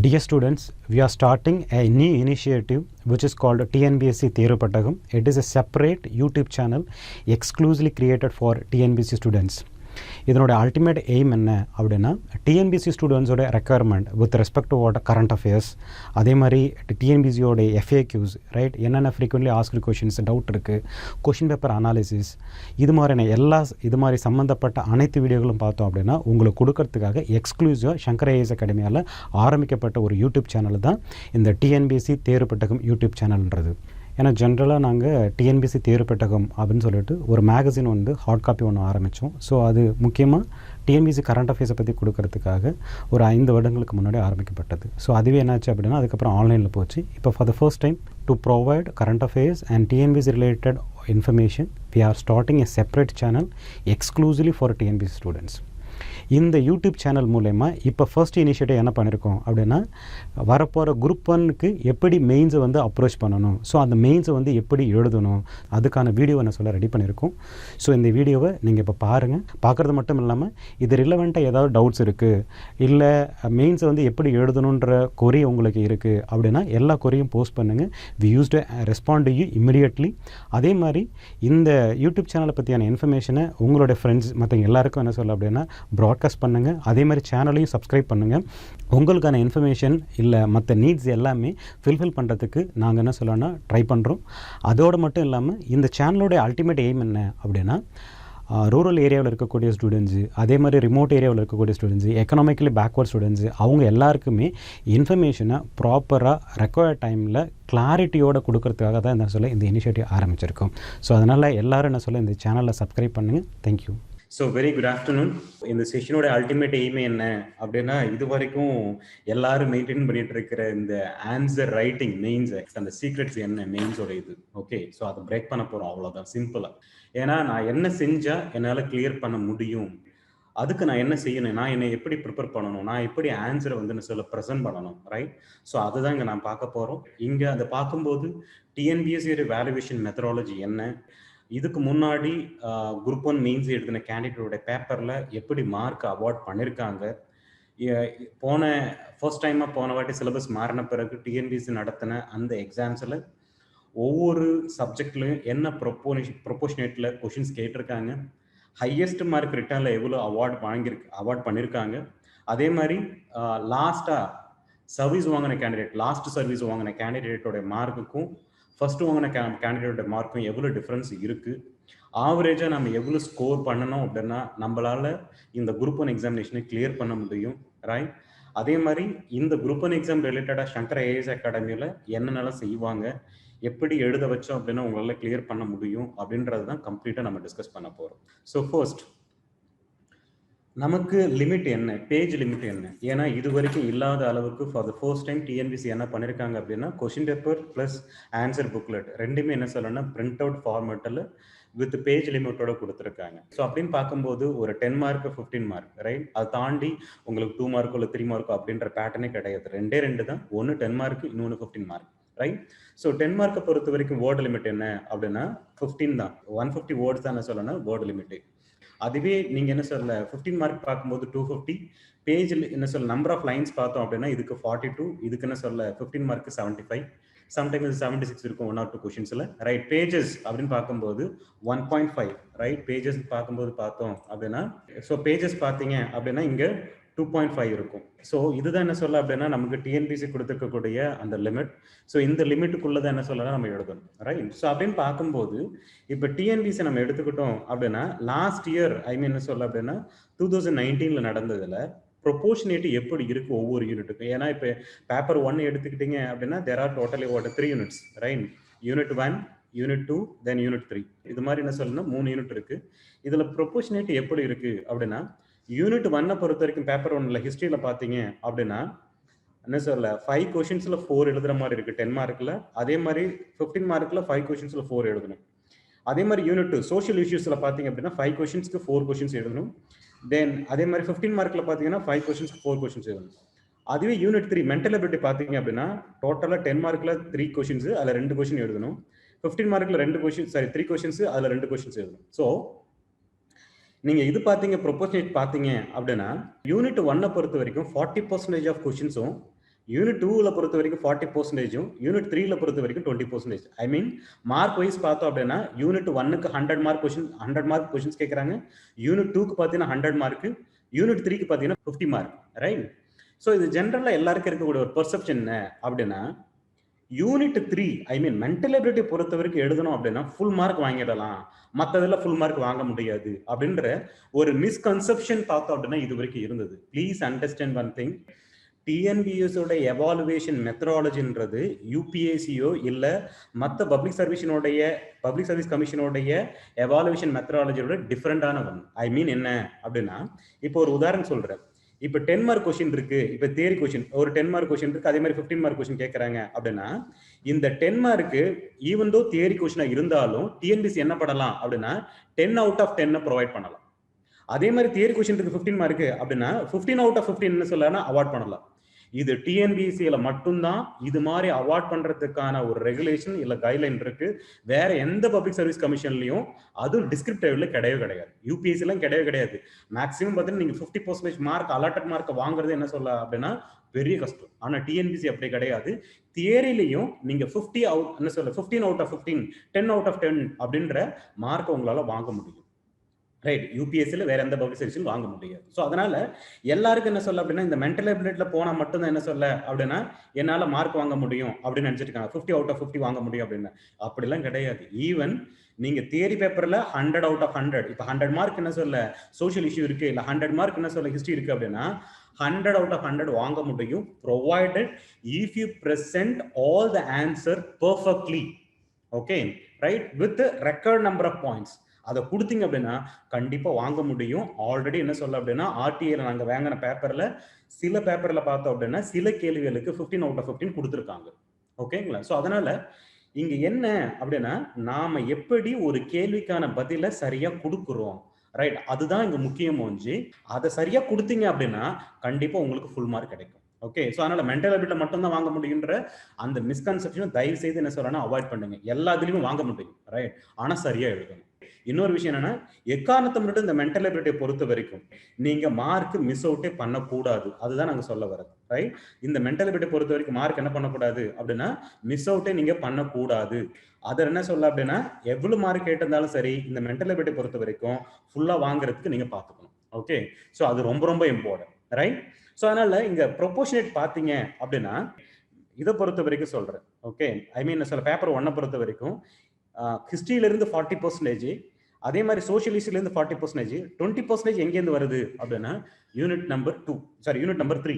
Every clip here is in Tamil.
Dear students, we are starting a new initiative which is called TNBSC Therupattagam. It is a separate YouTube channel exclusively created for TNBSC students. இதனோட அல்டிமேட் எய்ம் என்ன அப்படின்னா டிஎன்பிசி ஸ்டூடெண்ட்ஸோட requirement with respect to what current affairs, அதே மாதிரி டிஎன்பிசியோட எஃப்ஏக்யூஸ், ரைட், என்னென்ன ஃப்ரீக்வெண்ட்லி ஆஸ்க்டு கொஷின்ஸ், டவுட் இருக்குது, கொஷின் பேப்பர் அனாலிசிஸ், இது மாதிரியான இது மாதிரி சம்மந்தப்பட்ட அனைத்து வீடியோகளும் பார்த்தோம் அப்படின்னா உங்களுக்கு கொடுக்கறதுக்காக எக்ஸ்க்ளூசிவாக சங்கர் ஐஏஎஸ் அகாடமியால் ஆரம்பிக்கப்பட்ட ஒரு யூடியூப் சேனல் தான் இந்த டிஎன்பிசி தேர்வுப்பட்டகம் யூடியூப் சேனல்ன்றது. ஏன்னா ஜென்ரலாக நாங்கள் டிஎன்பிசி தேர்வுப்பட்டகம் அப்படின்னு சொல்லிட்டு ஒரு மேகசின் ஹார்ட் காப்பி ஒன்று ஆரம்பித்தோம். ஸோ அது முக்கியமாக டிஎன்பிசி கரண்ட் அஃபேர்ஸை பற்றி கொடுக்கறதுக்காக ஒரு 5 வருடங்களுக்கு முன்னாடி ஆரம்பிக்கப்பட்டது. ஸோ அதுவே என்னாச்சு அப்படின்னா அதுக்கப்புறம் ஆன்லைனில் போச்சு. இப்போ for the first time to provide current affairs and TNPSC related information we are starting a separate channel exclusively for TNBC students. இந்த யூடியூப் சேனல் மூலமா இப்போ ஃபர்ஸ்ட் இனிஷியேட்டிவ் என்ன பண்ணியிருக்கோம் அப்படின்னா வரப்போகிற குரூப் 1க்கு எப்படி மெயின்ஸை அப்ரோச் பண்ணணும், ஸோ அந்த மெயின்ஸை எப்படி எழுதணும், அதுக்கான வீடியோ என்ன சொல்ல ரெடி பண்ணியிருக்கோம். ஸோ இந்த வீடியோவை நீங்கள் இப்போ பாருங்கள். பார்க்குறது மட்டும் இல்லாமல் இது ரிலவெண்ட்டாக ஏதாவது டவுட்ஸ் இருக்குது, இல்லை மெயின்ஸை எப்படி எழுதணுன்ற கொரி உங்களுக்கு இருக்குது அப்படின்னா எல்லா கொரியும் போஸ்ட் பண்ணுங்கள். We use to respond to you immediately. அதே மாதிரி இந்த யூடியூப் சேனலை பற்றியான இன்ஃபர்மேஷனை உங்களுடைய ஃப்ரெண்ட்ஸ் மற்றவங்க எல்லாருக்கும் என்ன சொல்ல அப்படின்னா ப்ராட்காஸ்ட் பண்ணுங்கள். அதே மாதிரி சேனலையும் சப்ஸ்கிரைப் பண்ணுங்கள். உங்களுக்கான இன்ஃபர்மேஷன் இல்லை மற்ற நீட்ஸ் எல்லாமே ஃபில்ஃபில் பண்ணுறதுக்கு நாங்கள் என்ன சொல்லணும்னா ட்ரை பண்ணுறோம். அதோடு மட்டும் இல்லாமல் இந்த சேனலோடைய அல்டிமேட் எய்ம் என்ன அப்படின்னா ரூரல் ஏரியாவில் இருக்கக்கூடிய ஸ்டூடெண்ட்ஸு, அதே மாதிரி ரிமோட் ஏரியாவில் இருக்கக்கூடிய ஸ்டூடெண்ட்ஸு, எக்கனாமிக்கலி பேக்வர்ட் ஸ்டூடெண்ட்ஸு, அவங்க எல்லாருக்குமே இன்ஃபர்மேஷனை ப்ராப்பராக ரெக்வயர்ட் டைமில் கிளாரிட்டியோடு கொடுக்கறதுக்காக தான் என்ன சொல்ல இந்த இனிஷியேட்டிவ் ஆரம்பிச்சிருக்கோம். ஸோ அதனால் எல்லோரும் என்ன சொல்ல இந்த சேனலில் சப்ஸ்கிரைப் பண்ணுங்கள். Thank you. So very good afternoon. இந்த செஷனோட அல்டிமேட் எய்மே என்ன அப்படின்னா இது வரைக்கும் எல்லாரும் மெயின்டைன் பண்ணிட்டு இருக்கிற இந்த ஆன்சர் ரைட்டிங் மெயின்ஸ் அந்த சீக்ரெட்ஸ் என்ன மெயின்ஸோட இது ஓகே. ஸோ அதை பிரேக் பண்ண போகிறோம், அவ்வளோதான், சிம்பிளாக. ஏன்னா நான் என்ன செஞ்சால் என்னால் கிளியர் பண்ண முடியும், அதுக்கு நான் என்ன செய்யணும், நான் என்னை எப்படி ப்ரிப்பேர் பண்ணணும், நான் எப்படி ஆன்சரை நான் சொல்ல ப்ரெசென்ட் பண்ணணும், ரைட். ஸோ அதுதான் இங்கே நான் பார்க்க போகிறோம். இங்கே அதை பார்க்கும்போது டிஎன்பிஎஸ்சியோட வேல்யூவேஷன் மெத்தடாலஜி என்ன, இதுக்கு முன்னாடி குரூப் 1 மெயின்ஸ் எழுதின கேண்டிடேட்டோட பேப்பரில் எப்படி மார்க் அவார்ட் பண்ணியிருக்காங்க, ஃபர்ஸ்ட் டைமாக போன வாட்டி சிலபஸ் மாறின பிறகு டிஎன்பிஎஸ்சி நடத்தின அந்த எக்ஸாம்ஸில் ஒவ்வொரு சப்ஜெக்ட்லையும் என்ன ப்ரொபோஷனேட்டில் கொஷின்ஸ் கேட்டிருக்காங்க, ஹையஸ்ட் மார்க் ரிட்டர்னில் எவ்வளோ அவார்ட் பண்ணியிருக்காங்க, அதே மாதிரி லாஸ்ட் சர்வீஸ் வாங்கின கேண்டிடேட்டோட மார்க்குக்கும் ஃபர்ஸ்ட் வாங்கின கேண்டிடேட்டோட மார்க்கும் எவ்வளோ டிஃப்ரென்ஸ் இருக்குது, ஆவரேஜாக நம்ம எவ்வளோ ஸ்கோர் பண்ணணும் அப்படின்னா நம்மளால் இந்த குரூப் 1 எக்ஸாமினேஷனை கிளியர் பண்ண முடியும், ரைட். அதே மாதிரி இந்த குரூப் 1 எக்ஸாம் ரிலேட்டடாக சங்கர் ஐஏஎஸ் அகாடமியில் என்னென்னலாம் செய்வாங்க, எப்படி எழுத வச்சோம் அப்படின்னா உங்களால் கிளியர் பண்ண முடியும் அப்படின்றது தான் கம்ப்ளீட்டாக நம்ம டிஸ்கஸ் பண்ண போகிறோம். ஸோ ஃபர்ஸ்ட் நமக்கு லிமிட் என்ன, பேஜ் லிமிட் என்ன, ஏன்னா இது வரைக்கும் இல்லாத அளவுக்கு for the first time TNPSC என்ன பண்ணியிருக்காங்க அப்படின்னா question paper plus answer booklet ரெண்டுமே என்ன சொல்லணும்னா பிரிண்ட் அவுட் ஃபார்மேட்டில் வித் பேஜ் லிமிட்டோட கொடுத்துருக்காங்க. ஸோ அப்படின்னு பார்க்கும்போது ஒரு 10 மார்க்கு 15 மார்க், ரைட். அதை தாண்டி உங்களுக்கு 2 மார்க்கோ இல்லை 3 மார்க்கோ அப்படின்ற பேட்டர்னே கிடையாது. ரெண்டு தான், ஒன்று 10 மார்க்கு, இன்னொன்று 15 மார்க், ரைட். ஸோ 10 மார்க்கை பொறுத்த வரைக்கும் வேர்டு லிமிட் என்ன அப்படின்னா 15 தான், 150 வேர்ட்ஸ் தான் என்ன சொல்லணும் வேர்டு லிமிட்டு. அதுவே நீங்கள் என்ன சொல்ல 15 மார்க் பார்க்கும்போது 250, பேஜில் என்ன சொல்ல நம்பர் ஆஃப் லைன்ஸ் பார்த்தோம் அப்படின்னா இதுக்கு 42, இதுக்கு என்ன சொல்ல 15 மார்க்கு 75, சம்டைம்ஸ் 76 இருக்கும் 1 or 2 கொஷின்ஸில், ரைட். பேஜஸ் அப்படின்னு பார்க்கும்போது 1.5, ரைட். பேஜஸ் பார்க்கும்போது பார்த்தோம் அப்படின்னா ஸோ பேஜஸ் பார்த்தீங்க அப்படின்னா இங்கே 2.5 இருக்கும். ஸோ இதுதான் என்ன சொல்ல அப்படின்னா நமக்கு டிஎன்பிசி கொடுத்துருக்கக்கூடிய அந்த லிமிட். ஸோ இந்த லிமிட்டுக்குள்ளே தான் என்ன சொல்லலாம் நம்ம எழுதணும், ரைட். ஸோ அப்படின்னு பார்க்கும்போது இப்போ டிஎன்பிசி நம்ம எடுத்துக்கிட்டோம் அப்படின்னா லாஸ்ட் இயர் என்ன சொல்ல அப்படின்னா 2019 நடந்ததில் ப்ரொபோர்ஷனேட் எப்படி இருக்கு ஒவ்வொரு யூனிட்டுக்கும். ஏன்னா இப்போ பேப்பர் 1 எடுத்துக்கிட்டீங்க அப்படின்னா there are totally 3 units, right. Unit 1, unit 2, then unit 3, இது மாதிரி என்ன சொல்லணும் 3 யூனிட் இருக்கு. இதில் ப்ரொபோர்ஷனேட் எப்படி இருக்கு அப்படின்னா யூனிட் 1 பொறுத்த வரைக்கும் பேப்பர் 1 ஹிஸ்ட்ரியில் பார்த்தீங்க அப்படின்னா என்ன சொல்ல 5 கொஷின்ஸில் 4 எழுதுற மாதிரி இருக்கு 10 மார்க்கில். அதே மாதிரி 15 மார்க்கில் 5 கொஷின்ஸில் 4 எழுதணும். அதே மாதிரி யூனிட் 2 சோஷியல் இஷ்யூஸில் பார்த்தீங்க அப்படின்னா 5 கொஷின்ஸ்க்கு 4 கொஷின்ஸ் எழுதணும். தென் அதே மாதிரி 15 மார்க்கில் பார்த்தீங்கன்னா 5 கொஷின்ஸ்க்கு 4 கொஷின்ஸ் எழுதணும். அதுவே யூனிட் 3 மென்டல் எபிலிட்டி பார்த்தீங்க அப்படின்னா டோட்டலாக 10 மார்க்கில் 3 கொஷின்ஸ், அதில் 2 கொஷின் எழுதணும். 15 மார்க்கில் 3 கொஷின்ஸ், அதில் 2 கொஷின்ஸ் எழுதணும். ஸோ நீங்க இது பாத்தீங்க ப்ரொபோர்ஷனேட் பாத்தீங்க அப்படின்னா யூனிட் 1 பொறுத்த வரைக்கும் 40% ஆஃப் क्वेश्चंसும் யூனிட் 2ல பொறுத்த வரைக்கும் 40%, யூனிட் 3ல பொறுத்த வரைக்கும் 20%. ஐ மீன் மார்க் வைஸ் பார்த்தோம் அப்படின்னா யூனிட் 1க்கு 100 மார்க் கொஸ்டின்ஸ் கேட்குறாங்க, யூனிட் 2க்கு பார்த்தீங்கன்னா 100 மார்க், யூனிட் 3க்கு பார்த்தீங்கன்னா 50 மார்க், ரைட்? ஸோ இது ஜென்ரலாக எல்லாருக்கும் இருக்கக்கூடிய ஒரு பெர்செப்ஷன் என்ன அப்படின்னா, யூனிட் 3 ஐ மீன் மென்டல் எபிலிட்டி பொறுத்த வரைக்கும் எழுதணும் அப்படின்னா ஃபுல் மார்க் வாங்கிடலாம், மற்றதில் ஃபுல் மார்க் வாங்க முடியாது அப்படின்ற ஒரு மிஸ்கன்செப்ஷன் பார்த்தோம் அப்படின்னா இது வரைக்கும் இருந்தது. ப்ளீஸ் அண்டர்ஸ்டாண்ட் ஒன் திங், டிஎன்பிஎஸோட எவாலுவேஷன் மெத்தடாலஜின்றது யூபிஎஸ்சியோ இல்லை மற்ற பப்ளிக் சர்வீஸ் கமிஷனோடைய எவாலுவேஷன் மெத்தடாலஜியோட டிஃப்ரெண்டான ஒன். ஐ மீன் என்ன அப்படின்னா, இப்போ ஒரு உதாரணம் சொல்றேன். இப்போ 10 மார்க் கொஸ்டின் இருக்கு, இப்போ தியரி கொஸ்டின் ஒரு 10 மார்க் கொஸ்டின் இருக்கு, அதே மாதிரி 15 மார்க் கொஸ்டின் கேட்கறாங்க அப்படின்னா, இந்த 10 மார்க்கு ஈவன் தோ தியரி கொஸ்டினா இருந்தாலும் டிஎன்பிஎஸ்சி என்ன பண்ணலாம் அப்படின்னா 10 அவுட் ஆஃப் 10 ப்ரொவைட் பண்ணலாம். அதே மாதிரி தியரி கொஸ்டின் இருக்கு 15 மார்க்கு அப்படின்னா 15 அவுட் ஆஃப் 15 என்ன சொல்லலாம் அவார்ட் பண்ணலாம். இது டிஎன்பிஎஸ்சியில மட்டும்தான் இது மாதிரி அவார்ட் பண்றதுக்கான ஒரு ரெகுலேஷன் இல்ல கைட்லைன் இருக்கு. வேற எந்த பப்ளிக் சர்வீஸ் கமிஷன்லயும் அதுவும் டிஸ்கிரிப்டிவ்ல கிடையாது. யூபிஎஸ்சிலாம் கிடையாது. மேக்ஸிமம் பார்த்தீங்கன்னா நீங்க 50% மார்க் அலாட்டட் மார்க் வாங்குறது என்ன சொல்ல அப்படின்னா பெரிய கஷ்டம். ஆனா டிஎன்பிஎஸ்சி அப்படி கிடையாது. தியரிலையும் நீங்க 15 அவுட் ஆஃப் 15, 10 அவுட் ஆஃப் 10 அப்படின்ற மார்க் உங்களால வாங்க முடியும், ரைட்? யூபிஎஸ்சியில் வேற எந்த பப்ளிக் சர்வீஸிலும் வாங்க முடியாது. ஸோ அதனால எல்லாருக்கும் என்ன சொல்ல அப்படின்னா இந்த மென்டல் எபிலிட்டியில் போனால் மட்டும்தான் என்ன சொல்ல அப்படின்னா என்னால் மார்க் வாங்க முடியும் அப்படின்னு நினச்சிருக்காங்க, 50 அவுட் ஆஃப் 50 வாங்க முடியும் அப்படின்னு. அப்படிலாம் கிடையாது. ஈவன் நீங்க தியரி பேப்பர்ல 100 அவுட் ஆஃப் 100, இப்போ 100 மார்க் என்ன சொல்ல சோஷியல் இஷ்யூ இருக்கு, இல்லை 100 மார்க் என்ன சொல்ல ஹிஸ்ட்ரி இருக்கு அப்படின்னா 100 அவுட் ஆஃப் 100 வாங்க முடியும், provided if you present all the answer perfectly, okay, right, with record number of points. அதை கொடுத்தீங்க அப்படின்னா கண்டிப்பா வாங்க முடியும். ஆல்ரெடி என்ன சொல்ல அப்படின்னா ஆர்டிஐல நாங்க வாங்கின பேப்பர்ல சில பேப்பர்ல பார்த்தோம் அப்படின்னா சில கேள்விகளுக்கு 15 அவுட் ஆஃப் 15 கொடுத்துருக்காங்க, ஓகேங்களா? ஸோ அதனால இங்க என்ன அப்படின்னா நாம எப்படி ஒரு கேள்விக்கான பதில சரியா கொடுக்குறோம், ரைட்? அதுதான் இங்க முக்கியம். அதை சரியா கொடுத்தீங்க அப்படின்னா கண்டிப்பா உங்களுக்கு ஃபுல் மார்க் கிடைக்கும், ஓகே? ஸோ அதனால மென்டல் எபிலிட்டி மட்டும் தான் வாங்க முடியுன்ற அந்த மிஸ்கன்செப்ஷனை தயவு செய்து என்ன சொல்றேன்னா அவாய்ட் பண்ணுங்க. எல்லா இதுலயும் வாங்க முடியும், ரைட்? ஆனா சரியா எழுதணும். இன்னொரு விஷயம் என்னன்னா, எக்காரணத்தை மட்டும் இந்த மென்டல் எபிலிட்டியை பொறுத்த வரைக்கும் நீங்க மார்க் மிஸ் அவுட்டே பண்ணக்கூடாது. அதுதான் நாங்க சொல்ல வர்றது, ரைட்? இந்த மென்டல் எபிலிட்டியை பொறுத்த வரைக்கும் மார்க் என்ன பண்ணக்கூடாது அப்படின்னா மிஸ் அவுட்டே நீங்க பண்ணக்கூடாது. அதை என்ன சொல்ல அப்படின்னா எவ்வளவு மார்க் கேட்டிருந்தாலும் சரி இந்த மென்டல் எபிலிட்டியை பொறுத்த வரைக்கும் ஃபுல்லா வாங்குறதுக்கு நீங்க பாத்துக்கணும், ஓகே? ஸோ அது ரொம்ப ரொம்ப இம்பார்ட்டன்ட், ரைட்? ஸோ அதனால இங்க ப்ரொபோர்ஷனேட் பாத்தீங்க அப்படின்னா இதை பொறுத்த வரைக்கும் சொல்றேன், ஓகே? ஐ மீன் சில பேப்பர் 1 பொறுத்த வரைக்கும் ஹிஸ்டரியில இருந்து 40%, அதே மாதிரி சோசியலிஸ்ட்ல இருந்து 40%, 20% எங்கேருந்து வருது அப்படின்னா யூனிட் நம்பர் 3.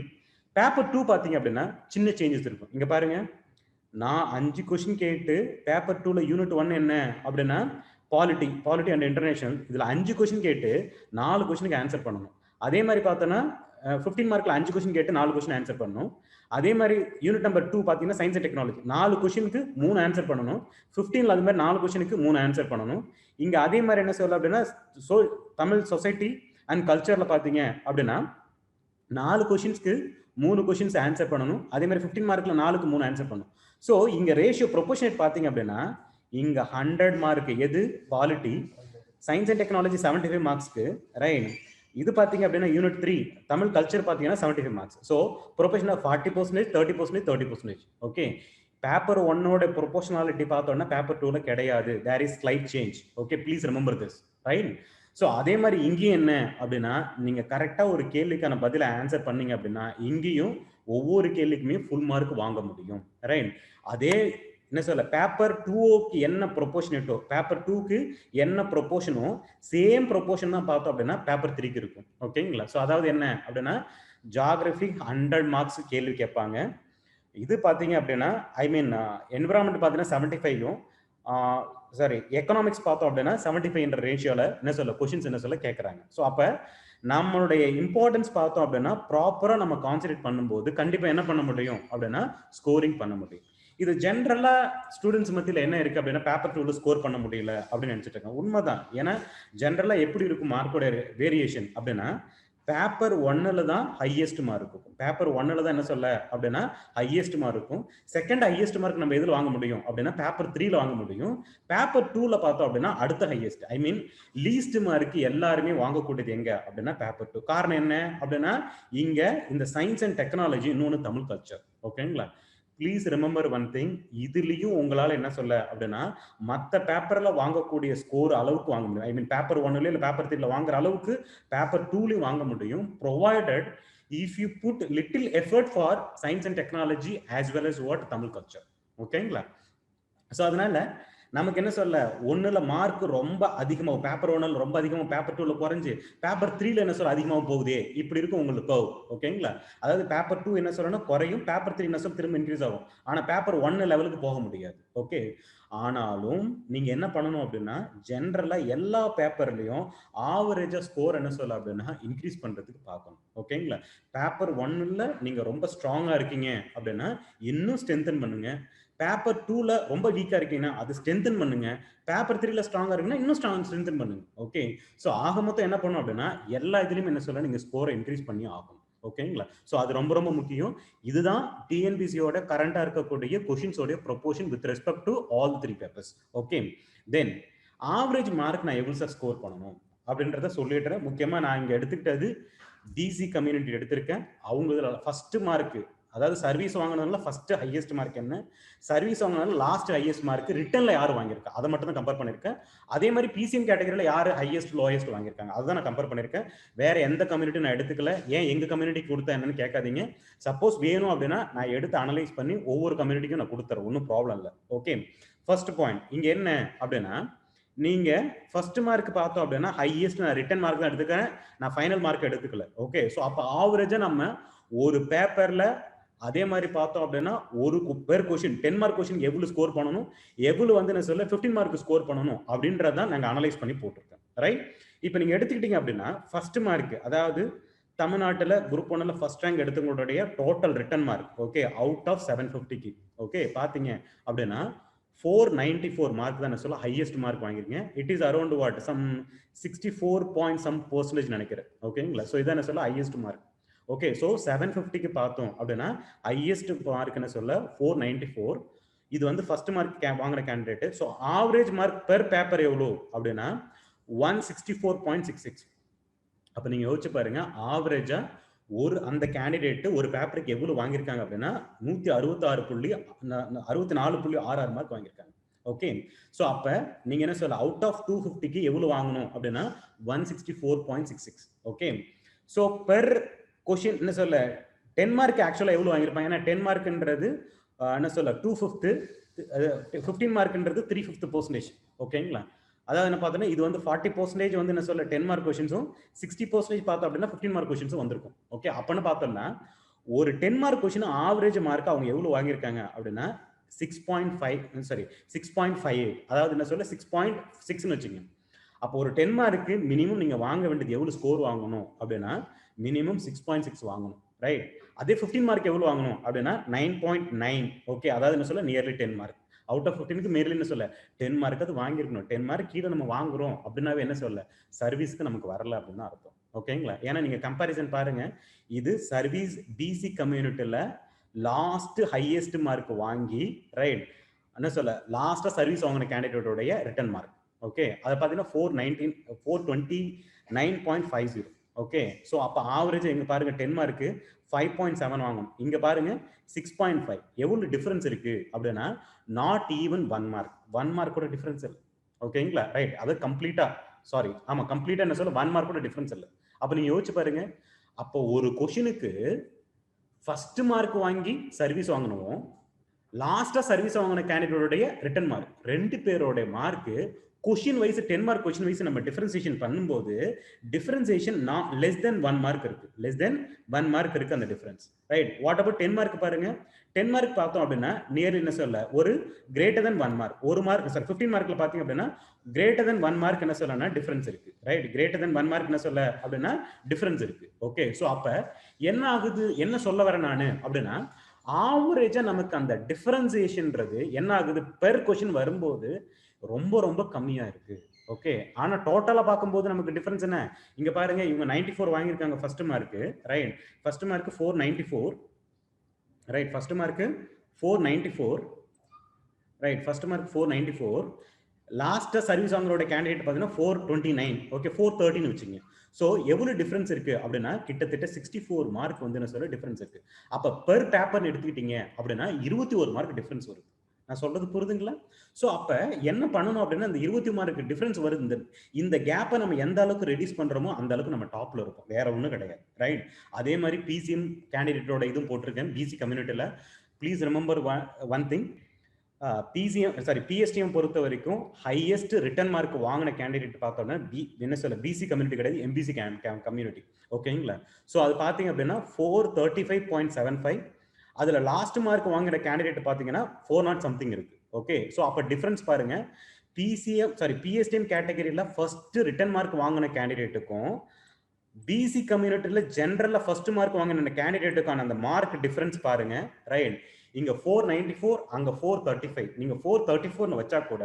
பேப்பர் 2 பாத்தீங்க அப்படின்னா சின்ன சேஞ்சஸ் இருக்கும். இங்க பாருங்க, நான் 5 கொஸ்டின் கேட்டு பேப்பர் 2ல யூனிட் 1 என்ன அப்படின்னா பாலிட்டி அண்ட் இன்டர்நேஷனல், இதுல 5 கொஸ்டின் கேட்டு 4 கொஸ்டினுக்கு ஆன்சர் பண்ணணும். அதே மாதிரி பார்த்தோன்னா 15 மார்க்ல 5 கொஸ்டின் கேட்டு 4 கொஸ்டின் ஆன்சர் பண்ணணும். அதே மாதிரி யூனிட் நம்பர் 2 பாத்தீங்கன்னா சயின்ஸ் அண்ட் டெக்னாலஜி, 4 கொஸ்டினுக்கு 3 ஆன்சர் பண்ணணும். 15ல அது மாதிரி 4 கொஸ்டினுக்கு 3 ஆன்சர் பண்ணணும். இங்க அதே மாதிரி என்ன சொல்ல அப்படின்னா தமிழ் சொசைட்டி அண்ட் கல்ச்சர்ல பாத்தீங்க அப்படின்னா 4 கொஸ்டின்ஸ்க்கு 3 கொஸ்டின்ஸ் ஆன்சர் பண்ணணும். அதே மாதிரி 15 மார்க்ல 4க்கு 3 ஆன்சர் பண்ணணும். ஸோ இங்க ரேஷியோ ப்ரொபோர்ஷனேட் பாத்தீங்க அப்படின்னா இங்க 100 மார்க் எது பாலிட்டி, சயின்ஸ் அண்ட் டெக்னாலஜி 75 மார்க்ஸ்க்கு, ரைட்? இது பாத்தீங்க அப்படின்னா யூனிட் 3 தமிழ் கல்ச்சர் பாத்தீங்கன்னா 75 marks. So proportion 40%, 30%, 30%, okay? Paper 1ஓட ப்ரொபோர்ஷனாலிட்டி பார்த்தோம்னா பேப்பர் 2ல கிடையாது. There is slight change, okay? Please remember this, right? So அதே மாதிரி இங்கேயும் என்ன அப்படின்னா நீங்க கரெக்டா ஒரு கேள்விக்கான பதில ஆன்சர் பண்ணீங்க அப்படின்னா இங்கேயும் ஒவ்வொரு கேள்விக்குமே ஃபுல் மார்க் வாங்க முடியும், ரைட்? அதே என்ன சொல்ல பேப்பர் 2க்கு என்ன ப்ரொபோர்ஷனேட்டோ பேப்பர் 2க்கு என்ன ப்ரொபோர்ஷனோ சேம் ப்ரொபோர்ஷன் தான் பார்த்தோம் அப்படின்னா பேப்பர் 3க்கு இருக்கும், ஓகேங்களா? ஸோ அதாவது என்ன அப்படின்னா ஜியாகிரபி 100 மார்க்ஸ் கேள்வி கேட்பாங்க. இது பாத்தீங்க அப்படின்னா ஐ மீன் என்விரான்மெண்ட் பாத்தீங்கன்னா 75ம் எக்கனாமிக்ஸ் பார்த்தோம் அப்படின்னா 75 ரேஷியோல என்ன சொல்ல கொஸ்டின்ஸ் என்ன சொல்ல கேட்கறாங்க. ஸோ அப்ப நம்மளுடைய இம்பார்ட்டன்ஸ் பார்த்தோம் அப்படின்னா ப்ராப்பரா நம்ம கான்சென்ட்ரேட் பண்ணும்போது கண்டிப்பா என்ன பண்ண முடியும் அப்படின்னா ஸ்கோரிங் பண்ண முடியும். இது ஜென்ரலா ஸ்டூடெண்ட்ஸ் மத்தியில் என்ன இருக்கு அப்படின்னா பேப்பர் 2ல ஸ்கோர் பண்ண முடியல அப்படின்னு நினைச்சிட்டு இருக்காங்க. உண்மைதான். ஏன்னா ஜென்ரலா எப்படி இருக்கும் மார்க்கோட வேரியேஷன் அப்படின்னா பேப்பர் 1ல தான் ஹையஸ்ட் மார்க் இருக்கும். பேப்பர் 1ல தான் என்ன சொல்ல அப்படின்னா ஹையஸ்ட் மார்க் இருக்கும். செகண்ட் ஹையஸ்ட் மார்க் நம்ம எதில் வாங்க முடியும் அப்படின்னா பேப்பர் 3ல வாங்க முடியும். பேப்பர் 2ல பார்த்தோம் அப்படின்னா அடுத்த highest I mean least mark எல்லாருமே வாங்கக்கூடியது எங்க அப்படின்னா பேப்பர் 2. காரணம் என்ன அப்படின்னா இங்க இந்த சயின்ஸ் அண்ட் டெக்னாலஜி இன்னொன்று தமிழ் கல்ச்சர், ஓகேங்களா? ப்ளீஸ் ரிமெம்பர் ஒன் திங், இதுலயும் உங்களால என்ன சொல்ல அப்படின்னா மற்ற பேப்பர்ல வாங்கக்கூடிய ஸ்கோர் அளவுக்கு வாங்க முடியும். ஐ மீன் பேப்பர் 1ல இல்ல பேப்பர் 3ல வாங்குற அளவுக்கு பேப்பர் 2லயும் வாங்க முடியும், provided if you put little effort for science and technology as well as what Tamil culture. ஓகேங்களா? ஸோ அதனால நமக்கு என்ன சொல்ல, ஒன்னுல மார்க் ரொம்ப அதிகமாகும், பேப்பர் 1ல ரொம்ப அதிகமாக, பேப்பர் 2ல குறைஞ்சு பேப்பர் 3ல என்ன சொல்ல அதிகமாக போகுதே, இப்படி இருக்கும் உங்களுக்கு கர்வ். ஓகேங்களா? அதாவது பேப்பர் 2 என்ன சொல்லணும் குறையும், பேப்பர் 3 என்ன சொல்ல திரும்ப இன்க்ரீஸ் ஆகும். ஆனா பேப்பர் 1 லெவலுக்கு போக முடியாது. ஓகே, ஆனாலும் நீங்க என்ன பண்ணணும் அப்படின்னா ஜென்ரலா எல்லா பேப்பர்லயும் ஆவரேஜா ஸ்கோர் என்ன சொல்ல அப்படின்னா இன்க்ரீஸ் பண்றதுக்கு பார்க்கணும். ஓகேங்களா? பேப்பர் 1ல நீங்க ரொம்ப ஸ்ட்ராங்கா இருக்கீங்க அப்படின்னா இன்னும் ஸ்ட்ரென்தன் பண்ணுங்க. பேப்பர் 2ல ரொம்ப வீக்கா இருக்கீங்கன்னா அது ஸ்ட்ரென்தன் பண்ணுங்க. பேப்பர் 3ல ஸ்ட்ராங்கா இருக்குன்னா இன்னும் ஸ்ட்ரென்தன் பண்ணுங்க. ஓகே, ஸோ ஆக மொத்தம் என்ன பண்ணும் அப்படின்னா எல்லா இதுலயும் என்ன சொல்ல நீங்க ஸ்கோரை இன்க்ரீஸ் பண்ணி ஆகணும். ஓகேங்களா? ஸோ அது ரொம்ப ரொம்ப முக்கியம். இதுதான் டிஎன்பிசியோட கரண்டா இருக்கக்கூடிய கொஷின்ஸோட proportion with respect to all 3 papers. Okay, then average mark நான் எவ்வளவு சார் ஸ்கோர் பண்ணணும் அப்படின்றத சொல்லிடுறேன். முக்கியமா நான் இங்க எடுத்துக்கிட்டது டிசி கம்யூனிட்டி எடுத்திருக்கேன். அவங்க இதுல ஃபர்ஸ்ட் மார்க், அதாவது சர்வீஸ் வாங்கினதுல ஃபர்ஸ்ட் ஹையஸ்ட் மார்க் என்ன, சர்வீஸ் வாங்கினதுல லாஸ்ட் ஹையஸ்ட் மார்க், ரிட்டர்ன்ல யார் வாங்கியிருக்கா அதை மட்டும் தான் கம்பேர் பண்ணிருக்கேன். அதே மாதிரி பிசிஎம் கேட்டகரியில யாரு ஹையஸ்ட் லோயஸ்ட் வாங்கியிருக்காங்க அதுதான் நான் கம்பேர் பண்ணிருக்கேன். வேற எந்த கம்யூனிட்டி நான் எடுத்துக்கல. ஏன் எங்க கம்யூனிட்டி கொடுத்தா என்னன்னு கேட்காதீங்க. சப்போஸ் வேணும் அப்படின்னா நான் எடுத்து அனலைஸ் பண்ணி ஒவ்வொரு கம்யூனிட்டிக்கும் நான் கொடுத்துறேன், ஒன்றும் ப்ராப்ளம் இல்லை. ஓகே, ஃபர்ஸ்ட் பாயிண்ட் இங்க என்ன அப்படின்னா நீங்க ஃபர்ஸ்ட் மார்க் பார்த்தோம் அப்படின்னா ஹையஸ்ட் நான் ரிட்டன் மார்க் தான் எடுத்துக்கிறேன், நான் ஃபைனல் மார்க் எடுத்துக்கல. ஓகே, ஸோ அப்போ ஆவரேஜா நம்ம ஒரு பேப்பர்ல அதே மாதிரி பார்த்தோம் அப்படின்னா ஒரு பேர் கொஸ்டின் 10 மார்க் கொஸ்டின் எவ்வளவு ஸ்கோர் பண்ணணும், எவ்வளவு வந்து என்ன சொல்ல 15 மார்க் ஸ்கோர் பண்ணணும் அப்படின்றதான் நாங்க அனலைஸ் பண்ணி போட்டிருக்கோம். ரைட், இப்போ நீங்க எடுத்துக்கிட்டீங்க அப்படின்னா ஃபர்ஸ்ட் மார்க், அதாவது தமிழ்நாட்டில் குரூப் 1ல ஃபர்ஸ்ட் ரேங்க் எடுத்தவங்களுடைய total written mark, okay, out of 750க்கு ஓகே பாத்தீங்க அப்படின்னா 494 மார்க் தான் சொல்ல ஹையஸ்ட் மார்க் வாங்கிருக்கீங்க. It is around what some 64% நினைக்கிறேன். ஓகேங்களா? ஸோ இதான் சொல்ல ஹையஸ்ட் மார்க். ஓகே, ஸோ 750க்கு பார்த்தோம் அப்படின்னா ஹையஸ்ட் மார்க்னு சொல்ல 494. இது வந்து ஃபர்ஸ்ட் மார்க் வாங்குற candidate. So average mark per paper எவ்வளோ அப்படின்னா 164.66. அப்ப நீங்க யோசிச்சு பாருங்க, ஆவரேஜா ஒரு அந்த கேண்டிடேட் ஒரு பேப்பருக்கு எவ்வளவு வாங்கியிருக்காங்க அப்படின்னா 166.64 மார்க் வாங்கியிருக்காங்க. ஓகே, ஸோ அப்ப நீங்க என்ன சொல்ல அவுட் ஆஃப் 250க்கு எவ்வளவு வாங்கணும் அப்படின்னா 164.66. ஓகே, ஸோ பெர் கொஸ்டின் என்ன சொல்ல 10 மார்க் ஆக்சுவலா எவ்வளவு வாங்கியிருப்பாங்க, ஏன்னா 10 மார்க்ன்றது என்ன சொல்ல 2/5, 15 மார்க்ன்றது 3/5%. ஓகேங்களா? அதாவது என்ன பார்த்தோன்னா இது வந்து 40% வந்து என்ன சொல்ல 10 மார்க் கொஸ்டின்ஸும் 60% பார்த்தோம் அப்படின்னா 15 மார்க் கொஸ்டின்ஸும் வந்திருக்கும். ஓகே, அப்பன்னு பார்த்தோம்னா ஒரு 10 மார்க் கொஸ்டின் ஆவரேஜ் மார்க் அவங்க எவ்வளவு வாங்கியிருக்காங்க அப்படின்னா 6.5 சாரி 6.58, அதாவது என்ன சொல்ல 6.6ன்னு வச்சுங்க. அப்போ ஒரு 10 மார்க்கு மினிமம் நீங்க வாங்க வேண்டியது எவ்வளவு ஸ்கோர் வாங்கணும் அப்படின்னா மினிமம் 6.6 வாங்கணும். ரைட், அதே 15 மார்க் எவ்வளவு வாங்கணும் அப்படின்னா 9.9. ஓகே, அதாவது என்ன சொல்ல நியர்லி 10 மார்க். அவுட் ஆஃப் 15க்கு மேல என்ன சொல்ல 10 மார்க் அது வாங்கிருக்கணும். 10 மார்க் கீழே நம்ம வாங்குறோம் அப்படின்னாவே என்ன சொல்ல சர்வீஸ்க்கு நமக்கு வரல அப்படின்னு அர்த்தம். ஓகேங்களா? ஏன்னா நீங்க கம்பாரிசன் பாருங்க, இது சர்வீஸ் பிசி கம்யூனிட்டில லாஸ்ட் ஹையஸ்ட் மார்க் வாங்கி, ரைட், என்ன சொல்ல லாஸ்டா சர்வீஸ் வாங்கின கேண்டிடேட்டோடைய ரிட்டன் மார்க். ஓகே, அதை பார்த்தீங்கன்னா 429.50. ஓகே, ஸோ அப்போ ஆவரேஜ் இங்க பாருங்க 10 மார்க்கு 5.7 வாங்கணும். இங்க பாருங்க 6.5. எவ்வளவு டிஃபரன்ஸ் இருக்கு அப்படின்னா நாட் ஈவன் 1 மார்க். 1 மார்க் கூட டிஃபரன்ஸ் இல்லை. ஓகேங்களா? ரைட், அது கம்ப்ளீட்டா சாரி ஆமா கம்ப்ளீட்டா என்ன சொல்ல 1 மார்க் கூட டிஃபரன்ஸ் இல்லை. அப்ப நீங்க யோசிச்சு பாருங்க, அப்போ ஒரு கொஸ்டினுக்கு ஃபர்ஸ்ட் மார்க் வாங்கி சர்வீஸ் வாங்கணும், லாஸ்டா சர்வீஸ் வாங்கின கேண்டிடேட்டோடைய ரிட்டன் மார்க், ரெண்டு பேரோட mark question wise 10 mark question wise நம்ம டிஃபரன்சியேஷன் பண்ணும்போது டிஃபரன்சியேஷன் லெஸ் தென் 1 மார்க் இருக்கு. லெஸ் தென் 1 மார்க் இருக்கு அந்த difference. Right, what about 10 mark பாருங்க. 10 மார்க் பார்த்தோம் அப்படின்னா நியர் என்ன சொல்ல ஒரு கிரேட்டர் தென் 1 மார்க். ஒரு மார்க் சார் 15 மார்க்ல பாத்தீங்க அப்படின்னா கிரேட்டர் தென் 1 மார்க் என்ன சொல்லனா டிஃபரன்ஸ் இருக்கு. ரைட், கிரேட்டர் தென் 1 மார்க் என்ன சொல்ல அப்படின்னா டிஃபரன்ஸ் இருக்கு. ஓகே, சோ அப்ப என்ன ஆகுது, என்ன சொல்ல வரேன் நானு அப்படின்னா ஆவரேஜா நமக்கு அந்த டிஃபரன்சியேஷன்ன்றது என்ன ஆகுது பெர் கொஸ்டின் வரும்போது ரொம்ப ரொம்ப கம்மியா இருக்கு. ஓகே, ஆனா டோட்டலா பார்க்கும்போது நமக்கு டிஃபரன்ஸ் என்ன, இங்க பாருங்க இவங்க 94 வாங்கியிருக்காங்க first mark. Right, first mark 494. Right, first mark 494. Right, first mark 494. லாஸ்ட்டாக சர்வீஸ் வாங்குறோட கேண்டிடேட் பார்த்தீங்கன்னா 429, ஓகே 430 வச்சுங்க. ஸோ எவ்வளோ டிஃப்ரென்ஸ் இருக்கு அப்படின்னா கிட்டத்தட்ட 64 மார்க் வந்து என்ன சொல்ல டிஃப்ரென்ஸ் இருக்கு. அப்போ பெர் பேப்பர்னு எடுத்துக்கிட்டீங்க அப்படின்னா 21 மார்க் டிஃப்ரென்ஸ் வருது. நான் சொல்றது புரிதுங்களா? ஸோ அப்போ என்ன பண்ணணும் அப்படின்னா இந்த 20 மார்க் டிஃப்ரென்ஸ் வருது, இந்த கேப்பை நம்ம எந்த அளவுக்கு ரெடியூஸ் பண்றோமோ அந்த அளவுக்கு நம்ம டாப்ல இருப்போம், வேற ஒன்றும் கிடையாது, ரைட்? அதே மாதிரி பிசிஎம் கேண்டிடேட்டோட இதுவும் போட்டிருக்கேன் பிசி கம்யூனிட்டியில். Please remember one thing, PSTM பொறுத்த வரைக்கும் ஹையஸ்ட் ரிட்டர்ன் மார்க் வாங்கின கேண்டிடேட் பார்த்தோம்னா என்ன சொல்ல பிசி கம்யூனிட்டி கிடையாது, எம்பிசி கம்யூனிட்டி, ஓகேங்களா? ஸோ அது பார்த்தீங்க அப்படின்னா 435.75. அதில் லாஸ்ட் மார்க் வாங்கின கேண்டிடேட் பார்த்தீங்கன்னா 400 சம்திங் இருக்கு. ஓகே, ஸோ அப்போ டிஃபரன்ஸ் பாருங்க, பிஎஸ்டிஎம் கேட்டகரியில் ஃபர்ஸ்ட் ரிட்டர்ன் மார்க் வாங்கின கேண்டிடேட்டுக்கும் பிசி கம்யூனிட்டியில் ஜென்ரலில் ஃபர்ஸ்ட் மார்க் வாங்கின கேண்டிடேட்டுக்கான அந்த மார்க் டிஃபரன்ஸ் பாருங்க, ரைட்? இங்க 494, அங்க 435. நீங்க 434 வச்சா கூட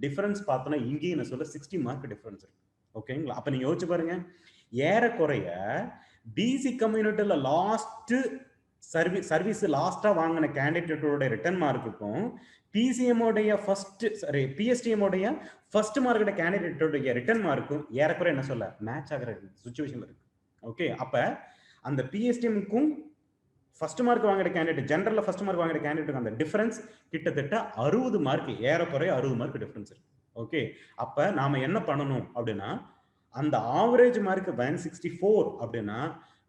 டிஃபரன்ஸ் பார்த்தோன்னா இங்கேயும் என்ன சொல்ல 60 மார்க் டிஃபரன்ஸ் இருக்கு. ஓகேங்களா? அப்ப நீங்க யோசிச்சு பாருங்க, ஏறக்குறைய பிசி கம்யூனிட்டியில லாஸ்ட் சர்வீஸ் லாஸ்டா வாங்கின கேண்டிடேட்டோட ரிட்டர்ன் மார்க்குக்கும் பிசிஎம் உடைய பிஎஸ்டிஎம் உடைய ஃபர்ஸ்ட் மார்க்கோட கேண்டிடேட்டோட ரிட்டர்ன் மார்க்கும் ஏறக்குறைய என்ன சொல்ல மேட்ச் ஆகிற சுச்சுவேஷன் இருக்கு. ஓகே, அப்ப அந்த பிஎஸ்டிஎம்க்கும் ஃபர்ஸ்ட் மார்க் வாங்குற கேண்டிடேட், ஜெனரல்ல ஃபர்ஸ்ட் மார்க் வாங்குற கேண்டிடேட்டுக்கு அந்த டிஃபரன்ஸ் கிட்டத்தட்ட 60 மார்க், ஏறக்குறைய 60 மார்க் டிஃபரன்ஸ் இருக்கு. ஓகே, அப்ப நாம என்ன பண்ணணும் அப்படின்னா அந்த ஆவரேஜ் மார்க் 164 அப்படின்னா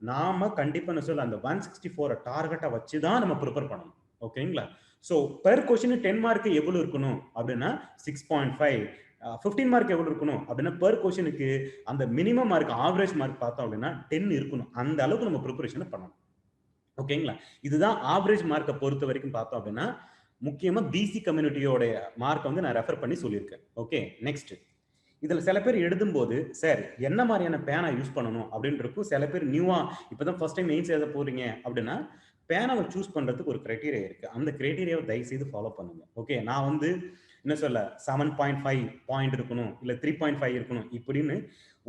நாம கண்டிப்பா என்ன சொல்ல அந்த 164 டார்கெட்டா வச்சு தான் நம்ம ப்ரிப்பேர் பண்ணணும். ஓகேங்களா? ஸோ பெர் கொஸ்டின் 10 மார்க் எவ்வளவு இருக்கணும் அப்படின்னா 6.5, 15 மார்க் எவ்வளவு இருக்கணும் அப்படின்னா பெர் கொஸ்டினுக்கு அந்த மினிமம் மார்க் ஆவரேஜ் மார்க் பார்த்தோம் அப்படின்னா 10 இருக்கணும். அந்த அளவுக்கு நம்ம ப்ரிப்பரேஷன் பண்ணணும். ஓகேங்களா? இதுதான் ஆவரேஜ் மார்க்கை பொறுத்த வரைக்கும் பார்த்தோம் அப்படின்னா முக்கியமா பிசி கம்யூனிட்டியோட மார்க் வந்து நான் ரெஃபர் பண்ணி சொல்லியிருக்கேன். ஓகே, நெக்ஸ்ட் இதுல சில பேர் எழுதும்போது சார் என்ன மாதிரியான பேனா யூஸ் பண்ணணும் அப்படின்னு இருக்கும். சில பேர் நியூவா இப்பதான் ஃபர்ஸ்ட் டைம் மெயின்ஸ் எழுத போறீங்க அப்படின்னா பேனாவை சூஸ் பண்றதுக்கு ஒரு கிரைட்டீரியா இருக்கு. அந்த கிரைட்டீரியாவை தயவு செய்து ஃபாலோ பண்ணுங்க. ஓகே, நான் வந்து என்ன சொல்ல 7.5 பாயிண்ட் இருக்கணும் இல்ல 3.5 இருக்கணும் இப்படின்னு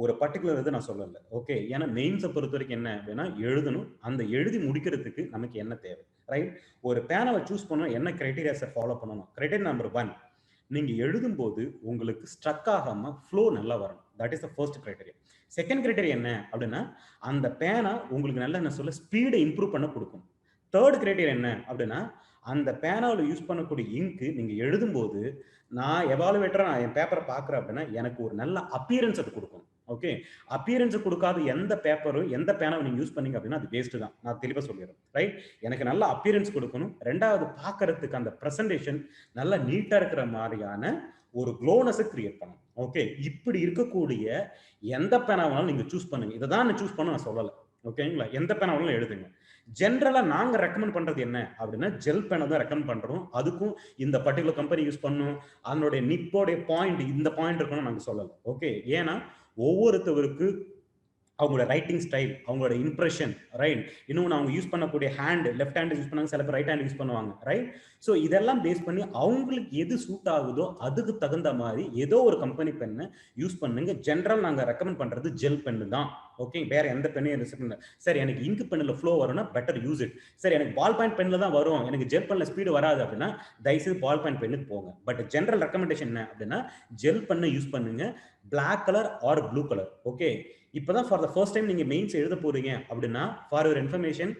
ஒரு பர்டிகுலர் இது நான் சொல்லல. ஓகே, ஏன்னா மெயின்ஸை பொறுத்த வரைக்கும் என்ன அப்படின்னா எழுதணும், அந்த எழுதி முடிக்கிறதுக்கு நமக்கு என்ன தேவை, ரைட்? ஒரு பேனாவை சூஸ் பண்ணணும், என்ன கிரைட்டீரியாஸை ஃபாலோ பண்ணணும். கிரைட்டீரியா நம்பர் 1, நீங்க எழுதும்போது உங்களுக்கு ஸ்ட்ரக் ஆகாம ஃப்ளோ நல்லா வரணும். That is the first criteria. Second criteria என்ன அப்படின்னா அந்த பேனா உங்களுக்கு நல்ல என்ன சொல்ல ஸ்பீடை இம்ப்ரூவ் பண்ண கொடுக்கும். தேர்ட் கிரைட்டீரியா என்ன அப்படின்னா அந்த பேனாவில் யூஸ் பண்ணக்கூடிய இங்கு நீங்க எழுதும்போது நான் எவாலுவேட்டரா நான் என் பேப்பரை பார்க்குறேன் அப்படின்னா எனக்கு ஒரு நல்ல அப்பியரன்ஸ் அது கொடுக்கும். ஓகே, அப்பியரன்ஸ் கொடுக்காத எந்த பேப்பரும் எந்த பேனாவை நீங்க யூஸ் பண்ணீங்க அப்படின்னா அது வேஸ்ட் தான். நான் தெளிவா சொல்லிடுறேன், ரைட்? எனக்கு நல்ல அப்பியரன்ஸ் கொடுக்கணும். ரெண்டாவது பார்க்கறதுக்கு அந்த பிரசன்டேஷன் நல்லா நீட்டா இருக்கிற மாதிரியான ஒரு க்ளோனஸ் கிரியேட் பண்ணும். ஓகே, இப்படி இருக்கக்கூடிய எந்த பேனாவாலும் நீங்க சூஸ் பண்ணுங்க. இதை தான் சூஸ் பண்ண நான் சொல்லலை. ஓகேங்களா? எந்த பேனாவாலும் எழுதுங்க. ஜென்ரலா நாங்க ரெக்கமெண்ட் பண்றது என்ன அப்படின்னா ஜெல் பேனை தான் ரெக்கமெண்ட் பண்றோம். அதுக்கும் இந்த பர்டிகுலர் கம்பெனி யூஸ் பண்ணும், அதனுடைய நிப்போடைய பாயிண்ட் இந்த பாயிண்ட் இருக்கணும்னு நாங்க சொல்லலை. ஓகே, ஏன்னா ஒவ்வொருத்தவருக்கு அவங்களோட ரைட்டிங் ஸ்டைல், அவங்களோட இம்ப்ரெஷன், ரைட்? இன்னொன்று அவங்க யூஸ் பண்ணக்கூடிய ஹேண்ட், லெஃப்ட் ஹேண்ட் யூஸ் பண்ணாங்க, சில பேர் ரைட் ஹேண்ட் யூஸ் பண்ணுவாங்க, ரைட்? ஸோ இதெல்லாம் பேஸ் பண்ணி அவங்களுக்கு எது சூட் ஆகுதோ அதுக்கு தகுந்த மாதிரி ஏதோ ஒரு கம்பெனி பெண்ணை யூஸ் பண்ணுங்க. ஜென்ரல் நாங்கள் ரெக்கமெண்ட் பண்றது ஜெல் பென்னு தான். ஓகே, வேற எந்த பெண்ணையும் ரிசெப்ட் சார் எனக்கு இங்கு பெண்ணில் ஃப்ளோ வரும்னா பெட்டர் யூஸ் இட். சார் எனக்கு பால் பாயிண்ட் பெண்ணில் தான் வரும், எனக்கு ஜெல் பெண்ணில் ஸ்பீடு வராது அப்படின்னா தயவுசெய்து பால் பாயிண்ட் பெண்ணுக்கு போங்க. பட் ஜென்ரல் ரெக்கமெண்டேஷன் என்ன அப்படின்னா ஜெல் பெண்ணை யூஸ் பண்ணுங்க, black colour or blue colour. Okay, இப்போதான் ஃபார் த ஃபர்ஸ்ட் டைம் நீங்க மெயின்ஸ் எழுத போறீங்க அப்படின்னா ஃபார் யுவர் இன்ஃபர்மேஷன்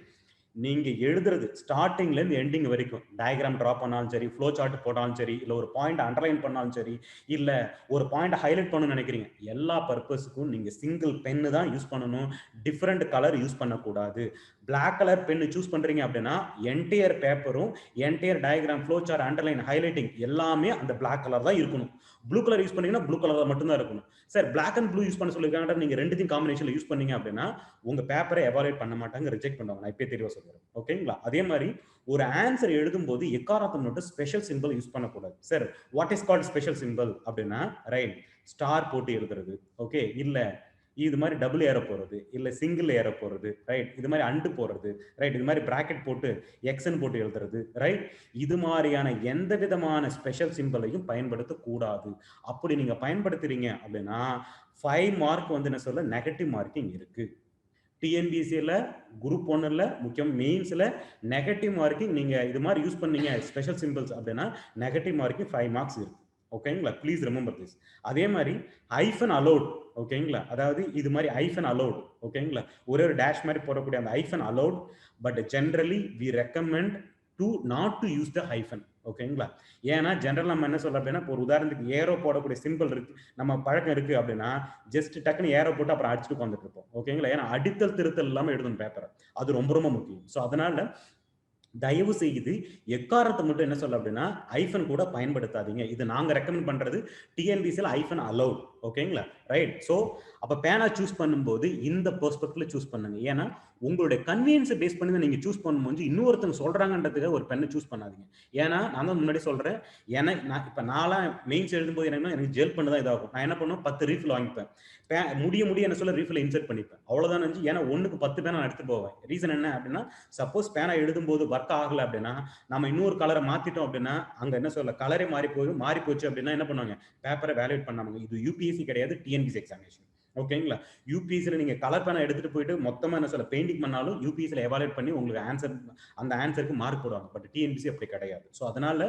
நீங்க எழுதுறது ஸ்டார்டிங்ல இருந்து எண்டிங் வரைக்கும் டயக்ராம் டிரா பண்ணாலும் சரி, ஃப்ளோ சார்ட் போட்டாலும் சரி, இல்ல ஒரு பாயிண்ட் அண்டர்லைன் பண்ணாலும் சரி, இல்ல ஒரு பாயிண்ட் ஹைலைட் பண்ணணும்னு நினைக்கிறீங்க, எல்லா பர்பஸுக்கும் நீங்க சிங்கிள் பென்னு தான் யூஸ் பண்ணணும். டிஃப்ரெண்ட் கலர் யூஸ் பண்ணக்கூடாது. பிளாக் கலர் பென்னு சூஸ் பண்றீங்க அப்படின்னா என்டையர் பேப்பரும் entire diagram, flow chart, underline, highlighting எல்லாமே அந்த பிளாக் கலர் தான் இருக்கணும். ப்ளூ கலர் யூஸ் பண்ணீங்கன்னா ப்ளூ கலர் மட்டும்தான் இருக்கணும். Sir black and blue use பண்ண சொல்லிருக்காங்க, நீங்க ரெண்டுத்தையும் காம்பினேஷன்ல யூஸ் பண்ணீங்க அப்படின்னா உங்க பேப்பரை எவாலுவேட் பண்ண மாட்டாங்க, ரிஜெக்ட் பண்ணுவாங்க. நான் இப்பயே தெளிவா சொல்றேன். ஓகேங்களா? அதே மாதிரி ஒரு ஆன்சர் எழுதும்போது எக்காரணத்தை மட்டும் ஸ்பெஷல் சிம்பிள் யூஸ் பண்ணக்கூடாது. Sir what is called special simple அப்படின்னா ரைட் ஸ்டார் போட்டு எழுதுறது, ஓகே, இல்ல இது மாதிரி டபுள் ஏற போறது, இல்ல சிங்கிள் ஏற போறது, ரைட், இது மாதிரி அண்டு போறது, ரைட், இது மாதிரி பிராக்கெட் போட்டு எக்ஸ்ன்னு போட்டு எழுதுறது, ரைட், இது மாதிரியான எந்த விதமான ஸ்பெஷல் சிம்பிளையும் பயன்படுத்தக்கூடாது. அப்படி நீங்க பயன்படுத்துறீங்க அப்படின்னா 5 மார்க் வந்து என்ன சொல்ல நெகட்டிவ் மார்க்கிங் இருக்கு. டிஎன்பிசியில் குரூப் 1ல முக்கியம் மெயின்ஸ்ல நெகட்டிவ் மார்க்கிங் நீங்க இது மாதிரி யூஸ் பண்ணீங்க ஸ்பெஷல் சிம்பிள்ஸ் அப்படின்னா நெகட்டிவ் மார்க்கிங் 5 மார்க்ஸ் இருக்கு. ஓகேங்களா, ப்ளீஸ் ரிமெம்பர் திஸ். அதே மாதிரி ஐஃபன் அலோட், ஓகேங்களா, அதாவது இது மாதிரி ஐஃபன் அலோட், ஓகேங்களா, ஒரே ஒரு டேஷ் மாதிரி போடக்கூடிய அந்த hyphen allowed, but generally we recommend to not to use the hyphen. ஓகேங்களா, ஏன்னா ஜென்ரல் நம்ம என்ன சொல்ல அப்படின்னா, ஒரு உதாரணத்துக்கு ஏரோ போடக்கூடிய சிம்பிள் இருக்கு, நம்ம பழக்கம் இருக்கு அப்படின்னா ஜஸ்ட் டக்குன்னு ஏரோ போட்டு அப்புறம் அடிச்சுட்டு உட்காந்துட்டு இருப்போம். ஓகேங்களா, ஏன்னா அடித்தல் திருத்தல் இல்லாமல் எழுதணும் பேப்பரை, அது ரொம்ப ரொம்ப முக்கியம். ஸோ அதனால தயவு செய்து எக்காரத்தை மட்டும் என்ன சொல்ல அப்படின்னா ஐஃபன் கூட பயன்படுத்தாதீங்க. இது நாங்க ரெக்கமெண்ட் பண்றது, டிஎன்பிசியில் ஐஃபன் அலௌட். ஓகேங்களா, ரைட். ஸோ அப்போ பேனா சூஸ் பண்ணும்போது இந்த பெர்ஸ்பெக்டிவ்ல சூஸ் பண்ணுங்க. ஏன்னா உங்களுடைய கன்வீனியன்ஸை பேஸ் பண்ணி தான் நீங்க சூஸ் பண்ணும்போது இன்னொருத்தங்க சொல்றாங்கன்றதுக்கு ஒரு பெண்ணை சூஸ் பண்ணாதீங்க. ஏன்னா நான் தான் முன்னாடி சொல்றேன், நான் இப்போ நான்லாம் மெயின்ஸ் எழுதும்போது எனக்கு ஜெல் பண்ண தான் இதாகும். நான் என்ன பண்ணுவேன், 10 ரீஃபில் வாங்கிப்பேன், முடிய என்ன சொல்ல ரீஃபில் இன்சர்ட் பண்ணிப்பேன், அவ்வளவுதான் நினைச்சு. ஏன்னா ஒண்ணுக்கு 10 பேனா நான் எடுத்து போவேன். ரீசன் என்ன அப்படின்னா, சப்போஸ் பேனா எழுதும்போது ஒர்க் ஆகல அப்படின்னா, நம்ம இன்னொரு கலரை மாத்திட்டோம் அப்படின்னா அங்க என்ன சொல்ல கலரே மாறி போச்சு அப்படின்னா என்ன பண்ணுவாங்க, பேப்பரை வேல்யூட் பண்ணாமங்க. இது யூபிஎஸ்சி கிடையாது, டிஎன்பிசி எக்ஸாமினேஷன். ஓகேங்களா, யூபிஎஸ்சியில் நீங்க கலர் பேனா எடுத்துட்டு போயிட்டு மொத்தமா என்ன சொல்ல பெயிண்டிங் பண்ணாலும் யூபிஎஸ்சியில் எவாலுவேட் பண்ணி உங்களுக்கு ஆன்சர், அந்த ஆன்சருக்கு மார்க் போடுவாங்க. பட் டிஎன்பிசி அப்படி கிடையாது. ஸோ அதனால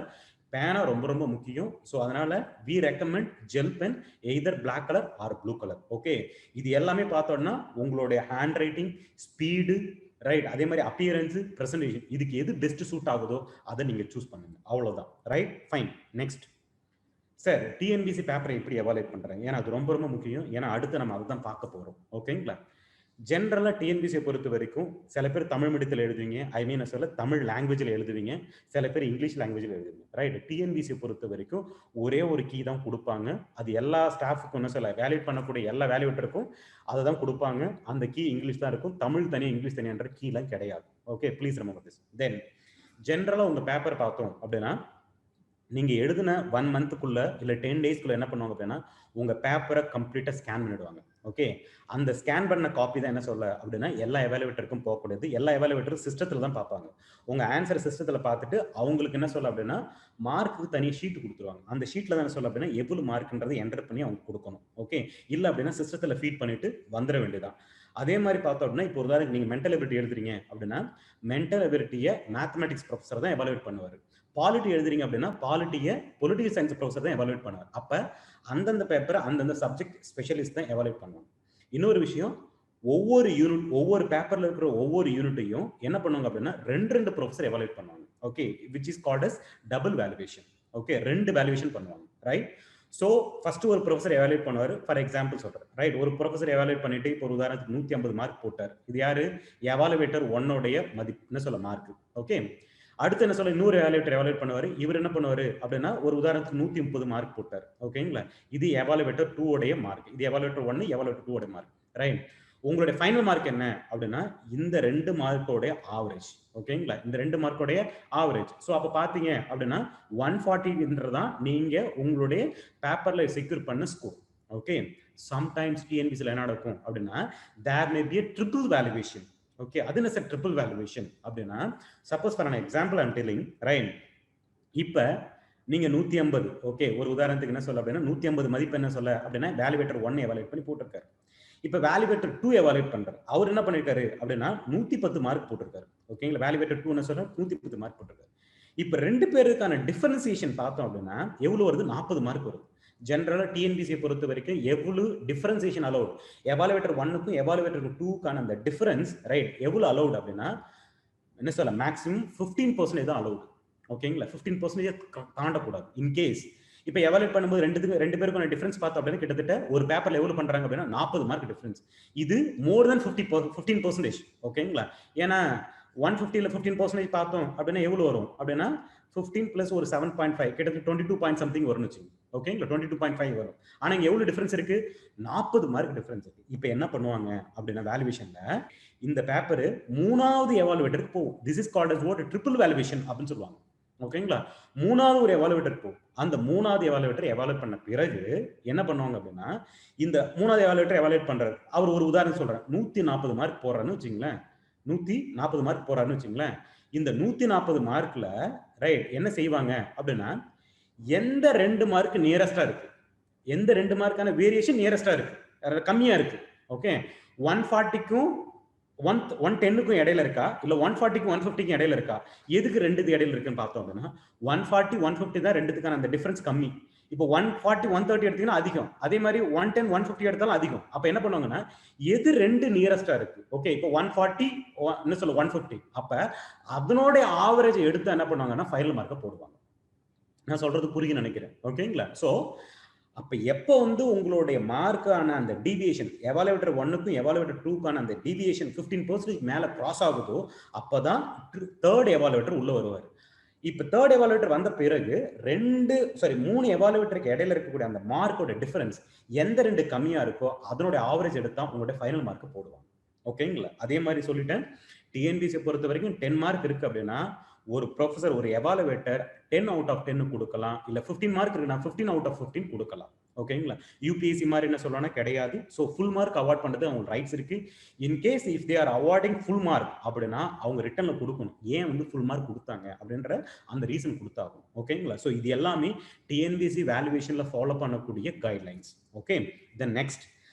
பேனா ரொம்ப ரொம்ப முக்கியம். ஸோ அதனால we recommend gel pen, either black colour or blue colour. Okay, இது எல்லாமே பார்த்தோம்னா உங்களுடைய ஹேண்ட் ரைட்டிங் ஸ்பீடு, ரைட், அதே மாதிரி அப்பியரன்ஸ், பிரசன்டேஷன், இதுக்கு எது பெஸ்ட் சூட் ஆகுதோ அதை நீங்க சூஸ் பண்ணுங்க. அவ்வளவுதான். Right, fine. Next sir, TNPSC பேப்பரை எப்படி எவாலுவேட் பண்றாங்க? ஏன்னா அது ரொம்ப ரொம்ப முக்கியம். ஏன்னா அடுத்து நம்ம அதை தான் பார்க்க போறோம். ஓகேங்களா, ஜென்ரலா டிஎன்பிசியை பொறுத்த வரைக்கும் சில பேர் தமிழ் மீடியத்தில் எழுதுவீங்க, ஐ மீன் சொல்ல தமிழ் லாங்குவேஜில் எழுதுவீங்க, சில பேர் இங்கிலீஷ் லாங்குவேஜில் எழுதுவீங்க. ரைட், டிஎன்பிசியை பொறுத்த வரைக்கும் ஒரே ஒரு கீ தான் கொடுப்பாங்க. அது எல்லா ஸ்டாஃபுக்கும் என்ன சொல்ல வேல்யூட் பண்ணக்கூடிய எல்லா வேல்யூட்டருக்கும் அதை தான் கொடுப்பாங்க. அந்த கீ இங்கிலீஷ் தான் இருக்கும். தமிழ் தனியாக இங்கிலீஷ் தனியான்ற கீலாம் கிடையாது. Okay, please remember this. Then ஜென்ரலா உங்க பேப்பர் பார்த்தோம் அப்படின்னா, நீங்க எழுதின 1 மந்த்துக்குள்ள இல்ல 10 டேஸ்க்குள்ள என்ன பண்ணுவாங்க அப்படின்னா உங்க பேப்பரை கம்ப்ளீட்டா ஸ்கேன் பண்ணிடுவாங்க. ஓகே, அந்த ஸ்கேன் பண்ண காப்பி தான் என்ன சொல்ல அப்படின்னா எல்லா எவாலுவேட்டருக்கும் போகக்கூடியது. எல்லா எவாலுவேட்டரும் சிஸ்டத்துல தான் பார்ப்பாங்க. உங்க ஆன்சர் சிஸ்டத்துல பார்த்துட்டு அவங்களுக்கு என்ன சொல்ல அப்படின்னா மார்க்கு தனி ஷீட் கொடுத்துருவாங்க. அந்த ஷீட்ல தான் என்ன சொல்ல அப்படின்னா எவ்வளவு மார்க்ன்றதை என்டர் பண்ணி அவங்க கொடுக்கணும். ஓகே, இல்ல அப்படின்னா சிஸ்டத்துல ஃபீட் பண்ணிட்டு வந்துட வேண்டியதான். அதே மாதிரி பார்த்தோம் அப்படின்னா இப்போ ஒரு உதாரணத்துக்கு நீங்க மென்டல் எபிலிட்டி எழுதுறீங்க அப்படின்னா மென்டல் எபிலிட்டியை மேத்தமெட்டிக்ஸ் ப்ரொஃபஸர் தான் எவாலுவேட் பண்ணுவார். பாலிட்டி எழுதுறீங்க அப்படின்னா பாலிட்டியை பொலிட்டிக்கல் சயின்ஸ் ப்ரொஃபஸர் தான் எவாலுவேட் பண்ணுவார். அப்ப அந்தந்த பேப்பரை அந்தந்த சப்ஜெக்ட் ஸ்பெஷலிஸ்ட் தான் எவாலுவேட் பண்ணுவாங்க. இன்னொரு விஷயம், ஒவ்வொரு யூனிட், ஒவ்வொரு பேப்பர்ல இருக்கிற ஒவ்வொரு யூனிட்டையும் என்ன பண்ணுவாங்க அப்படின்னா 2 ப்ரொஃபஸர் எவாலுவேட் பண்ணுவாங்க. Okay, which is called as double valuation. Okay, 2 valuation பண்ணுவாங்க. ரைட், ஸோ ஃபர்ஸ்ட் ஒரு ப்ரொஃபஸர் எவாலுவேட் பண்ணுவார். ஃபார் எக்ஸாம்பிள் சொல்றேன். ரைட், ஒரு ப்ரொஃபஸர் எவாலுவேட் பண்ணிட்டு இப்போ ஒரு உதாரணத்துக்கு 150 மார்க் போட்டார். இது யாரு, எவாலுவேட்டர் 1 மதிப்பு என்ன சொல்ல மார்க். ஓகே, அடுத்து என்ன சொல்ல இன்னொரு எவாலுவேட்டர் எவாலுவேட் பண்ணுவாரு. இவர் என்ன பண்ணுவாரு அப்படின்னா ஒரு உதாரணத்துக்கு 130 மார்க் போட்டார். ஓகேங்களா, இது எவாலுவேட்டர் 2 மார்க், இது எவாலுவேட்டர் 1, எவாலுவேட்டர் 2 மார்க். ரைட், உங்களுடைய ஃபைனல் மார்க் என்ன அப்படின்னா இந்த 2 மார்க்கோடைய ஆவரேஜ். ஓகேங்களா, இந்த 2 மார்க்கோடைய ஆவரேஜ். ஸோ அப்போ பார்த்தீங்க அப்படின்னா 140ன்றதான் நீங்க உங்களுடைய பேப்பர்ல செக்யூர் பண்ண ஸ்கோர். ஓகே, சம்டைம்ஸ் டிஎன்பிசியில் என்ன நடக்கும் அப்படின்னா there may be triple valuation. Okay, அது என்ன சார் ட்ரிபிள் வேல்யூவேஷன் அப்படின்னா suppose for an example I'm telling. Right, இப்போ நீங்க 150, ஓகே, ஒரு உதாரணத்துக்கு என்ன சொல்ல அப்படின்னா 150 மதிப்பு என்ன சொல்ல அப்படின்னா வேல்யூவேட்டர் 1 எவாலுவேட் பண்ணி போட்டிருக்காரு. இப்போ வேல்யூவேட்டர் 2 எவாலுவேட் பண்றாரு. அவர் என்ன பண்ணிருக்காரு அப்படின்னா 110 மார்க் போட்டிருக்காரு. ஓகேங்களா, வேல்யூவேட்டர் 2 என்ன சொல்ற 110 மார்க் போட்டிருக்காரு. இப்போ 2 பேருக்கான டிஃபரன்சியேஷன் பார்த்தோம் அப்படின்னா எவ்வளவு வருது, 40 மார்க் வருது. ஜென்ரலா டிஎன்பிசியை பொறுத்த வரைக்கும் எவ்வளவு டிஃபரன்சியேஷன் அலௌட், எவாலுவேட்டர் 1க்கும் எவாலுவேட்டர் 2க்கான அந்த டிஃபரன்ஸ், ரைட், எவ்வளவு அலௌட் அப்படின்னா என்ன சொல்ல மேக்ஸிமம் 15% தான் அலௌட். ஓகேங்களா, 15% தாண்டக்கூடாது. இன்கேஸ் இப்போ எவாலுவேட் பண்ணும்போது 2 பேருக்கான டிஃபரன்ஸ் பார்த்தோம் அப்படின்னா கிட்டத்தட்ட ஒரு பேப்பர்ல எவ்வளவு பண்றாங்க அப்படின்னா 40 மார்க் டிஃபரன்ஸ். இது மோர் தென் 15%. ஓகேங்களா, ஏன்னா 150ல 15% பார்த்தோம் அப்படின்னா எவ்வளவு வரும் அப்படின்னா 15 பிளஸ் ஒரு 7.5 கிட்டத்தட்ட 22 பாயிண்ட் சம்திங் வரும்னு வச்சுக்கோங்க. ஓகேங்களா, 22.5 வரும். ஆனா இங்க எவ்வளவு டிஃபரன்ஸ் இருக்கு, 40 மார்க் டிஃபரன்ஸ் இருக்கு. இப்போ என்ன பண்ணுவாங்க அப்படின்னா வேல்யூவேஷன்ல இந்த பேப்பர் 3வது எவாலுவேட்டருக்கு போகும். This is called as what triple valuation அப்படின்னு சொல்லுவாங்க. ஓகேங்களா, 3வது ஒரு எவாலுவேட்டர் போகும். அந்த 3வது எவாலுவேட்டர் எவாலுவேட் பண்ண பிறகு என்ன பண்ணுவாங்க அப்படின்னா இந்த 3வது எவாலுவேட்டர் எவாலுவேட் பண்றாரு. அவர் ஒரு உதாரணம் சொல்றேன், 140 மார்க் போடுறாருன்னு வச்சுங்களேன், 140 மார்க் போறாருன்னு வச்சுங்களேன். இந்த 140 மார்க்ல ரைட் என்ன செய்வாங்க அப்படின்னா எந்த 2 மார்க் நியரஸ்டா இருக்கு, எந்த 2 மார்க்கான வேரியேஷன் நியரஸ்டா இருக்கு, கம்மியா இருக்கு. ஓகே, 140க்கும் ஒன் டென்னுக்கும் இடையில இருக்கா, இல்லை 140க்கும் 150க்கும் இடையில இருக்கா? எதுக்கு ரெண்டுக்கு இடையில இருக்குன்னு பார்த்தோம் அப்படின்னா 140 150 தான் ரெண்டுத்துக்கான அந்த டிஃபரன்ஸ் கம்மி. இப்போ 140 130 எடுத்தீங்கன்னா அதிகம். அதே மாதிரி 110 150 எடுத்தாலும் அதிகம். அப்போ என்ன பண்ணுவாங்கன்னா எது ரெண்டு நியரஸ்டா இருக்கு, ஓகே, இப்போ 140 என்ன சொல்ல 150, அப்ப அதனோட ஆவரேஜ் எடுத்து என்ன பண்ணுவாங்கன்னா ஃபைனல் மார்க்கை போடுவாங்க. நான் சொல்றது புரியுன்னு நினைக்கிறேன், ஓகேங்களா? ஸோ அப்ப எப்போ வந்து உங்களுடைய மார்க்கான அந்த டீவியேஷன் எவாலுவேட்டர் 1க்கும் எவாலுவேட்டர் 2க்கான அந்த டீவியேஷன் 15% மேல கிராஸ் ஆகுதோ அப்பதான் தேர்ட் எவாலுவேட்டர் உள்ள வருவார். இப்ப தேர்ட் எவாலுவேட்டர் வந்த பிறகு மூணு எவாலுவேட்டருக்கு இடையில இருக்கக்கூடிய அந்த மார்க்கோட டிஃபரன்ஸ் எந்த ரெண்டு கம்மியா இருக்கோ அதனுடைய ஆவரேஜ் எடுத்தா உங்களுடைய ஃபைனல் மார்க் போடுவாங்க, ஓகேங்களா? அதே மாதிரி சொல்லிட்டேன், டிஎன்பிசி பொறுத்த வரைக்கும் 10 மார்க் இருக்கு அப்படின்னா ஒரு ப்ரொஃபசர் ஒரு எவாலுவேட்டர் 10 அவுட் ஆஃப் 10 கொடுக்கலாம், இல்ல 15 மார்க் இருக்குன்னா 15 அவுட் ஆஃப் 15 கொடுக்கலாம், ஓகேங்களா? யூபிஎஸ்சி மாதிரி என்ன சொல்லணும்னா கிடையாது. ஸோ ஃபுல் மார்க் அவார்ட் பண்றது அவங்களுக்கு ரைட்ஸ் இருக்கு. In case if they are awarding full mark அப்படின்னா அவங்க ரிட்டர்ன்ல கொடுக்கணும், ஏன் வந்து ஃபுல் மார்க் கொடுத்தாங்க அப்படின்ற அந்த ரீசன் கொடுத்தாகும், ஓகேங்களா? ஸோ இது எல்லாமே டிஎன்பிசி வேல்யூவேஷன்ல ஃபாலோ பண்ணக்கூடிய guidelines. Okay, then next,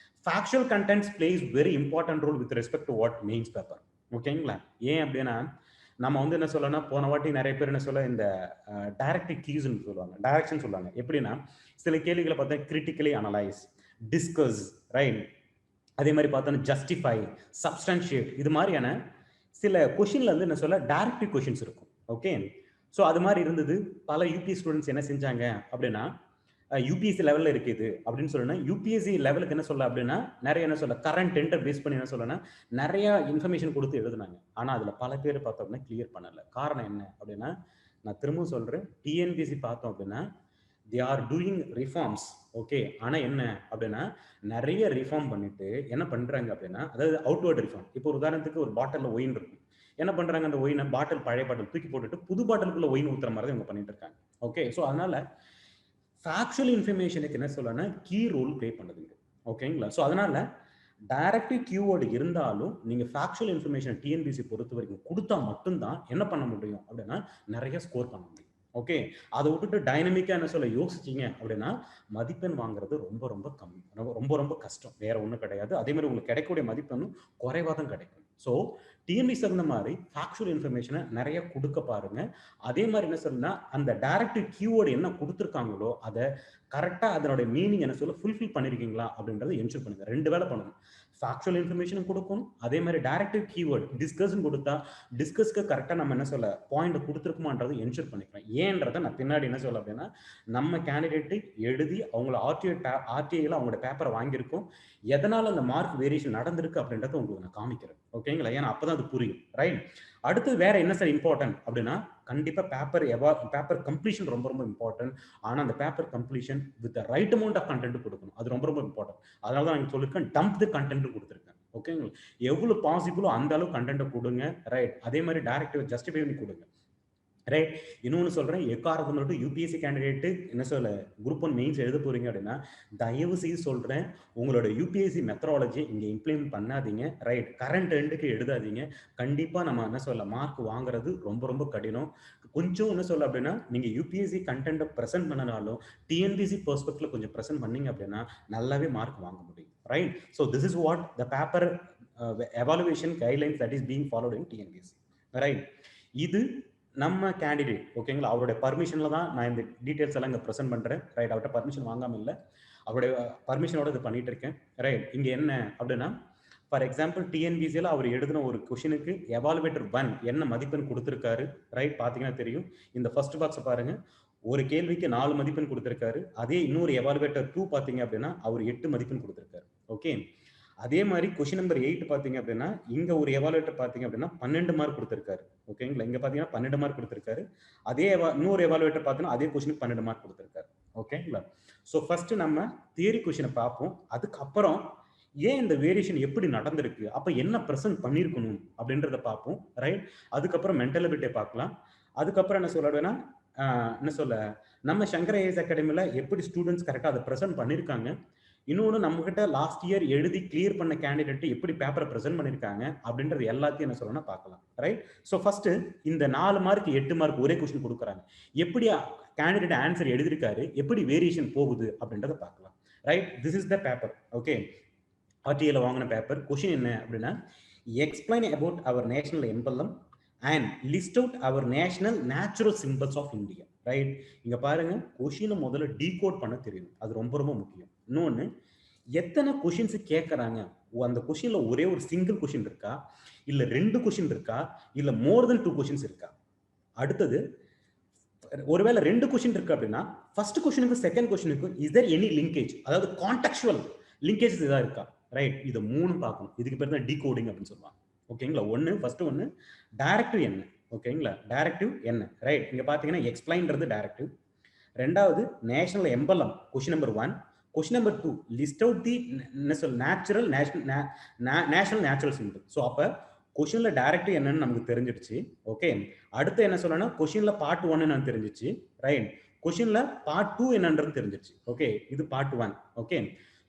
factual contents plays very important role with respect to what mains paper, ஓகேங்களா? ஏன் அப்படின்னா நம்ம வந்து என்ன சொல்லணும்னா போன வாட்டி நிறைய பேர் என்ன சொல்ல இந்த டைரக்டிவ் கீஸ்ன்னு சொல்லுவாங்க, டைரக்ஷன் சொல்லுவாங்க. எப்படின்னா சில கேள்விகளை பார்த்தா கிரிட்டிக்கலி அனலைஸ், டிஸ்கஸ், ரைட், அதே மாதிரி பார்த்தோன்னா ஜஸ்டிஃபை, சப்ஸ்டான்ஷியேட், இது மாதிரியான சில கொஷின்ல வந்து என்ன சொல்ல டைரக்டிவ் கொஷின்ஸ் இருக்கும், ஓகே? ஸோ அது மாதிரி இருந்தது. பல யூபி ஸ்டூடெண்ட்ஸ் என்ன செஞ்சாங்க அப்படின்னா யூபிஎஸ்சி லெவலில் இருக்குது அப்படின்னு சொல்லணும். யூபிஎஸ்சி லெவலுக்கு என்ன சொல்ல அப்படின்னா நிறைய என்ன சொல்ல கரண்ட் டென்டர் பேஸ் பண்ணி என்ன சொல்லணும்னா நிறைய இன்ஃபர்மேஷன் கொடுத்து எழுதுனாங்க. ஆனால் அதில் பல பேர் பார்த்தோம் அப்படின்னா கிளியர் பண்ணலை. காரணம் என்ன அப்படின்னா நான் திரும்பவும் சொல்கிறேன், டிஎன்பிஎஸ்சி பார்த்தோம் அப்படின்னா they are doing reforms, okay? ஆனால் என்ன அப்படின்னா நிறைய ரிஃபார்ம் பண்ணிட்டு என்ன பண்ணுறாங்க அப்படின்னா, அதாவது அவுட்வர்ட் ரிஃபார்ம். இப்போ ஒரு உதாரணத்துக்கு ஒரு பாட்டிலில் ஒயின் இருக்கும், என்ன பண்ணுறாங்க, அந்த ஒயினை பாட்டில் பழைய பாட்டில் தூக்கி போட்டுட்டு புது பாட்டிலுக்குள்ள ஒயின் ஊற்றுற மாதிரி தான் இவங்க பண்ணிட்டு இருக்காங்க, ஓகே? ஸோ அதனால ஃபேக்சுவல் இன்ஃபர்மேஷனுக்கு என்ன சொல்லணும்னா கீ ரோல் ப்ளே பண்ணுதுங்க, ஓகேங்களா? ஸோ அதனால டைரக்டிவ் கீவேர்டு இருந்தாலும் நீங்க ஃபேக்சுவல் இன்ஃபர்மேஷன் டிஎன்பிசி பொறுத்த வரைக்கும் கொடுத்தா மட்டும்தான் என்ன பண்ண முடியும் அப்படின்னா நிறைய ஸ்கோர் பண்ண முடியும், ஓகே? அதை விட்டுட்டு டைனமிக்கா என்ன சொல்ல யோசிச்சிங்க அப்படின்னா மதிப்பெண் வாங்குறது ரொம்ப ரொம்ப கம்மி, ரொம்ப ரொம்ப கஷ்டம், வேற ஒன்றும் கிடையாது. அதே மாதிரி உங்களுக்கு கிடைக்கக்கூடிய மதிப்பெண்ணும் குறைவாக தான் கிடைக்கும். ஸோ டிஎன்பிசி தகுந்த மாதிரி ஃபேக்சுவல் இன்ஃபர்மேஷனை நிறைய கொடுக்க பாருங்க. அதே மாதிரி என்ன சொல்லுன்னா அந்த டைரக்டிவ் கீவேர்டு என்ன கொடுத்துருக்காங்களோ அதை கரெக்டாக அதனுடைய மீனிங் என்ன சொல்ல ஃபுல்ஃபில் பண்ணியிருக்கீங்களா அப்படின்றத என்ஷூர் பண்ணுங்க. ரெண்டு வேலை பண்ணணும், ஃபேக்சுவல் இன்ஃபர்மேஷனும் கொடுக்கணும், அதே மாதிரி டைரக்டிவ் கீவேர்டு டிஸ்கஸ்ன்னு கொடுத்தா டிஸ்கஸ்க்கு கரெக்டாக நம்ம என்ன சொல்ல பாயிண்ட் கொடுத்துருக்குமான்றதை என்ஷூர் பண்ணிக்கிறேன். ஏன்றதை நான் பின்னாடி என்ன சொல்ல அப்படின்னா நம்ம கேண்டிடேட்டு எழுதி அவங்கள ஆர்டிஐல அவங்களோட பேப்பரை வாங்கியிருக்கோம், எதனால அந்த மார்க் வேரியேஷன் நடந்திருக்கு அப்படின்றத உங்களுக்கு நான் காமிக்கிறேன், ஓகேங்களா? ஏன்னா அப்பதான் அது புரியும், ரைட்? அடுத்து வேற என்ன சார் இம்பார்ட்டன்ட் அப்படின்னா கண்டிப்பா பேப்பர் கம்ப்ளீஷன் ரொம்ப ரொம்ப இம்பார்ட்டன்ட். ஆனா அந்த paper completion with right amount of content கொடுக்கணும், அது ரொம்ப ரொம்ப இம்பார்ட்டன்ட். அதனால தான் நான் சொல்லியிருக்கேன் டம்ப் தி கண்டென்ட் கொடுத்துருக்கேன், ஓகேங்களா? எவ்வளவு பாசிபிளோ அந்த அளவு கண்டென்ட் கொடுங்க, ரைட்? அதே மாதிரி டைரக்டிவ் ஜஸ்டிஃபை பண்ணி கொடுங்க, ரைட்? இன்னொன்று சொல்கிறேன், எக்காரது மட்டும் யூபிஎஸ்சி கேண்டிடேட்டு என்ன சொல்ல குரூப் 1 மெயின்ஸ் எழுத போகிறீங்க அப்படின்னா தயவு செய்து சொல்கிறேன், உங்களோட யூபிஎஸ்சி மெத்தடாலஜி இங்கே இம்ப்ளிமெண்ட் பண்ணாதீங்க, ரைட்? கரண்ட் ட்ரெண்டுக்கு எழுதாதீங்க. கண்டிப்பாக நம்ம என்ன சொல்ல மார்க் வாங்குறது ரொம்ப ரொம்ப கடினம். கொஞ்சம் என்ன சொல்ல அப்படின்னா நீங்கள் யூபிஎஸ்சி கண்டென்ட்டை ப்ரெசென்ட் பண்ணனாலும் டிஎன்பிசி பெர்ஸ்பெக்டிவ்ல கொஞ்சம் ப்ரெசென்ட் பண்ணீங்க அப்படின்னா நல்லாவே மார்க் வாங்க முடியும், right? So this is what the paper evaluation guidelines that is being followed in TNPSC, right? இது நம்ம கேண்டிடேட், ஓகேங்களா? அவருடைய பர்மிஷன்ல தான் நான் இந்த டீடைல்ஸ் எல்லாம் இங்கே ப்ரெசென்ட் பண்ணுறேன், ரைட்? அவர்கிட்ட பர்மிஷன் வாங்காமல் இல்லை, அவருடைய பர்மிஷனோட இது பண்ணிட்டு இருக்கேன், ரைட்? இங்கே என்ன அப்படின்னா ஃபார் எக்ஸாம்பிள் டிஎன்பிசியில் அவர் எழுதின ஒரு கொஷினுக்கு எவாலுவேட்டர் 1 என்ன மதிப்பெண் கொடுத்துருக்காரு, ரைட்? பார்த்தீங்கன்னா தெரியும், இந்த ஃபர்ஸ்ட் பாக்ஸை பாருங்க, ஒரு கேள்விக்கு 4 மதிப்பெண் கொடுத்துருக்காரு. அதே இன்னொரு எவாலுவேட்டர் 2 பார்த்தீங்க அப்படின்னா அவர் 8 மதிப்பெண் கொடுத்துருக்காரு, ஓகே? அதே மாதிரி கொஸ்டின் நம்பர் 8 பார்த்தீங்க அப்படின்னா இங்க ஒரு எவாலுவேட்டர் பார்த்தீங்க அப்படின்னா 12 மார்க் கொடுத்துருக்காரு, ஓகேங்களா? இங்க பார்த்தீங்கன்னா 12 மார்க் கொடுத்துருக்காரு. அதே இன்னொரு எவாலுவேட்டர் பார்த்தீங்கன்னா அதே கொஸ்டினுக்கு 12 மார்க் கொடுத்துருக்காரு, ஓகேங்களா? ஸோ ஃபர்ஸ்ட் நம்ம தியரி கொஸ்டினை பார்ப்போம், அதுக்கப்புறம் ஏன் இந்த வேரியேஷன் எப்படி நடந்திருக்கு, அப்ப என்ன ப்ரெசென்ட் பண்ணியிருக்கணும் அப்படின்றத பார்ப்போம், ரைட்? அதுக்கப்புறம் மென்டல் அபிலிட்டியை பார்க்கலாம். அதுக்கப்புறம் என்ன சொல்லுவேன்னா என்ன சொல்ல நம்ம சங்கர் ஐஏஎஸ் அகாடமியில் எப்படி ஸ்டூடெண்ட்ஸ் கரெக்டாக அதை ப்ரெசென்ட் பண்ணியிருக்காங்க, இன்னொன்று நம்ம கிட்ட லாஸ்ட் இயர் எழுதி கிளியர் பண்ண கேண்டிடேட் எப்படி பேப்பரை ப்ரெசென்ட் பண்ணியிருக்காங்க அப்படின்றது எல்லாத்தையும் என்ன சொல்லணும்னா பார்க்கலாம், ரைட்? ஸோ ஃபர்ஸ்ட் இந்த 4 மார்க் 8 மார்க் ஒரே கொஸ்டின் கொடுக்குறாங்க, எப்படி கேண்டிடேட் ஆன்சர் எழுதியிருக்காரு, எப்படி வேரியேஷன் போகுது அப்படின்றத பார்க்கலாம், right? This is the paper, okay? ஆர்டிஏல வாங்கின பேப்பர். கொஸ்டின் என்ன அப்படின்னா explain about our national emblem and list out our national natural symbols of India. Right? இங்க பாருங்க, கொஷினை முதல்ல டீகோட் பண்ண தெரியும். அது ரொம்ப ரொம்ப முக்கியம். இன்னொன்று, எத்தனை கொஷின்ஸ் கேட்குறாங்க, அந்த கொஷின்ல ஒரே ஒரு சிங்கிள் கொஷின் இருக்கா, இல்லை 2 கொஷின் இருக்கா, இல்லை மோர் தென் 2 கொஷின்ஸ் இருக்கா. அடுத்தது, ஒருவேளை 2 கொஷின் இருக்கு அப்படின்னா ஃபர்ஸ்ட் கொஷினுக்கு செகண்ட் கொஷினுக்கு இஸ் தேர் எனி லிங்கேஜ், அதாவது கான்டெக்சுவல் லிங்கேஜ் இதாக இருக்கா. ரைட்? இதை 3 பார்க்கணும். இதுக்கு பேர் தான் டீகோடிங் அப்படின்னு சொல்லுவாங்க. ஓகேங்களா? ஃபர்ஸ்ட் ஒன்று டைரக்டிவ் என்ன. ஓகேங்களா? டைரக்டிவ் என்ன. ரைட்? இங்க பாத்தீங்கன்னா எக்ஸ்பிளைன்றது டைரக்டிவ். ரெண்டாவது national emblem, question number 1. Question number 2, list out the natural natural simple. So அப்போ கொஷின்ல டைரக்டிவ் என்னன்னு நமக்கு தெரிஞ்சிடுச்சு. ஓகே, அடுத்து என்ன சொல்லணும்னா கொஷின்ல பார்ட் 1 என்னன்னு தெரிஞ்சிச்சு. ரைட்? கொஷின்ல பார்ட் 2 என்னன்றது தெரிஞ்சிருச்சு. ஓகே, இது பார்ட் 1. ஓகே,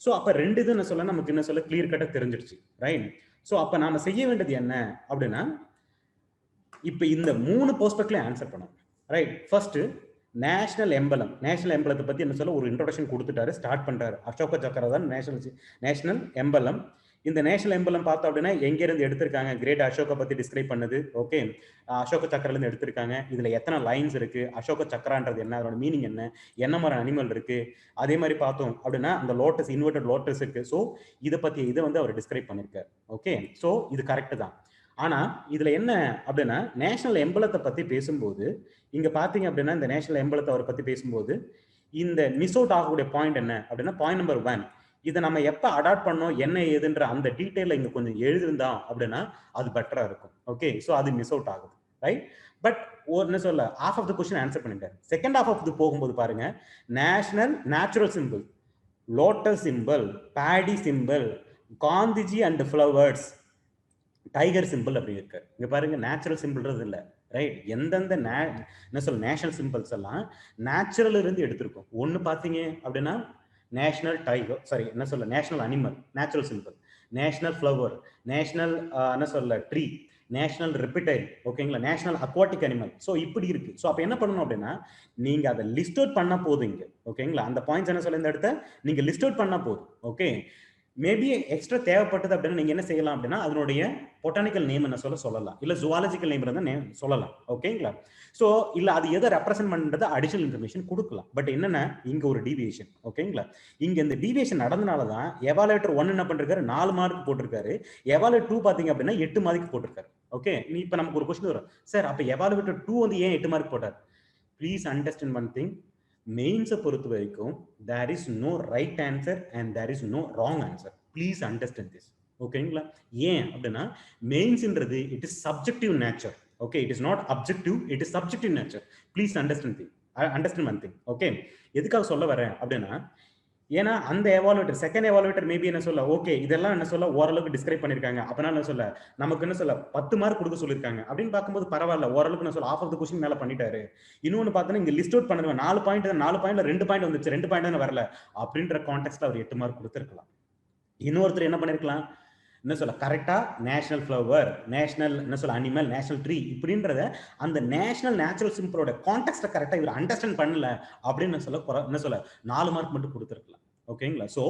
ஸோ அப்போ 2 இது என்ன சொல்ல நமக்கு என்ன சொல்ல கிளியர் கட்டாக தெரிஞ்சிருச்சு. ரைட்? ஸோ அப்போ நாம செய்ய வேண்டியது என்ன அப்படின்னா, இப்போ இந்த 3 பெர்ஸ்பெக்டிவ்ல ஆன்சர் பண்ணணும். ரைட்? ஃபர்ஸ்ட் நேஷனல் எம்பலத்தை பத்தி என்ன சொல்ல ஒரு இன்ட்ரோடக்ஷன் கொடுத்துட்டாரு, ஸ்டார்ட் பண்றாரு. அசோக சக்கர தான் நேஷனல் எம்பலம். இந்த நேஷனல் எம்பலம் பார்த்தோம் அப்படின்னா எங்க இருந்து எடுத்திருக்காங்க, கிரேட் அசோகா பத்தி டிஸ்கிரைப் பண்ணுது. ஓகே, அசோக சக்கரில இருந்து எடுத்திருக்காங்க. இதுல எத்தனை லைன்ஸ் இருக்கு, அசோக சக்கரான்றது என்ன, அதோட மீனிங் என்ன மாதிரி அனிமல் இருக்கு, அதே மாதிரி பார்த்தோம் அப்படின்னா அந்த லோட்டஸ், இன்வெர்டட் லோட்டஸ் இருக்கு. ஸோ இதை அவர் டிஸ்கிரைப் பண்ணிருக்காரு. ஓகே, ஸோ இது கரெக்ட் தான். ஆனா இதுல என்ன அப்படின்னா, நேஷனல் எம்பலத்தை பத்தி பேசும்போது இங்க பாத்தீங்க அப்படின்னா, இந்த நேஷனல் எம்பலத்தை அவரை பத்தி பேசும்போது இந்த மிஸ் அவுட் ஆகக்கூடிய பாயிண்ட் என்ன அப்படின்னா, பாயிண்ட் நம்பர் 1, இதை நம்ம எப்ப அடாப்ட் பண்ணோம் என்ன ஏதுன்ற அந்த டீட்டெயில இங்க கொஞ்சம் எழுதிருந்தோம் அப்படின்னா அது பெட்டரா இருக்கும். ஓகே, ஸோ அது மிஸ் அவுட் ஆகுது. ரைட்? பட் என்ன சொல்ல half of the question answer பண்ணிட்டாரு. செகண்ட் half ஆஃப் து போகும்போது பாருங்க, national natural symbol, lotus symbol, paddy symbol, Gandhiji and flowers, tiger symbol அப்படி இருக்காரு. இங்க பாருங்க, நேச்சுரல் சிம்பிள்ன்றது இல்லை. ரைட்? எந்தெந்த என்ன சொல்ல நேஷனல் சிம்பிள்ஸ் எல்லாம் நேச்சுரல் இருந்து எடுத்திருக்கோம். ஒன்னு பாத்தீங்க அப்படின்னா நேஷனல் டைகர், சாரி என்ன சொல்ல national animal natural simple, national flower, national என்ன சொல்ல ட்ரீ, நேஷனல் ரெப்டைல். ஓகேங்களா? National aquatic animal. ஸோ இப்படி இருக்கு. ஸோ அப்போ என்ன பண்ணணும் அப்படின்னா, நீங்க அதை லிஸ்ட் அவுட் பண்ண போதும் இங்க. ஓகேங்களா? அந்த பாயிண்ட்ஸ் என்ன சொல்ல இந்த இடத்த நீங்க லிஸ்ட் அவுட் பண்ண போதும். ஓகே, மேபி எக்ஸ்ட்ரா தேவைப்பட்டது அப்படின்னா நீங்க என்ன செய்யலாம் அப்படின்னா, அதனுடைய பொட்டானிக்கல் நேம் என்ன சொல்லலாம், இல்ல ஜுவாலஜிக்கல் நேம் இருந்தா நேம் சொல்லலாம். ஓகேங்களா? சோ இல்ல அது எதை ரெப்ரசென்ட் பண்றது அடிஷனல் இன்ஃபர்மேஷன் கொடுக்கலாம். பட் என்னன்னா இங்க ஒரு டீவியேஷன். ஓகேங்களா? இங்க இந்த டீவியேஷன் நடந்தனாலதான் எவாலுவேட்டர் 1 என்ன பண்றாரு, 4 மார்க் போட்டிருக்காரு. எவாலுவேட் 2 பாத்தீங்க அப்படின்னா 8 மார்க் போட்டிருக்காரு. ஓகே, இப்ப நமக்கு ஒரு கொஸ்டின் வரும், சார் அப்ப எவாலுவேட்டர் 2 வந்து ஏன் 8 மார்க் போட்டார்? ப்ளீஸ் அண்டர்ஸ்டாண்ட் ஒன் திங், மெயின்ஸை பொறுத்த வரைக்கும் there is no right answer and there is no wrong answer. Please understand this. ஓகேங்களா? ஏன் அப்படின்னா மெயின்ஸ்ன்றது it is subjective nature. Okay, it is not objective, it is subjective nature. Please understand one thing. Okay, எதுக்காக சொல்ல வரேன் அப்படின்னா, ஏன்னா அந்த எவாலுவேட்டர் செகண்ட் எவாலுவேட்டர் மேபி என்ன சொல்ல, ஓகே இதெல்லாம் என்ன சொல்ல ஓரளவுக்கு டிஸ்கிரைப் பண்ணிருக்காங்க, அப்பனா என்ன சொல்ல நமக்கு என்ன சொல்ல 10 மார்க் கொடுக்க சொல்லிருக்காங்க அப்படின்னு பார்க்கும்போது பரவாயில்ல, ஓரளவுக்கு என்ன சொல்ல half of the question மேல பண்ணிட்டாரு. இன்னொன்னு பார்த்தா இங்க லிஸ்ட் அவுட் பண்ணுவேன் 4 பாயிண்ட்ல 2 பாயிண்ட் வந்துச்சு, 2 பாயிண்ட் தானே வரல அப்படின்ற கான்டெக்ட்ல அவர் 8 மார்க் கொடுத்திருக்கலாம். இன்னொருத்தர் என்ன பண்ணிருக்கலாம், என்ன சொல்ல கரெக்டா நேஷனல் ஃப்ளவர், நேஷனல் என்ன சொல்ல அனிமல், நேஷனல் ட்ரீ இப்படின்றத அந்த நேஷனல் நேச்சுரல் சிம்பிளோட கான்டெக்ஸ்ட கரெக்டா இவர் அண்டர்ஸ்டாண்ட் பண்ணல அப்படின்னு என்ன சொல்ல 4 மார்க் மட்டும் கொடுத்திருக்கலாம். ஓகேங்களா? சோ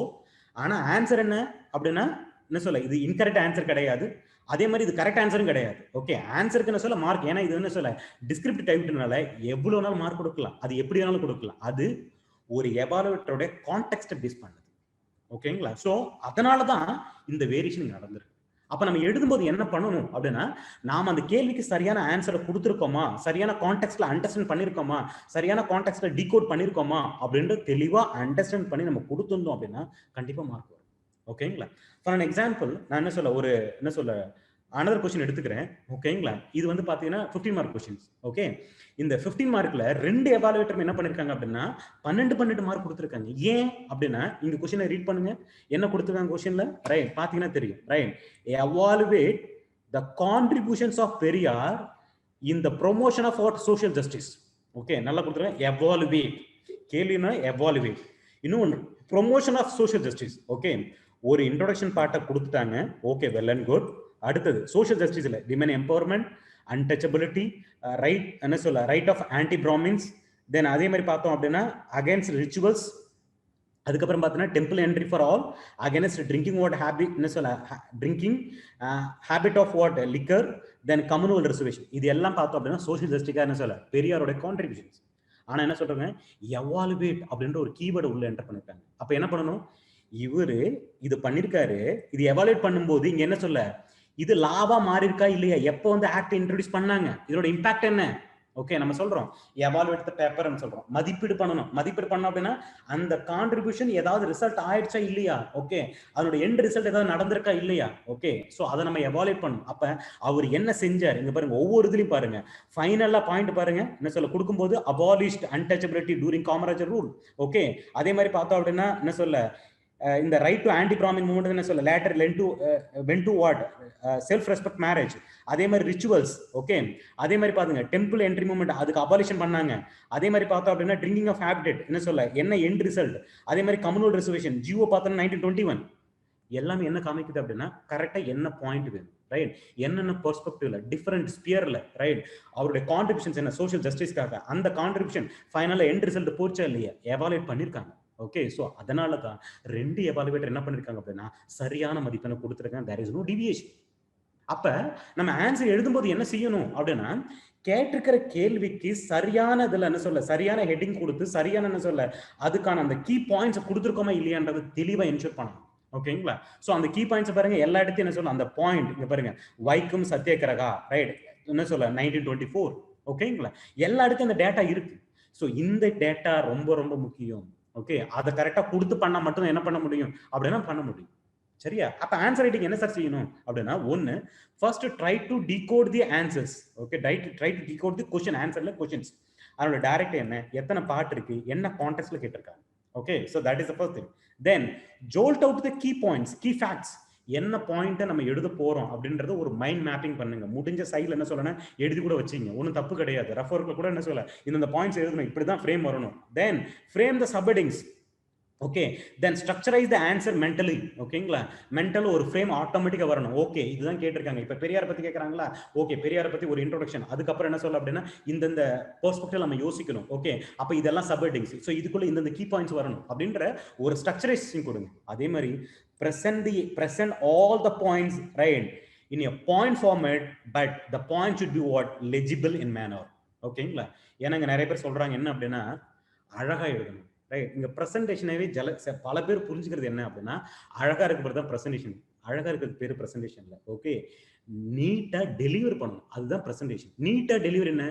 ஆனா ஆன்சர் என்ன அப்படின்னா என்ன சொல்ல இது இன்கரெக்ட் ஆன்சர் கிடையாது, அதே மாதிரி இது கரெக்ட் ஆன்சரும் கிடையாது. ஓகே, ஆன்சருக்கு என்ன சொல்ல மார்க், ஏன்னா இது என்ன சொல்ல டிஸ்கிரிப்டிவ் டைப்னால எவ்வளவு வேணாலும் மார்க் கொடுக்கலாம், அது எப்படி வேணாலும் கொடுக்கலாம், அது ஒரு எவாலுவேட்டரோட கான்டெக்ஸ்ட பேஸ் பண்ணுது. ஓகேங்களா? சோ அதனாலதான் இந்த வேரியேஷன் நடந்திருக்கு. அப்ப நம்ம எழுதும்போது என்ன பண்ணணும் அப்படின்னா, நாம அந்த கேள்விக்கு சரியான ஆன்சரை கொடுத்துருக்கோமா, சரியான கான்டெக்ட்ல அண்டர்ஸ்டாண்ட் பண்ணிருக்கோமா, சரியான கான்டெக்ட்ல டீகோட் பண்ணிருக்கோமா அப்படின்ற தெளிவா அண்டர்ஸ்டாண்ட் பண்ணி நம்ம கொடுத்துருந்தோம் அப்படின்னா கண்டிப்பா மார்க் வரும். ஓகேங்களா? ஃபார் அன் எக்ஸாம்பிள் நான் என்ன சொல்ல another question எடுத்துக்கிறேன். ஓகேங்களா? இது வந்து பாத்தீங்கன்னா 15 மார்க் கொஸ்டின்ஸ். ஓகே, இந்த 15 மார்க்ல 2 எவாலுவேட்டர் என்ன பண்ணிருக்காங்க அப்படின்னா 12 மார்க் கொடுத்திருக்காங்க. ஏன் அப்படின்னா இங்க கொஸ்டினை ரீட் பண்ணுங்க, என்ன கொடுத்திருக்காங்க கொஸ்டின்ல. ரைட், பாத்தீங்கன்னா தெரியும். Right, evaluate the contributions of Periyar in the promotion of what social justice. Okay, நல்லா கொடுத்துருக்காங்க. எவாலுவேட், கேள்வினா எவாலுவேட், இன்னொன்று promotion of social justice. Okay, ஒரு இன்ட்ரோடக்ஷன் பார்ட்டை கொடுத்துட்டாங்க. Okay, well and good. அடுத்தது சோஷியல் ஜஸ்டிஸ்ல விமன் எம்பவர்மெண்ட், அன்டச்சபிலிட்டி, ரைட் என்ன சொல்ல right of anti brahmins, then அதே மாதிரி பார்த்தோம் அப்படின்னா அகைன்ஸ்ட் ரிச்சுவல்ஸ், அதுக்கப்புறம் பார்த்தீங்கன்னா temple entry for all against drinking what habit என்ன சொல்ல drinking habit of what liquor then communal reservation. இது எல்லாம் பார்த்தோம் அப்படின்னா சோஷியல் ஜஸ்டிக்காக என்ன சொல்ல பெரியாரோட கான்ட்ரிபியூஷன்ஸ். ஆனா என்ன சொல்றாங்க, எவாலுவேட் அப்படின்ற ஒரு கீவேர்டு உள்ள என்டர் பண்ணிருக்காங்க. அப்ப என்ன பண்ணணும், இவரு இது பண்ணிருக்காரு, இது எவாலுவேட் பண்ணும்போது இங்க என்ன சொல்ல, இது லாவா மாறி இருக்கா இல்லையா, எப்போ வந்து ஆக்ட் இன்ட்ரோடியூஸ் பண்ணாங்க, இதோட இம்பாக்ட் என்ன. ஓகே, நம்ம சொல்றோம் எவாலுவேட் தி பேப்பர்னு சொல்றோம், மதிப்பீடு பண்ணணும். மதிப்பீடு பண்ணோம் அப்படின்னா அந்த கான்ட்ரிபியூஷன் ஏதாவது ரிசல்ட் ஆயிடுச்சா இல்லையா, ஓகே, அதோட எண்ட் ரிசல்ட் ஏதாவது நடந்திருக்கா இல்லையா, ஓகே. ஸோ அதை நம்ம எவாலுவேட் பண்ணணும். அப்ப அவர் என்ன செஞ்சார் இங்க பாருங்க, ஒவ்வொரு இதுலயும் பாருங்க, ஃபைனலா பாயிண்ட் பாருங்க என்ன சொல்ல கொடுக்கும்போது abolished untouchability during Kamarajar rule. Okay, அதே மாதிரி பார்த்தோம் அப்படின்னா என்ன சொல்ல இந்த right to anti Brahmin movement என்ன சொல்ல later when to what self respect marriage. அதே மாதிரி ரிச்சுவல்ஸ். ஓகே, அதே மாதிரி பாருங்க டெம்பிள் என்ட்ரி மூவ்மெண்ட், அதுக்கு அபாலிஷன் பண்ணாங்க. அதே மாதிரி பார்த்தோம் அப்படின்னா ட்ரிங்கிங் ஆஃப் ஹேபிட் என்ன சொல்ல என்ன எண்ட் ரிசல்ட். அதே மாதிரி கம்யூனல் ரிசர்வேஷன் ஜியோ பார்த்தோம்னா 1921. எல்லாமே என்ன காமிக்குது அப்படின்னா கரெக்டா என்ன பாயிண்ட் வேணும், ரைட், என்னென்ன பெர்ஸ்பெக்டிவ்ல டிஃபரெண்ட் ஸ்பியர்ல, ரைட், அவருடைய கான்ட்ரிபியூஷன்ஸ் என்ன சோஷியல் ஜஸ்டிஸ்க்காக, அந்த கான்ட்ரிபியூஷன் ஃபைனலா எண்ட் ரிசல்ட் போச்சா இல்லையா எவாலுவேட் பண்ணிருக்காங்க. ஓகே, ஸோ அதனால தான் 2 எவாலுவேட்டர் என்ன பண்ணிருக்காங்க அப்படின்னா சரியான மதிப்பெண்ணை கொடுத்துருக்காங்க. There is no deviation. அப்ப நம்ம ஆன்சர் எழுதும்போது என்ன செய்யணும் அப்படின்னா கேட்டிருக்கிற கேள்விக்கு சரியான இதுல என்ன சொல்ல சரியான ஹெட்டிங் கொடுத்து சரியான என்ன சொல்ல அதுக்கான அந்த கீ பாயிண்ட்ஸ் கொடுத்துருக்கோமா இல்லையான்றது தெளிவா என்ஷூர் பண்ணணும். ஓகேங்களா? ஸோ அந்த கீ பாயிண்ட்ஸ் பாருங்க, எல்லா இடத்தையும் என்ன சொல்ல அந்த பாயிண்ட் இங்க பாருங்க, வைக்கம் சத்தியகிரகா, ரைட், என்ன சொல்ல 1924. ஓகேங்களா? எல்லா இடத்தையும் அந்த டேட்டா இருக்கு. ஸோ இந்த டேட்டா ரொம்ப ரொம்ப முக்கியம். ஓகே, அதை கரெக்டா கொடுத்து பண்ணா மட்டும் என்ன பண்ண முடியும் அப்படின்னா பண்ண முடியும். சரியா? அப்ப ஆன்சர் ரைட்டிங் என்ன சார் செய்யணும் அப்படின்னா, ஒன்னு first try to decode the answers. Okay, try to decode the question, ஆன்சர்ல क्वेश्चंस, அதோட டைரக்ட் என்ன, எத்தனை பார்ட் இருக்கு, என்ன கான்டெக்ஸ்ட்ல கேட்டிருக்காங்க. Okay, so that is the first thing. Then jolt out the key points, key facts, என்ன பாயிண்ட்டை நம்ம எழுத போறோம் அப்படின்றத ஒரு மைண்ட் மேப்பிங் பண்ணுங்க. முடிஞ்ச சைட்ல என்ன சொல்லணும் எழுதி கூட வச்சுங்க, ஒன்றும் தப்பு கிடையாது. ரஃப் ஒர்க்ல கூட என்ன சொல்ல இந்த பாயிண்ட்ஸ் எழுதணும், இப்படிதான் ஃப்ரேம் வரணும். Then frame the subheadings. Okay, then structurize the answer mentally. ஓகேங்களா? மென்டல் ஒரு ஃப்ரேம் ஆட்டோமேட்டிக்கா வரணும். ஓகே, இதுதான் கேட்டிருக்காங்க. இப்ப பெரியார் பத்தி கேட்கறாங்களா, ஓகே, பெரியார் பத்தி ஒரு இன்ட்ரோடக்ஷன், அதுக்கப்புறம் என்ன சொல்ல அப்படின்னா இந்த பெர்ஸ்பெக்டிவ் நம்ம யோசிக்கணும். ஓகே, அப்ப இதெல்லாம் சப்ஹெட்டிங்ஸ், ஸோ இதுக்குள்ள இந்த கீ பாயிண்ட்ஸ் வரணும் அப்படின்ற ஒரு ஸ்ட்ரக்சரைசேஷன் கொடுங்க. அதே மாதிரி present all the points, right, in a point format, but the point should be what legible in manner. ஓகேங்களா? ஏன்னா நிறைய பேர் சொல்றாங்க என்ன அப்படின்னா அழகா எழுதணும், ரைட். இங்க பிரசன்டேஷனவே பல பேர் புரிஞ்சுக்கிறது என்ன அப்படின்னா அழகா இருக்கிறது தான் பிரசன்டேஷன். அழகா இருக்கிறது பேரு பிரசன்டேஷன் இல்ல. ஓகே, நீட்டா டெலிவர் பண்ணணும், அதுதான் பிரசன்டேஷன். நீட்டா டெலிவர் என்ன,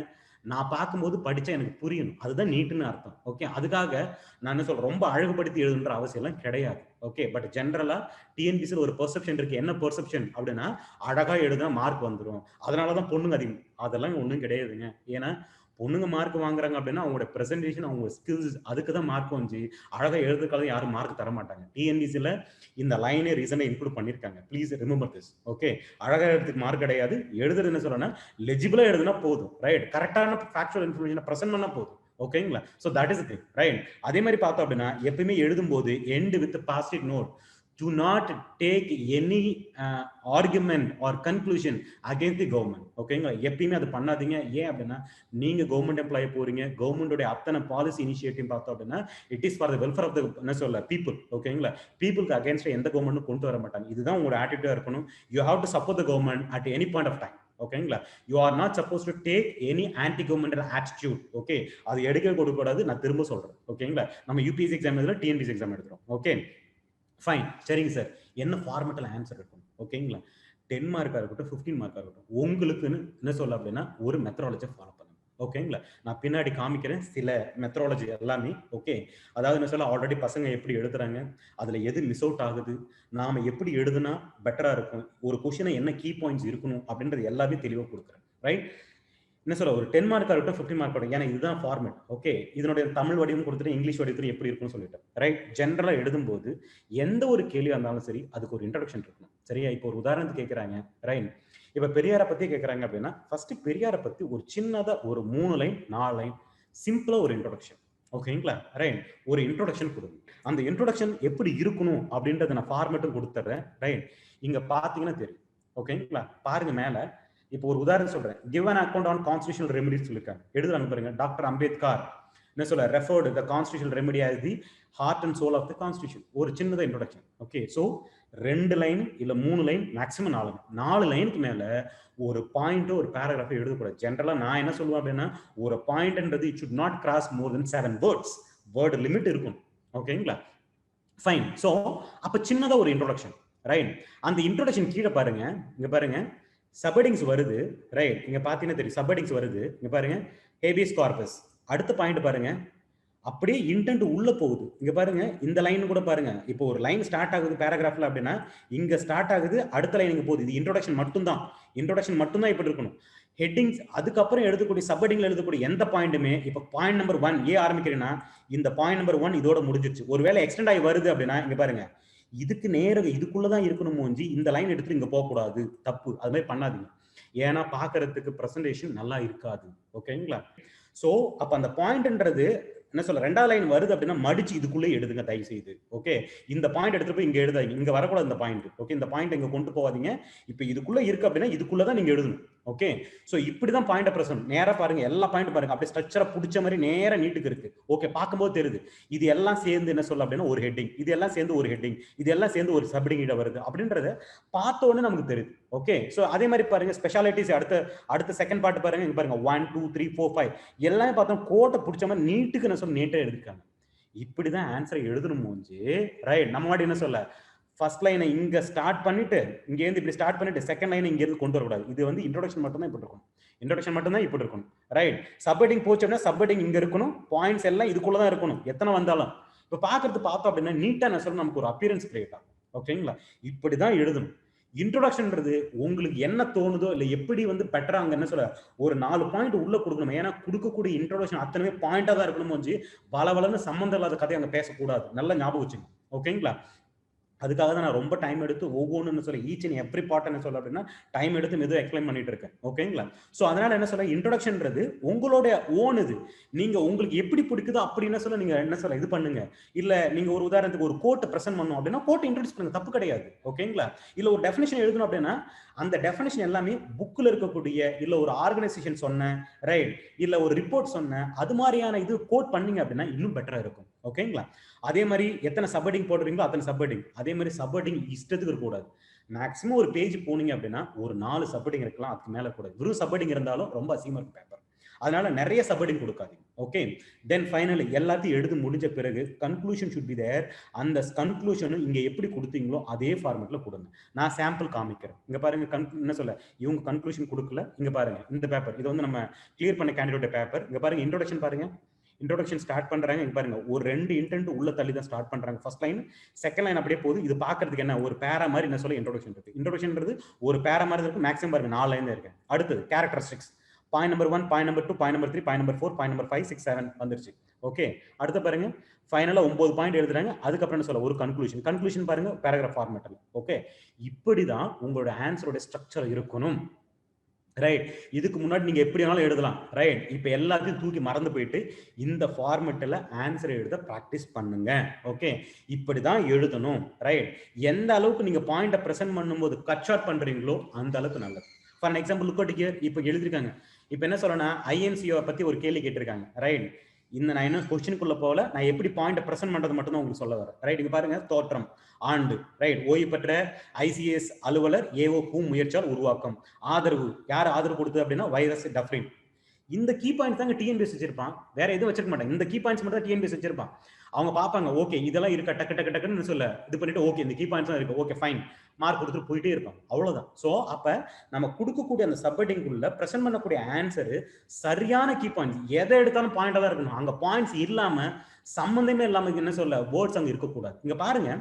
நான் பார்க்கும்போது படிச்சா எனக்கு புரியணும், அதுதான் நீட்டுன்னு அர்த்தம். ஓகே, அதுக்காக நான் என்ன சொல்றேன் ரொம்ப அழகுபடுத்தி எழுதுன்ற அவசியம் எல்லாம் கிடையாது. ஓகே, பட் ஜென்ரலா டிஎன்பிசியில் ஒரு பெர்செப்ஷன் இருக்கு. என்ன பெர்செப்ஷன் அப்படின்னா அழகா எழுதுனா மார்க் வந்துடும், அதனாலதான் பொண்ணுங்க அதிகம். அதெல்லாம் ஒன்றும் கிடையாதுங்க. ஏன்னா பொண்ணுங்க மார்க் வாங்குறாங்க அப்படின்னா அவங்களோட பிரசன்டேஷன், அவங்க ஸ்கில்ஸ், அதுக்கு தான் மார்க் வந்து. அழகா எழுதுறதுக்காக யாரும் மார்க் தர மாட்டாங்க. டிஎன்பிசியில் இந்த லைனே ரீசனை இன்க்ளூட் பண்ணியிருக்காங்க. Please remember this. ஓகே, அழகா எழுதுறதுக்கு மார்க் கிடையாது. எழுதுறது என்ன சொல்றேன்னா லெஜிபிளா எழுதுனா போதும், ரைட். கரெக்டான ஃபேக்சுவல் இன்ஃபர்மேஷனை ப்ரெசென்ட் பண்ணா போதும். ஓகேங்களா? So that is thing, right. அதே மாதிரி பார்த்தோம் அப்படின்னா எப்பயுமே எழுதும்போது end with positive note. Do not take any argument or conclusion against the government. ஓகேங்களா? எப்பயுமே அது பண்ணாதீங்க. ஏன் அப்படின்னா நீங்க கவர்மெண்ட் எம்ப்ளாயி போறீங்க, கவர்மெண்டோட அத்தனை பாலிசி இனிஷியேட்டிவ் பார்த்தோம் அப்படின்னா it is for the welfare of the என்ன சொல்ல பீப்புள். ஓகேங்களா? பீப்புளுக்கு அகேன்ஸ்ட் எந்த கவர்மெண்ட்டும் கொண்டு வர மாட்டாங்க. இதுதான் உங்களோட ஆட்டிடியூடா இருக்கணும். You have to support the government at any point of time. ஓகேங்களா? You are not suppose to take any anti governmental attitude. Okay, அது எடுக்க கொடுக்க கூடாது. நான் திரும்ப சொல்றேன். ஓகேங்களா? நம்ம யூபிஎஸ்சி எக்ஸாம் எழுதுறோம், டிஎன்பிஎஸ்சி எக்ஸாம் எடுக்கிறோம். ஓகே, ஃபைன், சரிங்க சார். என்ன ஃபார்மெட்டில் ஆன்சர் இருக்கும்? ஓகேங்களா? 10 மார்க்காக இருக்கட்டும், 15 மார்க்காக இருக்கட்டும், உங்களுக்குன்னு என்ன சொல்ல அப்படின்னா ஒரு மெத்தடாலஜியை ஃபாலோ பண்ணுங்க. ஓகேங்களா? நான் பின்னாடி காமிக்கிறேன் சில மெத்தடாலஜி எல்லாமே. ஓகே, அதாவது என்ன சொல்ல ஆல்ரெடி பசங்க எப்படி எழுதுறாங்க, அதுல எது மிஸ் அவுட் ஆகுது, நாம எப்படி எழுதுனா பெட்டரா இருக்கும், ஒரு கொஸ்டினை என்ன கீ பாயிண்ட்ஸ் இருக்கணும் அப்படின்றது எல்லாமே தெளிவாக கொடுக்குறேன், ரைட். என்ன சொல்ல ஒரு 10 மார்க் இருக்கட்டும், 15 மார்க் இருக்கட்டும், ஏன்னா இதுதான் ஃபார்மேட். ஓகே, இதனுடைய தமிழ் வடிவம் கொடுத்துட்டு இங்கிலீஷ் வடிவத்தில் எப்படி இருக்கும்னு சொல்லிட்டேன், ரைட். ஜென்ரலா எழுதும்போது எந்த ஒரு கேள்வியா இருந்தாலும் சரி அதுக்கு ஒரு இன்ட்ரோடக்ஷன் இருக்கணும். சரியா? இப்போ ஒரு உதாரணத்துக்கு கேட்கறாங்க, ரைட். இப்ப பெரியாரை பத்தி கேட்கறாங்க அப்படின்னா ஃபர்ஸ்ட் பெரியாரை பத்தி ஒரு சின்னதா ஒரு 3 லைன் 4 லைன் சிம்பிளா ஒரு இன்ட்ரோடக்ஷன். ஓகேங்களா? ரைட். ஒரு இன்ட்ரோடக்ஷன் கொடுங்க. அந்த இன்ட்ரோடக்ஷன் எப்படி இருக்கணும் அப்படின்றத நான் ஃபார்மேட்டும் கொடுத்துறேன், ரைட். இங்க பாத்தீங்கன்னா தெரியும். ஓகேங்களா? பாருங்க மேல. இப்போ ஒரு உதாரணம் சொல்றேன். Give an account on constitutional remedies சொல்லிருக்காங்க. எழுதுறாங்க பாருங்க. டாக்டர் அம்பேத்கர் என்ன சொல்ல referred the constitutional remedy as the heart and soul of the constitution. ஒரு சின்னதாக இன்ட்ரோடக்ஷன். ஓகே, ஸோ 2 லைன் இல்லை 3 லைன், மேக்ஸிமம் 4 லைனுக்கு மேலே ஒரு பாயிண்ட்டோ ஒரு பேராகிராஃபை எழுதக்கூடாது. ஜென்ரலாக நான் என்ன சொல்லுவேன் அப்படின்னா, ஒரு பாயிண்ட்ன்றது it should not cross more than 7 words. Word limit இருக்கும். ஓகேங்களா, ஃபைன். ஸோ அப்போ சின்னதாக ஒரு இன்ட்ரோடக்ஷன், ரைட். அந்த இன்ட்ரோடக்ஷன் கீழே பாருங்க, இங்க பாருங்க சப்ஹெட்டிங்ஸ் வருது, ரைட். இங்க பாத்தீங்கன்னா தெரியும் சப்ஹெட்டிங்ஸ் வருது. இங்க பாருங்க ஹேபியஸ் கார்பஸ். அடுத்த பாயிண்ட் பாருங்க, அப்படியே இன்டென்ட் உள்ள போகுது. இங்க பாருங்க இந்த லைன் கூட பாருங்க, இப்போ ஒரு லைன் ஸ்டார்ட் ஆகுது பேராகிராஃப்ல அப்படின்னா இங்க ஸ்டார்ட் ஆகுது, அடுத்த லைன் இங்க போகுது. இது இன்ட்ரோடக்ஷன் மட்டும்தான். இன்ட்ரோடக்ஷன் மட்டும்தான் இப்படி இருக்கணும். ஹெட்டிங்ஸ் அதுக்கப்புறம் எழுதக்கூடிய சப்ஹெட்டிங்ல எழுதக்கூடிய எந்த பாயிண்ட்டுமே, இப்போ பாயிண்ட் நம்பர் 1 ஏ ஆரம்பிக்கிறேன்னா இந்த பாயிண்ட் நம்பர் 1 இதோட முடிஞ்சிருச்சு. ஒருவேளை எக்ஸ்டெண்ட் ஆகி வருது அப்படின்னா இங்க பாருங்க இதுக்கு நேரம் இதுக்குள்ளதான் இருக்கணும் மூஞ்சி, இந்த லைன் எடுத்துட்டு இங்க போக கூடாது, தப்பு. அது மாதிரி பண்ணாதீங்க. ஏன்னா பாக்குறதுக்கு பிரசன்டேஷன் நல்லா இருக்காது. ஓகேங்களா, சோ அப்ப அந்த பாயிண்ட்ன்றது என்ன சொல்ல, 2வது லைன் வருது அப்படின்னா மடிச்சு இதுக்குள்ளே எடுதுங்க தயவு செய்து. ஓகே, இந்த பாயிண்ட் எடுத்துட்டு போய் இங்க எழுதாதீங்க, இங்க வரக்கூடாது இந்த பாயிண்ட். ஓகே, இந்த பாயிண்ட் இங்க கொண்டு போவாதீங்க. இப்ப இதுக்குள்ள இருக்கு அப்படின்னா இதுக்குள்ளதான் நீங்க எழுதணும். ஓகே, சோ இப்படிதான் பாயிண்ட் பிரசன்ட். நேரா பாருங்க, எல்லா பாயிண்ட் பாருங்க அப்படியே ஸ்ட்ரக்சரா பிடிச்ச மாதிரி நேரா நீட்டுக்கு இருக்கு. ஓகே, பார்க்கும்போது தெரியுது. இது எல்லாம் சேர்ந்து என்ன சொல்ல அப்படின்னா ஒரு ஹெட்டிங், இது எல்லாம் சேர்ந்து ஒரு ஹெட்டிங், இது எல்லாம் சேர்ந்து ஒரு சப்ஹெட்டிங் இட வருது அப்படின்றத பார்த்த உடனே நமக்கு தெரியுது. ஓகே, சோ அதே மாதிரி பாருங்க ஸ்பெஷாலிட்டிஸ். அடுத்த செகண்ட் பார்ட் பாருங்க, இங்க பாருங்க 1 2 3 4 5 எல்லாமே பார்த்தோம் கோட்டை பிடிச்ச மாதிரி நீட்டுக்கு என்ன சொல்ல நீட்டா எழுதிருக்காங்க. இப்படிதான் ஆன்சரை எழுதணும் மூஞ்சி, ரைட். நம்ம மாதிரி என்ன சொல்ல ஃபர்ஸ்ட் லைனை இங்க ஸ்டார்ட் பண்ணிட்டு இங்க இருந்து இப்படி ஸ்டார்ட் பண்ணிட்டு செகண்ட் லைன் இங்க இருந்து கொண்டு வரக்கூடாது. இது வந்து இன்ட்ரோடக்ஷன் மட்டும் தான் இப்படி இருக்கும். இன்ட்ரோடக்ஷன் மட்டும் தான் இப்படி இருக்கும், ரைட். சப்ஹெட்டிங் போச்சு அப்படின்னா சப்ஹெட்டிங் இங்க இருக்கணும், பாயிண்ட்ஸ் எல்லாம் இதுக்குள்ள தான் இருக்கணும் எத்தனை வந்தாலும். இப்ப பாக்குறது பார்த்தோம் அப்படின்னா நீட்டா என்ன சொல்ல நமக்கு ஒரு அப்பியரன்ஸ் கிரியேட் ஆகும். ஓகேங்களா, இப்படிதான் எழுதணும். இன்ட்ரோடக்ஷன்ன்றது உங்களுக்கு என்ன தோணுதோ இல்ல எப்படி வந்து பெட்டரா அங்க என்ன சொல்ல ஒரு 4 பாயிண்ட் உள்ள கொடுக்கணும். ஏன்னா கொடுக்கக்கூடிய இன்ட்ரோடக்ஷன் அத்தனை பாயிண்டா தான் இருக்கணும். பலவலன்னு சம்பந்தம் இல்லாத கதையை அங்க பேசக்கூடாது. நல்லா ஞாபகம் வச்சுங்க. ஓகேங்களா, அதுக்காக தான் நான் ரொம்ப டைம் எடுத்து ஒவ்வொன்னு சொல்ல ஈச் அண்ட் எவ்ரி பார்ட் என்ன சொல்ல அப்படின்னா டைம் எடுத்து மெதுவாக எக்ஸ்பிளைன் பண்ணிட்டு இருக்கேன். ஓகேங்களா, ஸோ அதனால என்ன சொல்ல இன்ட்ரோடக்ஷன்ன்றது உங்களுடைய ஓன். இது நீங்க உங்களுக்கு எப்படி பிடிக்குதோ அப்படி என்ன சொல்ல நீங்க என்ன சொல்ல இது பண்ணுங்க. இல்ல நீங்க ஒரு உதாரணத்துக்கு ஒரு கோட்டை பிரசன்ட் பண்ணணும் அப்படின்னா கோட்டை இன்ட்ரோடியூஸ் பண்ணுங்க, தப்பு கிடையாது. ஓகேங்களா, இல்ல ஒரு டெஃபினேஷன் எழுதணும் அப்படின்னா அந்த டெஃபினேஷன் எல்லாமே புக்ல இருக்கக்கூடிய இல்ல ஒரு ஆர்கனைசேஷன் சொன்ன, ரைட், இல்ல ஒரு ரிப்போர்ட் சொன்ன அது மாதிரியான இது கோட் பண்ணீங்க அப்படின்னா இன்னும் பெட்டரா இருக்கும். ஓகேங்களா, அதே மாதிரி எத்தனை சப்ஹெட்டிங் போடுறீங்களோ அத்தனை சப்ஹெட்டிங். அதே மாதிரி சப்ஹெட்டிங் இஷ்டத்துக்கு இருக்கக்கூடாது. மேக்ஸிமம் ஒரு பேஜ் போனீங்க அப்படின்னா ஒரு 4 சப்ஹெட்டிங் இருக்கலாம், அதுக்கு மேல கூட. வெறும் சப்ஹெட்டிங் இருந்தாலும் ரொம்ப அசிங்கமா இருக்கும் பேப்பர். அதனால நிறைய சப்ஹெட்டிங் கொடுக்காதீங்க. ஓகே, தென் ஃபைனலி எல்லாத்தையும் எழுதி முடிஞ்ச பிறகு கன்க்ளூஷன் ஷுட் பி தேர். அந்த கன்க்ளூஷனும் இங்க எப்படி கொடுத்தீங்களோ அதே ஃபார்மேட்ல கொடுங்க. நான் சாம்பிள் காமிக்கிறேன். இங்க பாருங்க என்ன சொல்ல இவங்க கன்க்ளூஷன் கொடுக்கல. இங்க பாருங்க இந்த பேப்பர், இது வந்து நம்ம கிளியர் பண்ண கேண்டிடேட் பேப்பர். இங்க பாருங்க இன்ட்ரோடக்ஷன் பாருங்க, இன்ட்ரோடக்ஷன் ஸ்டார்ட் பண்றாங்க. இங்க பாருங்க ஒரு 2 இன்டென்ட் உள்ள தள்ளி தான் ஸ்டார்ட் பண்றாங்க. ஃபர்ஸ்ட் லைன் செகண்ட் லைன் அப்படியே போகுது. இது பாக்குறதுக்கு என்ன ஒரு பேரா மாதிரி என்ன சொல்ல இன்ட்ரோடக்ஷன் இருக்கு. இன்ட்ரோடக்ஷன்ன்றது ஒரு பேரா மாதிரி இருக்கு. மேக்ஸிமம் பாருங்க 4 லைன் இருக்கு. அடுத்தது characteristics, point number 1, point number 2, point number 3, point number 4, point number 5 6 7 வந்துருச்சு. ஓகே, அடுத்து பாருங்க ஃபைனலா 9 பாயிண்ட் எழுதுறாங்க. அதுக்கப்புறம் என்ன சொல்ல ஒரு கன்க்ளூஷன் பாருங்க பேராகிராஃப் ஃபார்மேட்ல. ஓகே, இப்படிதான் உங்களோட ஆன்சரோட ஸ்ட்ரக்சர் இருக்கணும், ரைட். இதுக்கு முன்னாடி நீங்க எப்படி வேணாலும் எழுதலாம், ரைட். இப்ப எல்லாத்தையும் தூக்கி மறந்து போயிட்டு இந்த ஃபார்மேட்ல ஆன்சர் எழுத பிராக்டிஸ் பண்ணுங்க. ஓகே, இப்படிதான் எழுதணும், ரைட். எந்த அளவுக்கு நீங்க பாயிண்ட பிரசன்ட் பண்ணும்போது கட் ஷார்ட் பண்றீங்களோ அந்த அளவுக்கு நல்லது. For example look at here. இப்ப எழுதிருக்காங்க. இப்ப என்ன சொல்லணும்னா ஐஎன்சிஓ பத்தி ஒரு கேள்வி கேட்டிருக்காங்க, ரைட். இந்த நான் என்ன கொஸ்டினுக்குள்ள போகல, நான் எப்படி பாயிண்ட் பிரசன்ட் பண்றது மட்டும் தான் உங்களுக்கு சொல்ல வரேன், ரைட். இங்க பாருங்க தோற்றம், ஆண்டு, ரைட். ஓய்வு பெற்ற ஐசிஎஸ் அலுவலர் ஏஓ முயற்சியால் உருவாக்கம். ஆதரவு, யார் ஆதரவு கொடுத்தது அப்படின்னா வைரஸ் டஃப்ரின். இந்த கீ பாயிண்ட்ஸ் தாங்க டிஎன்பிஎஸ் வச்சிருப்பான், வேற எதுவும் வச்சிருக்க மாட்டாங்க. இந்த கீ பாயிண்ட்ஸ் மட்டும் தான் டிஎன்பிஎஸ் வச்சிருப்பான். அவங்க பார்ப்பாங்க, ஓகே இதெல்லாம் இருக்கா, டக்குன்னு சொல்ல இது பண்ணிட்டு ஓகே இந்த கீ பாயிண்ட்ஸ் தான் இருக்கு, ஓகே ஃபைன், மார்க் கொடுத்துட்டு போயிட்டே இருப்பாங்க, அவ்வளவுதான். ஸோ அப்ப நம்ம கொடுக்கக்கூடிய அந்த சப்ஹெட்டிங்குள்ள பிரசன்ட் பண்ணக்கூடிய ஆன்சர் சரியான கீ பாயிண்ட்ஸ், எதை எடுத்தாலும் பாயிண்டா தான் இருக்கணும். அங்க பாயிண்ட்ஸ் இல்லாம சம்பந்தமே இல்லாம என்ன சொல்ல வேர்ட்ஸ் அங்க இருக்கக்கூடாது. இங்க பாருங்க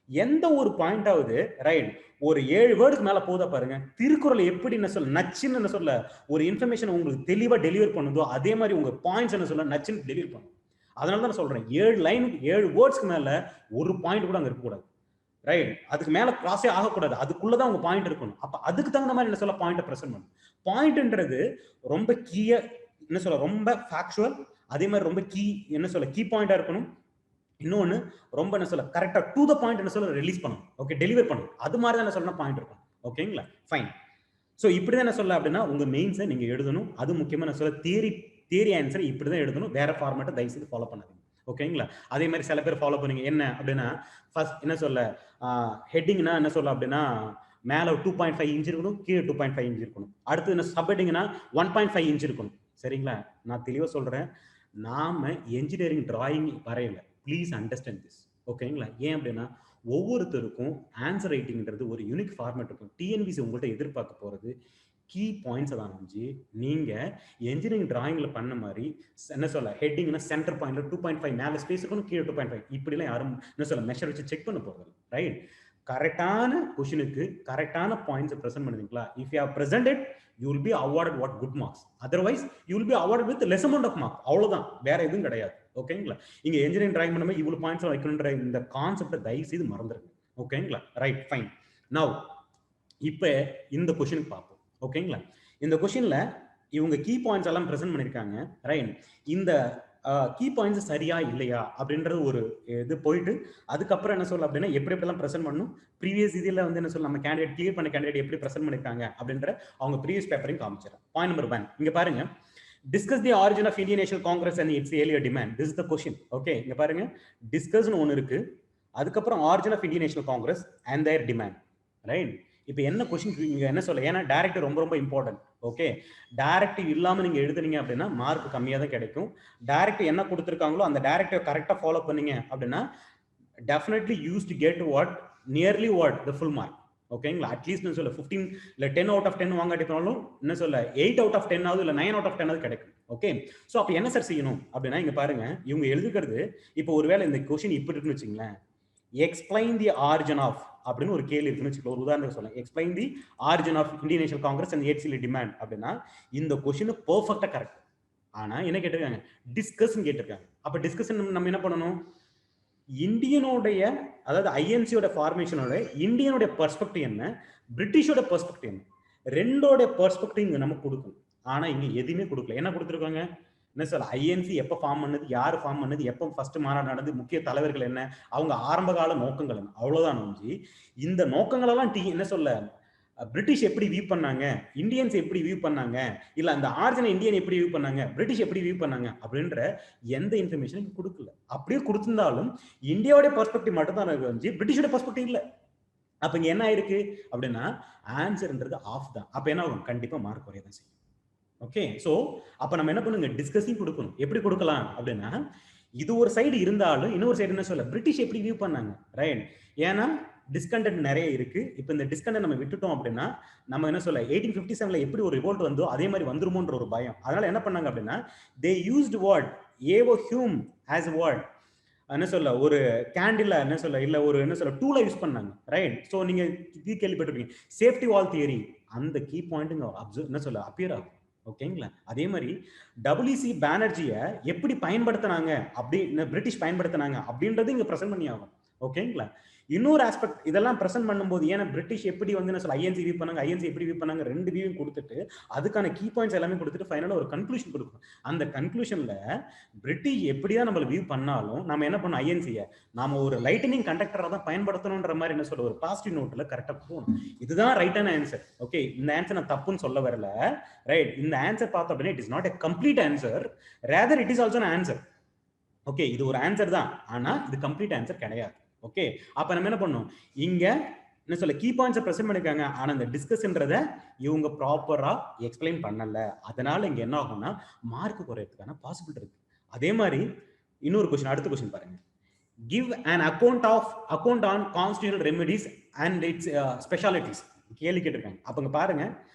எந்த ஒரு பாயிண்டாவது, ரைட், ஒரு 7 வேர்டுக்கு மேல போதா பாருங்க. திருக்குறள் எப்படி என்ன சொல்ல நச்சுன்னு என்ன சொல்ல ஒரு இன்ஃபர்மேஷன் உங்களுக்கு தெளிவா டெலிவர் பண்ணுதோ அதே மாதிரி உங்க பாயிண்ட்ஸ் என்ன சொல்ல நச்சுன்னு டெலிவர் பண்ணும். அதனால தான் சொல்றேன் 7 லைனுக்கு 7 வேர்ட்ஸ்க்கு மேல ஒரு பாயிண்ட் கூட அங்க இருக்கக்கூடாது, ரைட். அதுக்கு மேல கிராஸே ஆகக்கூடாது, அதுக்குள்ளதான் உங்க பாயிண்ட் இருக்கணும். அப்ப அதுக்கு தகுந்த மாதிரி என்ன சொல்ல பாயிண்ட் பிரசன்ட் பண்ணும். பாயிண்ட்ன்றது ரொம்ப கீயா என்ன சொல்ல ரொம்ப ஃபேக்சுவல், அதே மாதிரி ரொம்ப கீ என்ன சொல்ல கீ பாயிண்டா இருக்கணும். இன்னொன்னு ரொம்ப என்ன சொல்ல கரெக்டா டு த பாயிண்ட் என்ன சொல்ல ரிலீஸ் பண்ணணும், ஓகே, டெலிவர் பண்ணணும். அது மாதிரி தான் என்ன சொல்லணும் பாயிண்ட் இருக்கும். ஓகேங்களா, ஃபைன். ஸோ இப்படிதான் என்ன சொல்ல அப்படின்னா உங்க மெயின்ஸை நீங்க எழுதணும். அது முக்கியமா என்ன சொல்ல தியரி ஆன்சர் இப்படி தான் எழுதணும், வேற ஃபார்மேட்டை தயவு செய்து ஃபாலோ பண்ணாதீங்க. ஓகேங்களா? அதே மாதிரி சில பேர் ஃபாலோ பண்ணீங்க என்ன அப்படின்னா, ஃபர்ஸ்ட் என்ன சொல்ல ஹெட்டிங்னா என்ன சொல்ல அப்படின்னா மேலே 2.5 இன்ச் இருக்கணும், கீழே 2.5 இன்ச் இருக்கணும். அடுத்து என்ன சப் ஹெட்டிங்னா 1.5 இன்ச் இருக்கணும். சரிங்களா? நான் தெளிவாக சொல்றேன், நாம என்ஜினியரிங் டிராயிங் வரையல. Please understand this. ஓகேங்களா? ஏன் அப்படின்னா ஒவ்வொருத்தருக்கும் ஆன்சர் ரைட்டிங்கிறது ஒரு யூனிக் ஃபார்மேட் இருக்கும். டிஎன்பிசி உங்கள்கிட்ட எதிர்பார்க்க போறது கீ பாயிண்ட்ஸ் தான் இருந்துச்சு. நீங்க என்ஜினியரிங் டிராயிங்ல பண்ண மாதிரி என்ன சொல்ல ஹெட்டிங்னா சென்டர் பாயிண்ட்ல 2.5 மேல ஸ்பேஸ் இருக்கணும், கீழே 2.5 இப்படிலாம் யாரும் என்ன சொல்ல மெஷர் வச்சு செக் பண்ண போறது ரைட். கரெக்டான கொஷனுக்கு கரெக்டான பாயிண்ட்ஸ் பிரசன்ட் பண்ணுவீங்களா? If you have presented you will be awarded what good marks, otherwise you will be awarded with less amount of mark. அவ்வளவுதான், வேற எதுவும் கிடையாது. ஓகேங்களா? இங்க என்ஜினியரிங் டிராயிங் பண்ணும்போது இவ்வளவு பாயிண்ட்ஸ் வைக்கணுன்ற இந்த கான்செப்டை தயவு செய்து மறந்துருங்க. ஓகேங்களா? Right, fine. நவ் இப்போ இந்த கொஷனுக்கு பார்ப்போம். ஓகேங்களா? இந்த கொஷின்ல இவங்க கீ பாயிண்ட்ஸ் எல்லாம் பிரசன்ட் பண்ணிருக்காங்க ரைட். இந்த கீ பாயிண்ட்ஸ் சரியா இல்லையா அப்படின்றது ஒரு இது போயிட்டு அதுக்கப்புறம் என்ன சொல்ல அப்படின்னா எப்படி எப்படிலாம் பிரசன்ட் பண்ணணும், ப்ரீவியஸ் இதில் வந்து என்ன சொல்ல நம்ம கேண்டிடேட் கிளியர் பண்ண கேண்டிடேட் எப்படி பிரசன்ட் பண்ணிருக்காங்க அப்படின்ற அவங்க ப்ரீவியஸ் பேப்பரையும் காமிச்சிடறேன். பாயிண்ட் நம்பர் 1 இங்க பாருங்க, discuss the origin of Indian national Congress and its earlier demand. This is the question. Okay, இங்க பாருங்க டிஸ்கஸ்னு ஒன்று இருக்கு, அதுக்கப்புறம் origin of Indian national Congress and their demand right. இப்போ என்ன கொஸ்டின் இங்க என்ன சொல்ல, ஏன்னா டைரக்ட் ரொம்ப ரொம்ப இம்பார்ட்டன்ட். ஓகே, டைரக்ட் இல்லாம நீங்க எழுதுனீங்க அப்படின்னா மார்க் கம்மியா தான் கிடைக்கும். டைரக்ட் என்ன கொடுத்துருக்காங்களோ அந்த டைரக்டை கரெக்டா ஃபாலோ பண்ணீங்க அப்படின்னா definitely use to get what nearly what the full mark. ஓகேங்களா? அட்லீஸ்ட் என்ன சொல்ல 15 இல்ல 10 அவுட் ஆஃப் 10 வாங்காட்டினாலும் என்ன சொல்ல 8 அவுட் ஆஃப் 10 ஆகுது இல்ல 9 அவுட் ஆஃப் 10 ஆகுது கிடைக்கும். ஓகே, சோ அப்ப என்ன சார் செய்யணும் அப்படின்னா இங்க பாருங்க, இவங்க எழுதுகிறது இப்போ ஒருவேளை இந்த கொஸ்டின் இப்படி இருக்குன்னு வச்சுங்களேன், எக்ஸ்பிளைன் தி ஆரிஜின் ஆஃப் அப்படின்னு ஒரு கேள்வி இருக்குன்னு வச்சுக்கோ. ஒரு உதாரணத்துக்கு சொல்லுங்க, explain the origin of Indian national Congress and earlier demand அப்படின்னா இந்த கொஸ்டின் பெர்ஃபெக்ட்டா கரெக்ட். ஆனா என்ன கேட்டிருக்காங்க, டிஸ்கஸ் கேட்டிருக்காங்க. அப்ப டிஸ்கஷன் நம்ம என்ன பண்ணணும், இந்தியனுடைய அதாவது ஐஎன்சியோட ஃபார்மேஷனோட இந்தியனுடைய பெர்ஸ்பெக்டிவ் என்ன, பிரிட்டிஷோட பெர்ஸ்பெக்டிவ் என்ன, ரெண்டோட பெர்ஸ்பெக்டிவ் இங்க நம்ம கொடுக்கணும். ஆனா இங்க எதுவுமே கொடுக்கல. என்ன கொடுத்துருக்காங்க, என்ன சொல்ல ஐஎன்சி எப்ப ஃபார்ம் பண்ணது, யார் ஃபார்ம் பண்ணது, எப்போ ஃபர்ஸ்ட் மாநாடு நடந்தது, முக்கிய தலைவர்கள் என்ன, அவங்க ஆரம்ப கால நோக்கங்கள் என்ன, அவ்வளவுதான் நோஞ்சி. இந்த நோக்கங்கள் எல்லாம் என்ன சொல்ல பிரிட்டிஷ் எப்படி வியூ பண்ணாங்க, இந்தியன்ஸ் எப்படி வியூ பண்ணாங்க, இல்ல அந்த ஆரிஜினல் இந்தியன் எப்படி வியூ பண்ணாங்க, பிரிட்டிஷ் எப்படி வியூ பண்ணாங்க அப்படின்ற எந்த இன்ஃபர்மேஷனும் கொடுக்கல. அப்படியே கொடுத்திருந்தாலும் இந்தியாவோட பெர்ஸ்பெக்டிவ் மட்டும் தான் இருக்கு, பிரிட்டிஷோட பெர்ஸ்பெக்டிவ் இல்ல. அப்ப இங்க என்ன ஆயிருக்கு அப்படின்னா ஆன்சர்ன்றது ஆஃப் தான். அப்ப என்ன ஆகும், கண்டிப்பா மார்க் குறைய தான் செய்யும். ஓகே, சோ அப்ப நம்ம என்ன பண்ணுங்க, டிஸ்கஸிங் கொடுக்கணும். எப்படி கொடுக்கலாம் அப்படின்னா இது ஒரு சைடு இருந்தாலும் இன்னொரு சைடு என்ன சொல்ல பிரிட்டிஷ் எப்படி வியூ பண்ணாங்க ரைட். ஏன்னா டிஸ்கண்டென்ட் நிறைய இருக்கு. இப்போ இந்த டிஸ்கண்டென்ட் நம்ம விட்டுட்டோம் அப்படின்னா நம்ம என்ன சொல்ல 1857ல எப்படி ஒரு ரிவோல்ட் வந்தோ அதே மாதிரி வந்துருமோன்ற ஒரு பயம். அதனால என்ன பண்ணாங்க அப்படின்னா they used what A O Hume as what என்ன சொல்ல ஒரு கேண்டில் என்ன சொல்ல இல்ல ஒரு என்ன சொல்ல டூலை யூஸ் பண்ணாங்க ரைட். ஸோ நீங்க இது கேள்விப்பட்டிருப்பீங்க சேஃப்டி வால் தியரி, அந்த கீ பாயிண்ட் அப்சர்வ் என்ன சொல்ல அப்பியர் ஆகும். ஓகேங்களா? அதே மாதிரி டபிள்யூசி பானர்ஜியை எப்படி பயன்படுத்தினாங்க அப்படின்னு பிரிட்டிஷ் பயன்படுத்தினாங்க அப்படின்றது இங்க பிரசன்ட் பண்ணி ஆகும். ஓகேங்களா? இன்னொரு ஆஸ்பெக்ட் இதெல்லாம் பிரசன்ட் பண்ணும்போது ஏன்னா பிரிட்டிஷ் எப்படி வந்து என்ன சொல்ல ஐஎன்சி வியூ பண்ணாங்க, ஐஎன்சி எப்படி வியூ பண்ணாங்க, ரெண்டு வியூவும் கொடுத்துட்டு அதுக்கான கீ பாயிண்ட்ஸ் எல்லாமே கொடுத்துட்டு ஃபைனலா ஒரு கன்க்ளூஷன் கொடுக்கணும். அந்த கன்க்ளூஷன்ல பிரிட்டிஷ் எப்படியா நம்மள வியூ பண்ணாலும் நம்ம என்ன பண்ணணும், ஐஎன்சியை நாம ஒரு லைட்டனிங் கண்டக்டரா தான் பயன்படுத்தணும்ன்ற மாதிரி என்ன சொல்ல ஒரு பாசிட்டிவ் நோட்ல கரெக்டா போகணும். இதுதான் ரைட்டான ஆன்சர். ஓகே, இந்த ஆன்சர் நான் தப்புன்னு சொல்ல வரல ரைட். இந்த ஆன்சர் பார்த்தோம் அப்படின்னா it is not a complete answer, rather it is also an answer. Okay, இது ஒரு ஆன்சர் தான், ஆனா இது கம்ப்ளீட் ஆன்சர் கிடையாது. ஓகே, அப்ப நம்ம என்ன பண்ணணும், இங்க என்ன சொல்ல கீ பாயிண்ட்ஸ் பிரசன்ட் பண்ணிருக்காங்க, ஆனா இந்த டிஸ்கஸ்ன்றத இவங்க ப்ராப்பரா எக்ஸ்பிளைன் பண்ணல. அதனால இங்க என்ன ஆகும்னா மார்க் குறையறதுக்கான பாசிபிலிட்டி இருக்கு. அதே மாதிரி இன்னொரு கொஸ்டின், அடுத்த கொஸ்டின் பாருங்க, give an account on constitutional remedies and its specialities கேள்வி கேட்டிருக்காங்க. அப்பங்க பாருங்க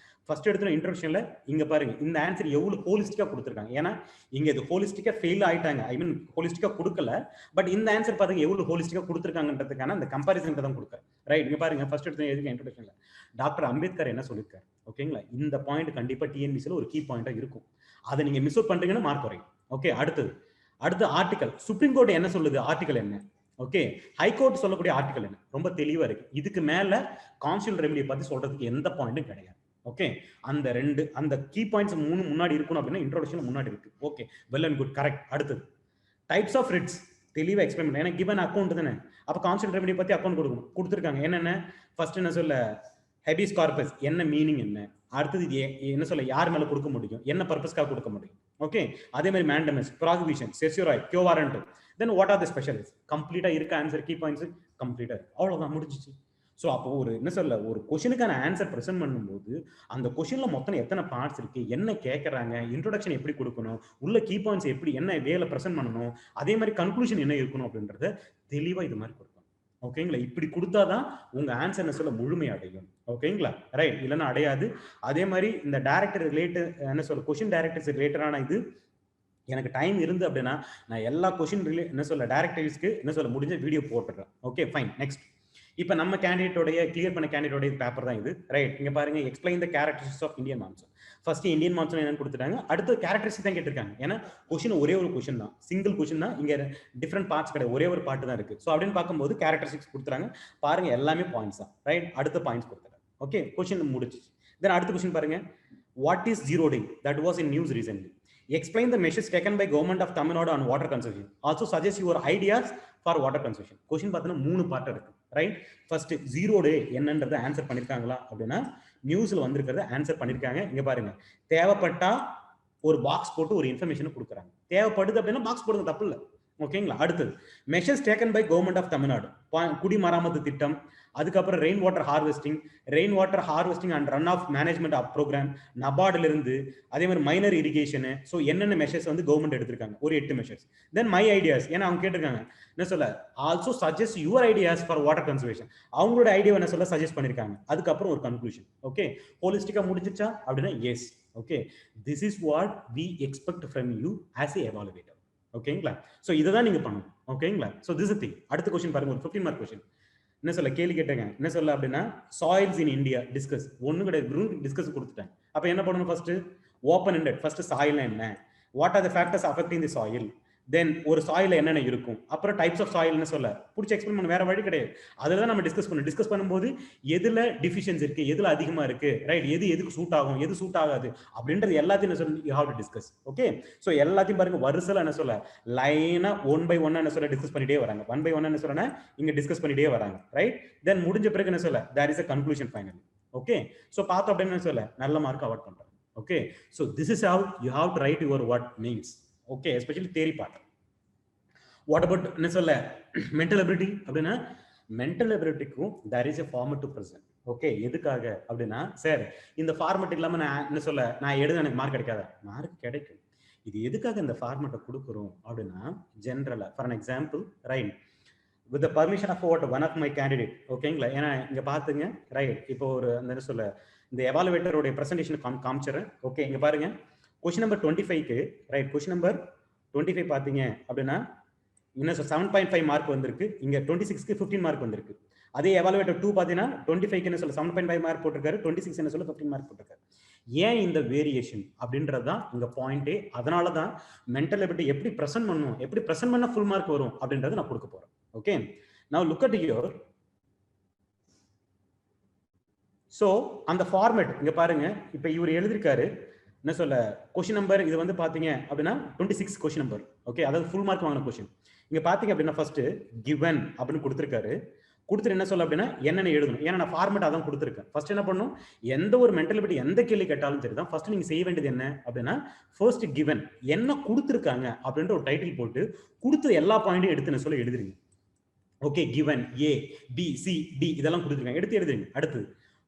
ஃபர்ஸ்ட் எடுத்த இன்ட்ரோடக்ஷன்ல இங்க பாருங்க இந்த ஆன்சர் எவ்வளவு ஹோலிஸ்டிக்கா கொடுத்திருக்காங்க. ஏன்னா இங்க இது ஹோலிஸ்டிக்கா ஃபெயில் ஆயிட்டாங்க, ஐ மீன் ஹோலிஸ்டிக்கா கொடுக்கல. பட் இந்த ஆன்சர் பாருங்க எவ்வளவு ஹோலிஸ்டிக்கா கொடுத்திருக்காங்கன்றதுக்கான அந்த கம்பாரிசன் தான் கொடுக்குறேன் ரைட். இங்க பாருங்க ஃபர்ஸ்ட் எடுத்த எதுக்கு இன்ட்ரோடக்ஷன்ல டாக்டர் அம்பேத்கர் என்ன சொல்லியிருக்காரு. ஓகேங்களா? இந்த பாயிண்ட் கண்டிப்பா டிஎன்பிசில ஒரு கீ பாயிண்டா இருக்கும். அதை நீங்க மிஸ் அவுட் பண்றீங்கன்னா மார்க் குறையும். ஓகே, அடுத்து ஆர்டிகல் சுப்ரீம் கோர்ட் என்ன சொல்லுது, ஆர்டிகல் என்ன, ஓகே ஹைகோர்ட் சொல்லக்கூடிய ஆர்டிகல் என்ன, ரொம்ப தெளிவா இருக்கு. இதுக்கு மேல கான்ஸ்டிடியூஷனல் ரெமெடியை பத்தி சொல்றதுக்கு எந்த பாயிண்ட்டும் கிடையாது. ஓகே, அந்த கீ பாயிண்ட்ஸ் மூணு முன்னாடி இருக்கணும் அப்படின்னா இன்ட்ரோடக்ஷன் முன்னாடி இருக்கு. Okay, well and good, correct. அடுத்தது டைப்ஸ் ஆஃப் ரிட்ஸ் தெளிவா எக்ஸ்பிளைன் பண்ண, ஏன்னா கிவன் அக்கௌண்ட் தானே, அப்ப கான்ஸ்டிடியூஷனல் ரெமெடி பத்தி அக்கௌண்ட் கொடுத்துருக்காங்க. என்னென்ன ஃபர்ஸ்ட் என்ன சொல்ல ஹெபிஸ் கார்பஸ் என்ன மீனிங் என்ன, அடுத்தது என்ன சொல்ல யார் மேல கொடுக்க முடியும், என்ன பர்பஸ்க்காக கொடுக்க முடியும். ஓகே, அதே மாதிரி mandamus, prohibition, certiorari, quo warranto. Then what are the specialist? கம்ப்ளீட்டா இருக்க ஆன்சர் கீ பாயிண்ட்ஸ் கம்ப்ளீட்டா அவ்வளவுதான், முடிஞ்சிச்சு. ஸோ அப்போ ஒரு என்ன சொல்ல, ஒரு கொஷனுக்கான ஆன்சர் ப்ரெசென்ட் பண்ணும்போது அந்த கொஷின்ல மொத்தம் எத்தனை பார்ட்ஸ் இருக்கு, என்ன கேட்கறாங்க, இன்ட்ரோடக்ஷன் எப்படி கொடுக்கணும், உள்ள கீ பாயிண்ட்ஸ் எப்படி என்ன வேல ப்ரெசென்ட் பண்ணணும், அதே மாதிரி கன்க்ளூஷன் என்ன இருக்கணும் அப்படின்றத தெளிவா இது மாதிரி கொடுக்கணும். ஓகேங்களா? இப்படி கொடுத்தாதான் உங்க ஆன்சர் என்ன சொல்ல முழுமை அடையும். ஓகேங்களா? ரைட், இல்லைன்னா அடையாது. அதே மாதிரி இந்த டைரக்டர் ரிலேட்டட் என்ன சொல்ல, கொஷின் டைரக்டர்ஸ் ரிலேட்டடான இது எனக்கு டைம் இருந்து அப்படின்னா நான் எல்லா கொஷின் என்ன சொல்ல டைரக்டர்ஸ்க்கு என்ன சொல்ல முடிஞ்ச வீடியோ போட்டுறேன். Okay fine. நெக்ஸ்ட், இப்போ நம்ம கேண்டிடேட்டோடைய கிளியர் பண்ண கேண்டிடேட்டோடைய பேப்பர் தான் இது. ரைட், இங்க பாருங்க, explain the characteristics of Indian monsoon. First Indian monsoon என்னன்னு கொடுத்துட்டாங்க, அடுத்து கேரக்டரிஸ்டிக் தான் கேட்டிருக்காங்க. ஏன்னா கொஷின் ஒரே ஒரு கொஷின் தான், சிங்கிள் கொஷின் தான், இங்க டிஃப்ரெண்ட் பார்ட்ஸ் கிடையாது, ஒரே ஒரு பார்ட் தான் இருக்கு. ஸோ அப்படின்னு பார்க்கும்போது கேரக்டரிஸ்டிக்ஸ் கொடுத்துறாங்க பாருங்க, எல்லாமே பாயிண்ட்ஸ் தான். ரைட், அடுத்த பாயிண்ட்ஸ் கொடுத்துறாங்க. ஓகே, கொஷின் முடிச்சு. தென் அடுத்த கொஷின் பாருங்க, what is zero day that was in news recently? Explain the measures taken by government of Tamil Nadu on water conservation. Also suggest your ideas for water conservation. Question பார்த்தீங்கன்னா 3 பார்ட் இருக்கு. ரைட், ஃபர்ஸ்ட் ஜீரோ டே என்னன்றதை ஆன்சர் பண்ணிருக்காங்களா அப்படின்னா நியூஸ்ல வந்திருக்கிறத ஆன்சர் பண்ணிருக்காங்க. இங்க பாருங்க, தேவைப்பட்டா ஒரு பாக்ஸ் போட்டு ஒரு இன்ஃபர்மேஷன் கொடுக்குறாங்க. தேவைப்படுது அப்படின்னா பாக்ஸ் போடுறது தப்பு இல்லை. ஓகேங்களா? அடுத்தது measures taken by government of Tamil Nadu, குடிமராமத்து திட்டம், அதுக்கப்புறம் rain water harvesting and run off management of program, நபார்டுல இருந்து, அதே மாதிரி மைனர் இரிகேஷன். ஸோ என்னென்ன மெஷர்ஸ் வந்து கவர்மெண்ட் எடுத்திருக்காங்க, ஒரு 8 மெஷர்ஸ். தென் மை ஐடியாஸ், ஏன்னா அவங்க கேட்டிருக்காங்க என்ன சொல்ல, also suggest your ideas for water conservation. அவங்களோட ஐடியா என்ன சொல்ல சஜஸ்ட் பண்ணிருக்காங்க. அதுக்கப்புறம் ஒரு கன்க்ளூஷன். ஓகே, ஹோலிஸ்டிக்கா முடிஞ்சிச்சா அப்படின்னா yes. Okay, this is what we expect from you as a evaluator. ஓகேங்களா? ஸோ இதை தான் நீங்க பண்ணணும். ஓகேங்களா? So this is thing. அடுத்த கொஸ்டின் பாருங்க, ஒரு 15 மார்க் கொஸ்டின். என்ன சொல்ல கேள்வி கேட்டாங்க, என்ன சொல்ல அப்படின்னா சாயில்ஸ் இன் இந்தியா டிஸ்கஸ். ஒண்ணு கிடையாது, டிஸ்கஸ் கொடுத்துட்டேன். அப்ப என்ன பண்ணணும், ஃபர்ஸ்ட் ஓப்பன் எண்டட். ஃபர்ஸ்ட் சாயில்னா என்ன, what are the factors affecting the soil, then ஒரு சாயில என்னென்ன இருக்கும், அப்புறம் டைப்ஸ் ஆஃப் சாயில்னு சொல்ல பிடிச்ச எக்ஸ்பிளைன் பண்ண, வேற வழி கிடையாது. அதில் நம்ம டிஸ்கஸ் பண்ணும்போது எதுல டிஃபிஷியன்சி இருக்கு, எதுல அதிகமா இருக்கு, ரைட், எதுக்கு சூட் ஆகும், எது சூட் ஆகாது அப்படின்றது எல்லாத்தையும் என்ன சொல்ல you have to discuss. Okay, so எல்லாத்தையும் பாருங்க வரிசையில் என்ன சொல்ல லைனா 1 by 1 என்ன சொல்ல டிஸ்கஸ் பண்ணிட்டே வராங்க. 1 by 1 என்ன சொல்றேன்னா இங்க டிஸ்கஸ் பண்ணிட்டே வராங்க. ரைட், தென் முடிஞ்ச பிறகு என்ன சொல்ல there is a conclusion finally. Okay, so பார்த்தோம் அப்படின்னு என்ன சொல்ல நல்ல மார்க் அவார்ட் பண்றாங்க. Okay, so this is how you have to write your what means. Okay, especially theory part. What about என்ன சொல்ல மென்டல் எபிலிட்டி அப்படின்னா மென்டல் எபிலிட்டிக்கும் there is a format to present. Okay, எதுக்காக அப்படின்னா சார் இந்த ஃபார்மட் இல்லாம நான் என்ன சொல்ல நான் எழுத எனக்கு மார்க் கிடைக்காத, மார்க் கிடைக்கும். இது எதுக்காக இந்த ஃபார்மட்டை கொடுக்குறோம் அப்படின்னா ஜென்ரலா for an example, right, with the permission of one of my candidate. ஓகேங்களா? ஏன்னா இங்க பாத்துங்க, ரைட், இப்போ ஒரு என்ன சொல்ல இந்த எவாலுவேட்டருடைய பிரசன்டேஷன் காமிச்சிடுறேன். ஓகே, இங்க பாருங்க, கொஸ்டின் நம்பர் 25க்கு ரைட், கொஸ்டின் நம்பர் 25 பாத்தீங்க அப்படின்னா இன்னும் 7.5 மார்க் வந்திருக்கு. இங்க 26க்கு 15 மார்க் வந்திருக்கு. அதே எவாலுவேட்டர் 2 பாத்தீங்கன்னா 25க்கு என்ன சொல்ல 7.5 மார்க் போட்டிருக்காரு, 26 என்ன சொல்ல 15 மார்க் போட்டிருக்காரு. ஏன் இந்த வேரியேஷன் அப்படின்றதுதான் இங்க பாயிண்டே. அதனாலதான் மென்டல் எபிலிட்டி எப்படி பிரசன்ட் பண்ணணும், எப்படி பிரசன்ட் பண்ணா ஃபுல் மார்க் வரும் அப்படின்றத நான் கொடுக்க போறேன். ஓகே, நவ லுக் அட் யுவர். சோ அந்த ஃபார்மேட் இங்க பாருங்க, இப்ப இவர் எழுதிருக்காரு என்ன சொல்ல கொஸ்டின் நம்பர், இது வந்து பாத்தீங்க அப்படின்னா 26 கொஸ்டின் நம்பர். ஓகே, அதாவது ஃபுல் மார்க் வாங்கின கொஸ்டின். இங்க பாத்தீங்க அப்படின்னா ஃபர்ஸ்ட் கிவன் அப்படின்னு கொடுத்திருக்காரு. கொடுத்துட்டு என்ன சொல்ல அப்படின்னா என்னென்ன எழுதணும், ஏன்னா நான் ஃபார்மேட் அதான் கொடுத்துருக்கேன். ஃபர்ஸ்ட் என்ன பண்ணணும், எந்த ஒரு மென்டல் எபிலிட்டி எந்த கேள்வி கேட்டாலும் சரி தான் ஃபர்ஸ்ட் நீங்க செய்ய வேண்டியது என்ன அப்படின்னா ஃபர்ஸ்ட் கிவன் என்ன கொடுத்துருக்காங்க அப்படின்ற ஒரு டைட்டில் போட்டு கொடுத்த எல்லா பாயிண்ட்டையும் எடுத்து என்ன சொல்ல எழுதுறீங்க. Okay, given A B C D இதெல்லாம் கொடுத்துருக்காங்க, எடுத்து எழுதுங்க. அடுத்து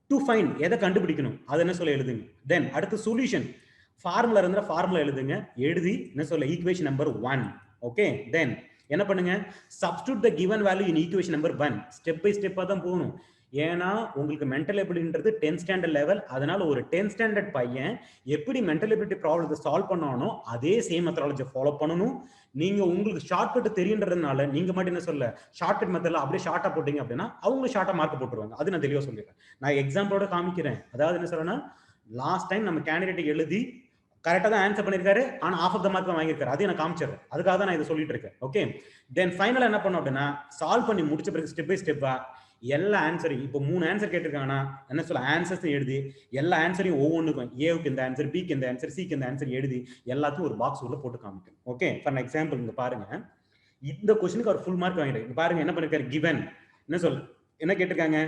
டு ஃபைண்ட் எதை கண்டுபிடிக்கணும் அது என்ன சொல்ல எழுதுங்க. தென் அடுத்து சொல்யூஷன், ஃபார்முலா இருந்தா ஃபார்முலா எழுதுங்க, எழுதி என்ன சொல்ல ஈக்குவேஷன் நம்பர் 1. ஓகே, தென் என்ன பண்ணுங்க, substitute the given value in equation number 1. Step by ஸ்டெப்பா தான் போகணும். ஏன்னா உங்களுக்கு மென்டல் எபிலிட்டின்றது 10th ஸ்டாண்டர்ட் லெவல். அதனால ஒரு 10th ஸ்டாண்டர்ட் பையன் எப்படி மென்டல் எபிலிட்டி ப்ராப்ளத்தை சால்வ் பண்ணானோ அதே சேம் மெத்தடாலஜி ஃபாலோ பண்ணணும். நீங்க உங்களுக்கு ஷார்ட்கட் தெரியுன்றதுனால நீங்க மட்டும் என்ன சொல்ல ஷார்ட்கட் மெத்தட்ல அப்படியே ஷார்ட்டா போட்டீங்க அப்படின்னா அவங்க ஷார்ட்டா மார்க் போட்டுருவாங்க. அது நான் தெளிவா சொல்லிடுறேன். நான் எக்ஸாம்பிளோட காமிக்கிறேன். அதாவது என்ன சொல்றேன்னா லாஸ்ட் டைம் நம்ம கேண்டிடேட் எழுதி கரெக்டா தான் ஆன்சர் பண்ணிருக்காரு, ஆனா ஆஃப் ஆஃப் த மார்க் தான் வாங்கியிருக்காரு. அதையும் நான் காமிச்சிடுறேன். அதுக்காக தான் நான் இதை சொல்லிட்டு இருக்கேன். ஓகே, தென் ஃபைனலா என்ன பண்ணோம் அப்படின்னா சால்வ் பண்ணி முடிச்ச பிறகு ஸ்டெப் பை ஸ்டெப்பா எல்லா ஆன்சரையும், இப்போ 3 ஆன்சர் கேட்டிருக்காங்கன்னா என்ன சொல்ல ஆன்சர்ஸ் எழுதி எல்லா ஆன்சரையும் ஒவ்வொன்றுக்கும் ஏவுக்கு இந்த ஆன்சர், பிக்கு இந்த ஆன்சர், சிக்கு இந்த ஆன்சர் எழுதி எல்லாத்தையும் ஒரு பாக்ஸ் உள்ள போட்டு காமிக்கணும். ஓகே, ஃபார் எக்ஸாம்பிள் இங்க பாருங்க, இந்த கொஸ்டினுக்கு அவர் ஃபுல் மார்க் வாங்கிட்டு பாருங்க என்ன பண்ணிருக்காரு. கிவன் என்ன சொல்ல என்ன கேட்டிருக்காங்க,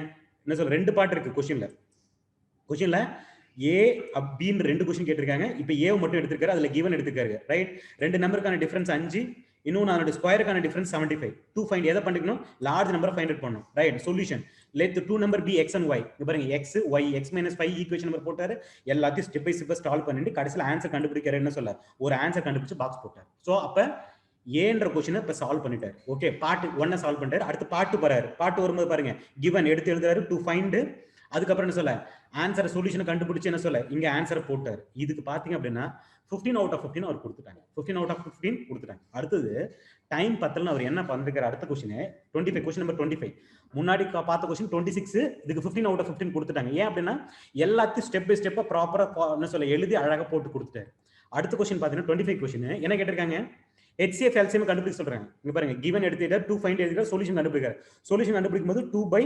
என்ன சொல்ல 2 பார்ட் இருக்கு கொஸ்டின்ல. ஏ பின்னு 2 கொஸ்டின் கேட்டிருக்காங்க. இப்போ ஏ மட்டும் எடுத்திருக்காரு, அதுல கிவன் எடுத்திருக்காரு. ரைட், 2 நம்பருக்கான டிஃபரன்ஸ் 5, இன்னொன்று அதோட ஸ்கொயருக்கான டிஃபரன்ஸ் 75. டு ஃபைண்ட் எதை பண்ணிக்கணும், லார்ஜ் நம்பர் ஃபைண்ட் அவுட் பண்ணணும். Right, solution let two number be x and y. இங்க பாருங்க x y, x minus 5 equation number போட்டாரு. எல்லாத்தையும் ஸ்டெப் பை ஸ்டெப் சால்வ் பண்ணிட்டு கடைசியில் ஆன்சர் கண்டுபிடிக்கிற என்ன சொல்ல, ஒரு ஆன்சர் கண்டுபிடிச்சு பாக்ஸ் போட்டார். ஸோ அப்ப ஏன்ற கொஸ்டினை இப்போ சால்வ் பண்ணிட்டாரு. ஓகே, பார்ட் 1 சால்வ் பண்ணிட்டாரு. அடுத்து பார்ட் 2 போறாரு. பார்ட் 2 வரும்போது பாருங்க கிவன் எடுத்து எழுதுறாரு, டு ஃபைண்ட், அதுக்கப்புறம் என்ன சொல்ல ஆன்சர் சொல்யூஷனை கண்டுபிடிச்சு என்ன சொல்ல இங்க ஆன்சரை போட்டார். இதுக்கு பாத்தீங்க அப்படின்னா 15 out of 15 அவர் கொடுத்துட்டாங்க. 15 out of 15 கொடுத்துட்டாங்க. அடுத்தது டைம் பத்தலன்னு அவர் என்ன பண்ணிருக்காரு, அடுத்த கொஸ்டின் 25, கொஸ்டின் நம்பர் 25. முன்னாடி பார்த்த கொஸ்டின் 26, இதுக்கு 15 out of 15 கொடுத்துட்டாங்க. ஏன் அப்படின்னா எல்லாத்தையும் ஸ்டெப் பை ஸ்டெப்பா ப்ராப்பரா என்ன சொல்ல எழுதி அழகா போட்டு கொடுத்துட்டாரு. அடுத்த கொஸ்டின் பாத்தீங்கன்னா 25 கொஸ்டின் என்ன கேட்டிருக்காங்க, HCF LCM கண்டுபிடிக்க சொல்றாங்க. இங்க பாருங்க கிவன் எடுத்துட்டார், டு ஃபைண்ட் எடுத்துட்டார், சொல்யூஷன் கண்டுபிடிக்காரு. சொல்யூஷன் கண்டுபிடிக்கும் போது 2 by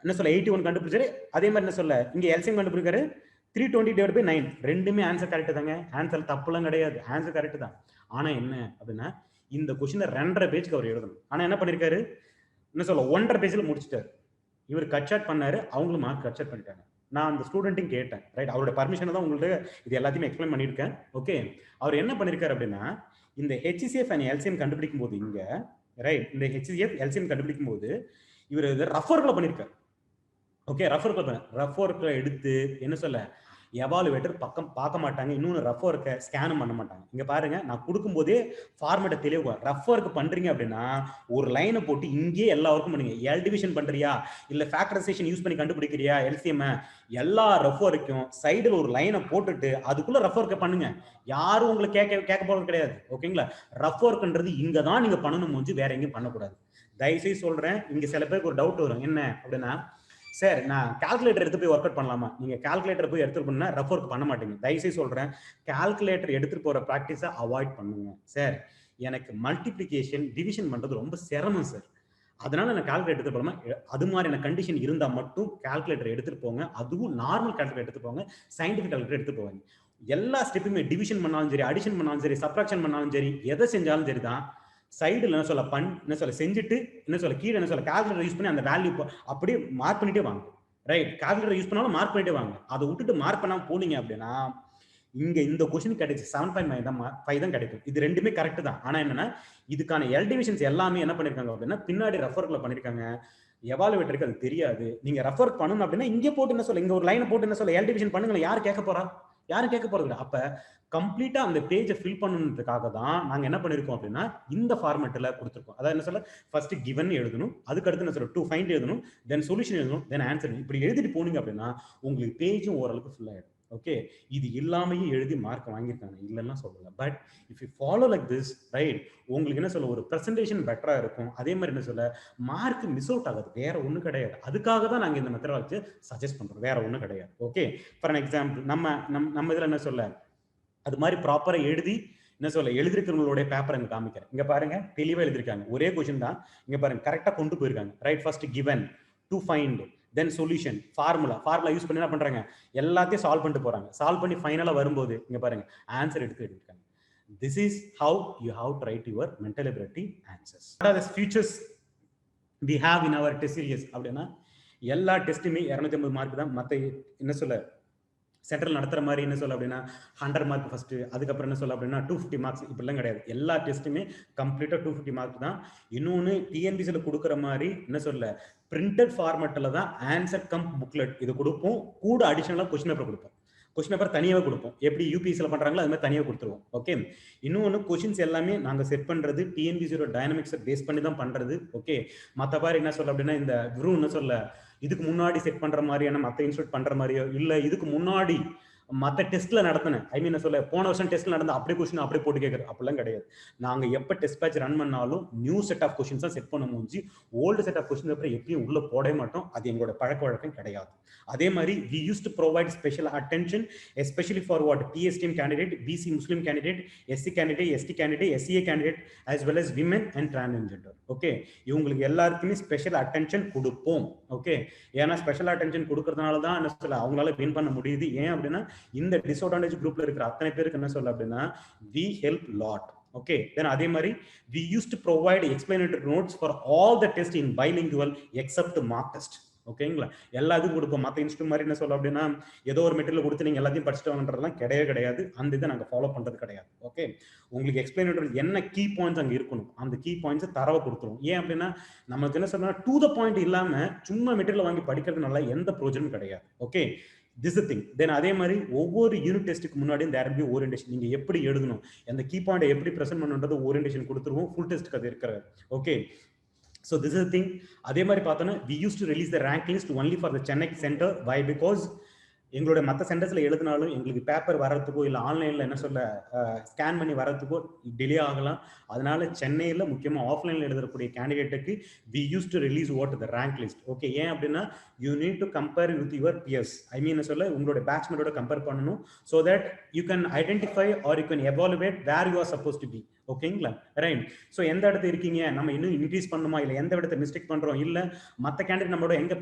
என்ன சொல்ல 81 கண்டுபிடிச்சாரு. அதே மாதிரி என்ன சொல்ல இங்க எல்சிஎம் கண்டுபிடிக்காரு, 320/9. ரெண்டுமே ஆன்சர் கரெக்ட் தாங்க, ஆன்சர் தப்புலாம் கிடையாது, ஆன்சர் கரெக்ட் தான். ஆனா என்ன அப்படின்னா இந்த கொஸ்டினை 2.5 பேஜ்க்கு அவர் எழுதணும். ஆனா என்ன பண்ணிருக்காரு, என்ன சொல்ல 1.5 பேஜ்ல முடிச்சிட்டாரு. இவர் கட் ஷாட் பண்ணாரு, அவங்களும் மார்க் கட் ஷாட் பண்ணிட்டாங்க. நான் அந்த ஸ்டூடெண்ட்டையும் கேட்டேன். ரைட், அவரோட பர்மிஷன் தான் உங்களுக்கு இது எல்லாத்தையுமே எக்ஸ்பிளைன் பண்ணியிருக்கேன். ஓகே, அவர் என்ன பண்ணிருக்காரு அப்படின்னா இந்த ஹெச்சிசிஎஃப் அண்ட் எல்சிஎம் கண்டுபிடிக்கும் போது இங்க ரைட், இந்த ஹெச்சிசிஎஃப் எல்சிஎம் கண்டுபிடிக்கும் போது இவர் ரஃப் ஒர்க்ல பண்ணிருக்காரு. ஓகே, ரஃப் ஒர்க்ல எடுத்து என்ன சொல்ல எவாலுவேட்டர் பக்கம் பார்க்க மாட்டாங்க, இன்னொன்று ரஃப் ஒர்க்கை ஸ்கேனும் பண்ண மாட்டாங்க. இங்க பாருங்க நான் கொடுக்கும்போதே ஃபார்மேட்டை தெளிவா ரஃப் ஒர்க் பண்றீங்க அப்படின்னா ஒரு லைனை போட்டு இங்கே எல்லா ஒர்க்கும் பண்ணுங்க. எல் டிவிஷன் பண்றியா இல்ல ஃபேக்டரைசேஷன் யூஸ் பண்ணி கண்டுபிடிக்கிறியா எல்சிஎம், எல்லா ரஃப் ஒர்க்கும் சைடுல ஒரு லைனை போட்டுட்டு அதுக்குள்ள ரஃப் ஒர்க்கை பண்ணுங்க. யாரும் உங்களுக்கு கேட்க போறது கிடையாது. ஓகேங்களா, ரஃப் ஒர்க்ன்றது இங்க தான் நீங்க பண்ணணும், முடிஞ்சு வேற எங்கேயும் பண்ணக்கூடாது. தயவுசெய்து சொல்றேன், இங்க சில பேருக்கு ஒரு டவுட் வரும். என்ன அப்படின்னா, சார் நான் கால்குலேட்டர் எடுத்து போய் ஒர்க் அவுட் பண்ணலாமா? நீங்க கால்குலேட்டர் போய் எடுத்துட்டு போனா ரஃப் ஒர்க் பண்ண மாட்டீங்க. தயவுசெய்து சொல்றேன், கால்குலேட்டர் எடுத்துட்டு போற ப்ராக்டிஸை அவாய்ட் பண்ணுங்க. சார் எனக்கு மல்டிப்ளிகேஷன் டிவிஷன் பண்றது ரொம்ப சிரமம் சார், அதனால நான் கால்குலேட்டர் எடுத்து போகாம அது மாதிரியான கண்டிஷன் இருந்தா மட்டும் கால்குலேட்டர் எடுத்துட்டு போங்க. அதுவும் நார்மல் கால்குலேட்டர் எடுத்து போங்க, சயின்டிபிக் கால்குலேட்டர் எடுத்து போவாங்க. எல்லா ஸ்டெப்புமே டிவிஷன் பண்ணாலும் சரி, அடிஷன் பண்ணாலும் சரி, சப்ட்ராக்ஷன் பண்ணாலும் சரி, எதை செஞ்சாலும் சரி தான் சைடுல என்ன சொல்ல என்ன சொல்ல செஞ்சுட்டு என்ன சொல்ல கீழே என்ன சொல்ல கால்குலேட்டர் யூஸ் பண்ணி அந்த வேல்யூ அப்படியே மார்க் பண்ணிட்டே வாங்க. ரைட், கால்குலேட்டர் யூஸ் பண்ணாலும் மார்க் பண்ணிட்டே வாங்க. அதை விட்டுட்டு மார்க் பண்ணாம போனீங்க அப்படின்னா இங்க இந்த கொஸ்டின் கிடைச்சு 7.5 தான் கிடைக்கும். இது ரெண்டுமே கரெக்ட் தான். ஆனா என்னன்னா இதுக்கான எல் டிவிஷன்ஸ் எல்லாமே என்ன பண்ணிருக்காங்க அப்படின்னா பின்னாடி ரெஃபர்ல பண்ணிருக்காங்க. எவாலுவேட்டருக்கு அது தெரியாது. நீங்க ரெஃபர் பண்ணணும் அப்படின்னா இங்கே போட்டு என்ன சொல்ல இங்க ஒரு லைனை போட்டு என்ன சொல்ல எல் டிவிஷன் பண்ணுங்க. யார் கேட்க போறா, யாரும் கேட்க போறது இல்லை. அப்ப கம்ப்ளீட்டா அந்த பேஜை ஃபில் பண்ணணுன்றதுக்காக தான் நாங்க என்ன பண்ணிருக்கோம் அப்படின்னா இந்த ஃபார்மேட்ல கொடுத்துருக்கோம். அதாவது என்ன சொல்ல ஃபர்ஸ்ட் கிவன் எழுதணும், அதுக்கு அடுத்து என்ன சொல்ல டு ஃபைண்ட் எழுதணும், தென் சொல்யூஷன் எழுதணும், தென் ஆன்சர். இப்படி எழுதிட்டு போனீங்க அப்படின்னா உங்களுக்கு பேஜும் ஓரளவுக்கு ஃபுல் ஆயிடும். ஓகே, இது இல்லாமையே எழுதி மார்க் வாங்கியிருக்காங்க, இல்லைன்னா சொல்லல. But if you follow like this right, உங்களுக்கு என்ன சொல்ல ஒரு பிரசன்டேஷன் பெட்டரா இருக்கும். அதே மாதிரி என்ன சொல்ல மார்க் மிஸ் அவுட் ஆகாது, வேற ஒன்றும் கிடையாது. அதுக்காக தான் நாங்கள் இந்த மெத்தடாலஜி சஜஸ்ட் பண்றோம், வேற ஒன்றும் கிடையாது. ஓகே, ஃபார் எக்ஸாம்பிள் நம்ம இதில் என்ன சொல்ல அது மாதிரி ப்ராப்பரா எழுதி என்ன சொல்ல எழுதிருக்கிறவங்களுடைய பேப்பர் இங்க காமிக்கிறேன். இங்க பாருங்க தெளிவா எழுதிருக்காங்க, ஒரே கொஸ்டின் தான். இங்க பாருங்க கரெக்டா கொண்டு போயிருக்காங்க. Right, first given, to find, then solution, formula use பண்ணி என்ன பண்றாங்க எல்லாத்தையும் சால்வ் பண்ணிட்டு போறாங்க. சால்வ் பண்ணி ஃபைனலா வரும்போது இங்க பாருங்க ஆன்சர் எடுத்துருக்காங்க. This is how you have to write your mental ability answers. What are the features we have in our test series அப்படின்னா எல்லா டெஸ்ட்டுமே 250 மார்க் தான். மற்ற என்ன சொல்ல சென்ட்ரல் நடத்துற மாதிரி என்ன சொல்ல அப்படின்னா 100 மார்க் ஃபர்ஸ்ட், அதுக்கப்புறம் என்ன சொல்ல அப்படின்னா 250 மார்க்ஸ், இப்படிலாம் கிடையாது. எல்லா டெஸ்ட்டுமே கம்ப்ளீட்டா 250 மார்க் தான். இன்னொன்று டிஎன்பிசியில் கொடுக்குற மாதிரி என்ன சொல்ல பிரிண்டட் ஃபார்மேட்டில் தான் ஆன்சர் கம் புக்லெட் இது கொடுப்போம். கூட அடிஷனலாக கொஸ்டின் பேப்பர் கொடுப்போம். கொஸ்டின் பேப்பர் தனியாக கொடுப்போம், எப்படி யூபிஎஸ்சியில் பண்ணுறாங்களோ அது மாதிரி தனியாக கொடுத்துருவோம். ஓகே, இன்னொன்று கொஸ்டின்ஸ் எல்லாமே நாங்கள் செட் பண்ணுறது டிஎன்பிசியோட டைனமிக்ஸை பேஸ் பண்ணி தான் பண்ணுறது. ஓகே, மற்ற மாதிரி என்ன சொல்ல அப்படின்னா இந்த குரு என்ன சொல்ல இதுக்கு முன்னாடி செட் பண்ற மாதிரியான மற்ற இன்ஸ்டியூட் பண்ற மாதிரியோ இல்ல இதுக்கு முன்னாடி மற்ற டெஸ்ட்ல நடத்தினேன் என்ன சொல்ல போன வருஷம் டெஸ்ட்ல நடந்த அப்படியே கொஸ்டின் அப்படியே போட்டு கேட்கறது அப்படிலாம் கிடையாது. நாங்க எப்ப டெஸ்ட் பேட்ச் ரன் பண்ணாலும் நியூ செட் ஆஃப் கொஸ்டின்ஸ் தான் செட் பண்ண முடிஞ்சு ஓல்டு செட் ஆஃப் கொஸ்டின் அப்புறம் எப்பயும் உள்ள போடவே மாட்டோம். அது எங்களோட பழக்க வழக்கம் கிடையாது. அதே மாதிரி we used to provide special attention especially for what PSTM candidate, BC Muslim candidate, SC candidate, ST candidate, SCA candidate as well as women and transgender. Okay, இவங்களுக்கு எல்லாருக்குமே ஸ்பெஷல் அட்டென்ஷன் கொடுப்போம். ஓகே, ஏன்னா ஸ்பெஷல் அட்டென்ஷன் கொடுக்கறதுனால தான் என்ன சொல்ல அவங்களால வின் பண்ண முடியுது. ஏன் அப்படின்னா இந்த டிஸ்அட்வான்டேஜ் குரூப்ல இருக்கிற அத்தனை பேருக்கு என்ன சொல்ல அப்படின்னா we help lot. Okay, then அதே மாதிரி we used to provide explanatory notes for all the tests in bilingual except the mock test. ஓகேங்களா. எல்லாத்துக்கும் கொடுப்போம். மற்ற இன்ஸ்டியூட் மாதிரி என்ன சொல்ல அப்படின்னா ஏதோ ஒரு மெட்டீரியல் கொடுத்து நீங்க எல்லாத்தையும் படிச்சுட்டோன்றதுலாம் கிடையாது. அந்த இதை நாங்கள் ஃபாலோ பண்றது கிடையாது. ஓகே, உங்களுக்கு எக்ஸ்பிளைன் என்ன கீ பாயிண்ட்ஸ் அங்கே இருக்கணும், அந்த கீ பாயிண்ட்ஸ் தரவை கொடுத்துரும். ஏன் அப்படின்னா நமக்கு என்ன சொன்னா டு த பாயிண்ட் இல்லாம சும்மா மெட்டீரியல் வாங்கி படிக்கிறதுனால எந்த ப்ரோஜனும் கிடையாது. Okay, this thing. தென் அதே மாதிரி ஒவ்வொரு யூனிட் டெஸ்ட்டுக்கு முன்னாடி தேர் வில் பி ஓரியன்டேஷன். நீங்க எப்படி எழுதணும், அந்த கீ பாயிண்ட் எப்படி பிரசன்ட் பண்ணுன்றது ஓரியன்டேஷன் கொடுத்துருவோம். ஃபுல் டெஸ்ட்டுக்கு அது இருக்கிறது. Okay, so this is the thing. அதே மாதிரி பார்த்தோன்னா we used to release the rank list only for the Chennai center. Why? Because எங்களோட மற்ற சென்டர்ஸில் எழுதினாலும் எங்களுக்கு பேப்பர் வரத்துக்கோ இல்லை ஆன்லைனில் என்ன சொல்ல ஸ்கேன் பண்ணி வரத்துக்கோ டிலே ஆகலாம். அதனால சென்னையில் முக்கியமாக ஆஃப்லைனில் எழுதக்கூடிய கேண்டிடேட்டுக்கு we use to release what the rank list. Okay, ஏன் அப்படின்னா you need to compare with your peers. I mean என்ன சொல்ல உங்களோட பேட்ச்மேட்டோட கம்பேர் பண்ணணும். So that you can identify or you can evaluate where you are suppose to be. ஓகேங்களா, ரைட். ஸோ எந்த இடத்துல இருக்கீங்க, நம்ம இன்னும் இன்க்ரீஸ் பண்ணணுமா, இல்லை எந்த இடத்துல மிஸ்டேக் பண்ணுறோம், இல்லை மற்ற கேண்டிடேட் நம்மளோட எங்கே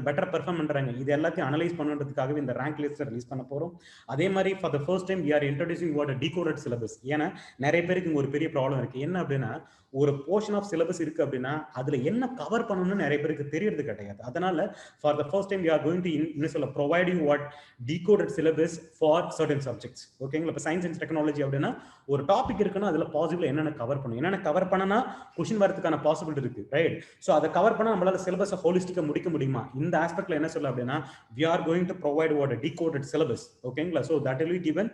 பெட்டர் பெர்ஃபார்ம் பண்ணுறாங்க, இது எல்லாத்தையும் அனலைஸ் பண்ணுறதுக்காகவே இந்த ரேங்க் லிஸ்ட்டை ரிலீஸ் பண்ண போகிறோம். அதே மாதிரி for the first time we are introducing what decoded syllabus. ஏன்னா நிறைய பேருக்கு இங்கே ஒரு பெரிய ப்ராப்ளம் இருக்குது. என்ன அப்படின்னா ஒரு போர்ஷன் ஆஃப் சிலபஸ் இருக்குது அப்படின்னா அதில் என்ன கவர் பண்ணணும்னு நிறைய பேருக்கு தெரியறது கிடையாது. அதனால for the first time we are going to இன்னும் சொல்ல provide you what decoded syllabus for certain subjects. ஓகேங்களா. இப்போ சயின்ஸ் அண்ட் டெக்னாலஜி அப்படின்னா ஒரு டாபிக் இருக்குன்னா அதில் பாசிபிள் என்னென்ன கவர் பண்ணும், என்னென்ன கவர் பண்ணனா கொஸ்டின் வரதுக்கான பாசிபிலிட்டி இருக்கு, ரைட். ஸோ அதை கவர் பண்ணா நம்மளால சிலபஸை ஹோலிஸ்டிக்கா முடிக்க முடியுமா, இந்த ஆஸ்பெக்ட்ல என்ன சொல்ல அப்படின்னா we are going to provide what a decoded syllabus. ஓகேங்களா. So that will be given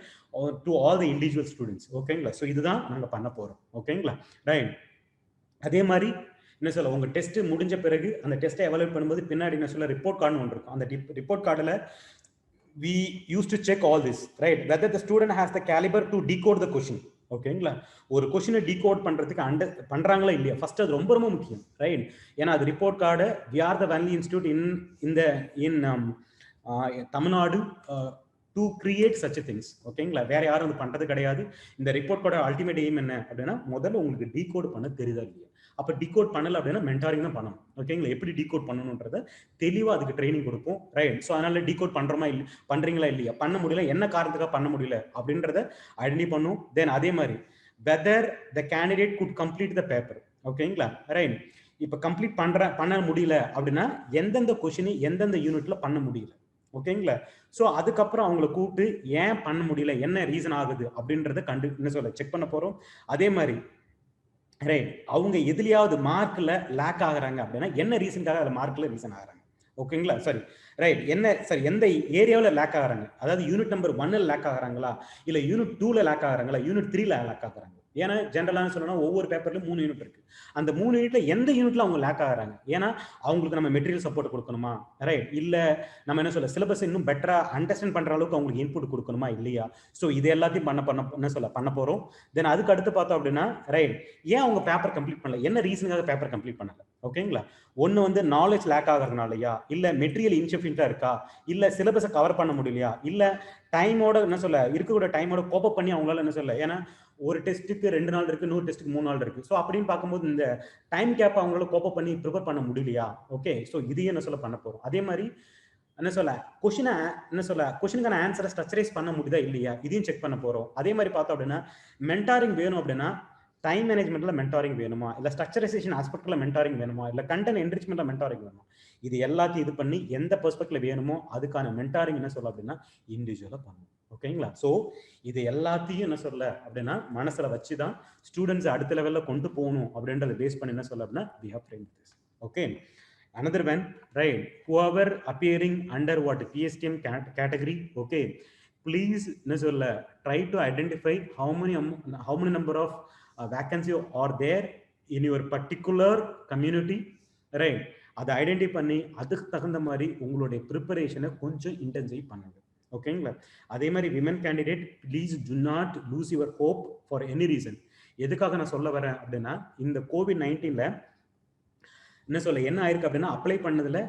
to all the individual students. ஓகேங்களா. ஸோ இதுதான் நாங்கள் பண்ண போறோம். ஓகேங்களா, ரைட். அதே மாதிரி என்ன சொல்ல உங்க டெஸ்ட் முடிஞ்ச பிறகு அந்த டெஸ்ட்டை எவாலுவேட் பண்ணும்போது பின்னாடி என்ன சொல்ல ரிப்போர்ட் கார்டு ஒன்று இருக்கும். அந்த ரிப்போர்ட் கார்டில் we used to check all this, right, whether the student has the caliber to decode the question. ஓகேங்களா. ஒரு கொஸ்டினை டீகோட் பண்றதுக்கு பண்றாங்களா இல்லையா, ஃபர்ஸ்ட் அது ரொம்ப ரொம்ப முக்கியம், ரைட். ஏன்னா அது report card we are the only institute in Tamil Nadu to create such things. ஓகேங்களா. வேற யாரும் அது பண்றது கிடையாது. இந்த ரிப்போர்ட் கார்டு அல்டிமேட் எய்ம் என்ன அப்படின்னா முதல்ல உங்களுக்கு டீகோட் பண்ண தெரியுதா இல்லையா. அப்போ டிகோட் பண்ணல அப்படின்னா மென்டாரிங் தான் பண்ணணும். ஓகேங்களா. எப்படி டிகோட் பண்ணணுன்றத தெளிவாக அதுக்கு ட்ரைனிங் கொடுப்போம், ரைட். ஸோ அதனால டிகோட் பண்றோமா இல்லை, பண்றீங்களா இல்லையா, பண்ண முடியல என்ன காரணத்துக்காக பண்ண முடியல அப்படின்றத ஐடென்டிஃபை பண்ணும். தென் அதே மாதிரி whether the candidate good complete the paper. ஓகேங்களா, ரைட். இப்போ கம்ப்ளீட் பண்ண முடியல அப்படின்னா எந்தெந்த கொஸ்டின் எந்தெந்த யூனிட்ல பண்ண முடியல. ஓகேங்களா. ஸோ அதுக்கப்புறம் அவங்களை கூப்பிட்டு ஏன் பண்ண முடியல, என்ன ரீசன் ஆகுது அப்படின்றத என்ன சொல்ல செக் பண்ண போறோம். அதே மாதிரி ரைட் அவங்க எதுலையாவது மார்க்ல லேக் ஆகுறாங்க அப்படின்னா என்ன ரீசனுக்காக அதில் மார்க்ல ரீசன் ஆகுறாங்க. ஓகேங்களா, சரி, ரைட். எந்த ஏரியாவில் லேக் ஆகுறாங்க, அதாவது யூனிட் நம்பர் 1 லேக் ஆகுறாங்களா, இல்லை யூனிட் 2 லேக் ஆகுறாங்களா, யூனிட் 3 லேக் ஆகுறாங்க. ஏன்னா ஜென்ரலான சொல்லணும்னா ஒவ்வொரு பேப்பர்லையும் 3 யூனிட் இருக்கு. அந்த 3 யூனிட்ல எந்த யூனிட்ல அவங்க லேக் ஆகுறாங்க, ஏன்னா அவங்களுக்கு நம்ம மெட்டீரியல் சப்போர்ட் கொடுக்கணுமா, ரைட், இல்ல நம்ம என்ன சொல்ல சிலபஸ் இன்னும் பெட்டரா அண்டர்ஸ்டாண்ட் பண்ற அளவுக்கு அவங்களுக்கு இன்புட் கொடுக்கணுமா இல்லையா. ஸோ இது எல்லாத்தையும் பண்ண போறோம். தென் அதுக்கு அடுத்து பார்த்தோம் அப்படின்னா ரைட் ஏன் அவங்க பேப்பர் கம்ப்ளீட் பண்ணல, என்ன ரீசனுக்காக பேப்பர் கம்ப்ளீட் பண்ணல. ஓகேங்களா. ஒன்று நாலேஜ் லேக் ஆகிறதுனாலயா, இல்ல மெட்டீரியல் இன்சஃபிஷியன்ட்டா இருக்கா, இல்ல சிலபஸை கவர் பண்ண முடியலையா, இல்ல டைமோட என்ன சொல்ல இருக்கக்கூடிய டைமோட கோப் பண்ணி அவங்களால என்ன சொல்ல, ஏன்னா ஒரு டெஸ்ட்டுக்கு 2 நாள் இருக்கு, 100 டெஸ்ட்டுக்கு 3 நாள் இருக்கு. ஸோ அப்படின்னு பார்க்கும்போது இந்த டைம் கேப் அவங்களால கோப் பண்ணி ப்ரிப்பேர் பண்ண முடியலையா. ஓகே, ஸோ இதையும் என்ன சொல்ல பண்ண போறோம். அதே மாதிரி என்ன சொல்ல கொஸ்டினுக்கான ஆன்சரை ஸ்ட்ரக்சரைஸ் பண்ண முடியுதா இல்லையா, இதையும் செக் பண்ண போறோம். அதே மாதிரி பார்த்தோம் அப்படின்னா மென்டாரிங் வேணும் அப்படின்னா டைம் மேனேஜ்மெண்ட்ல மென்டாரிங் வேணுமா, இல்ல ஸ்ட்ரக்சரைசேஷன் ஆஸ்பெக்ட்ல மென்டாரிங் வேணுமா, இல்ல கண்டென்ட் என்ரிச்மெண்ட்ல மென்டாரிங் வேணுமா, இது எல்லாத்தையும் இது பண்ணி எந்த பெர்ஸ்பெக்ட்ல வேணுமோ அதுக்கான மென்டாரிங் என்ன சொல்ல அப்படின்னா இண்டிவிஜுவலா பண்ணணும். ஓகேங்களா. ஸோ இது எல்லாத்தையும் என்ன சொல்ல அப்படின்னா மனசுல வச்சுதான் ஸ்டூடெண்ட்ஸ் அடுத்த லெவல்ல கொண்டு போகணும் அப்படின்றத பேஸ் பண்ணி என்ன சொல்ல அப்படின்னா we have framed this. Okay, another one, right, whoever appearing under what PSTM category, okay, please என்ன சொல்ல try to identify how many number of vacancy are there in your particular community, right. அதை ஐடென்டிஃபை பண்ணி அதுக்கு தகுந்த மாதிரி உங்களுடைய ப்ரிப்பரேஷனை கொஞ்சம் இன்டென்சிவ் பண்ணுங்க. ஓகேங்களா. அதே மாதிரி women candidate please to not lose your hope for any reason. எதுக்காக நான் சொல்ல வரேன் அப்படின்னா இந்த COVID-19 என்ன ஆயிருக்கு அப்படின்னா அப்ளை பண்ணதுல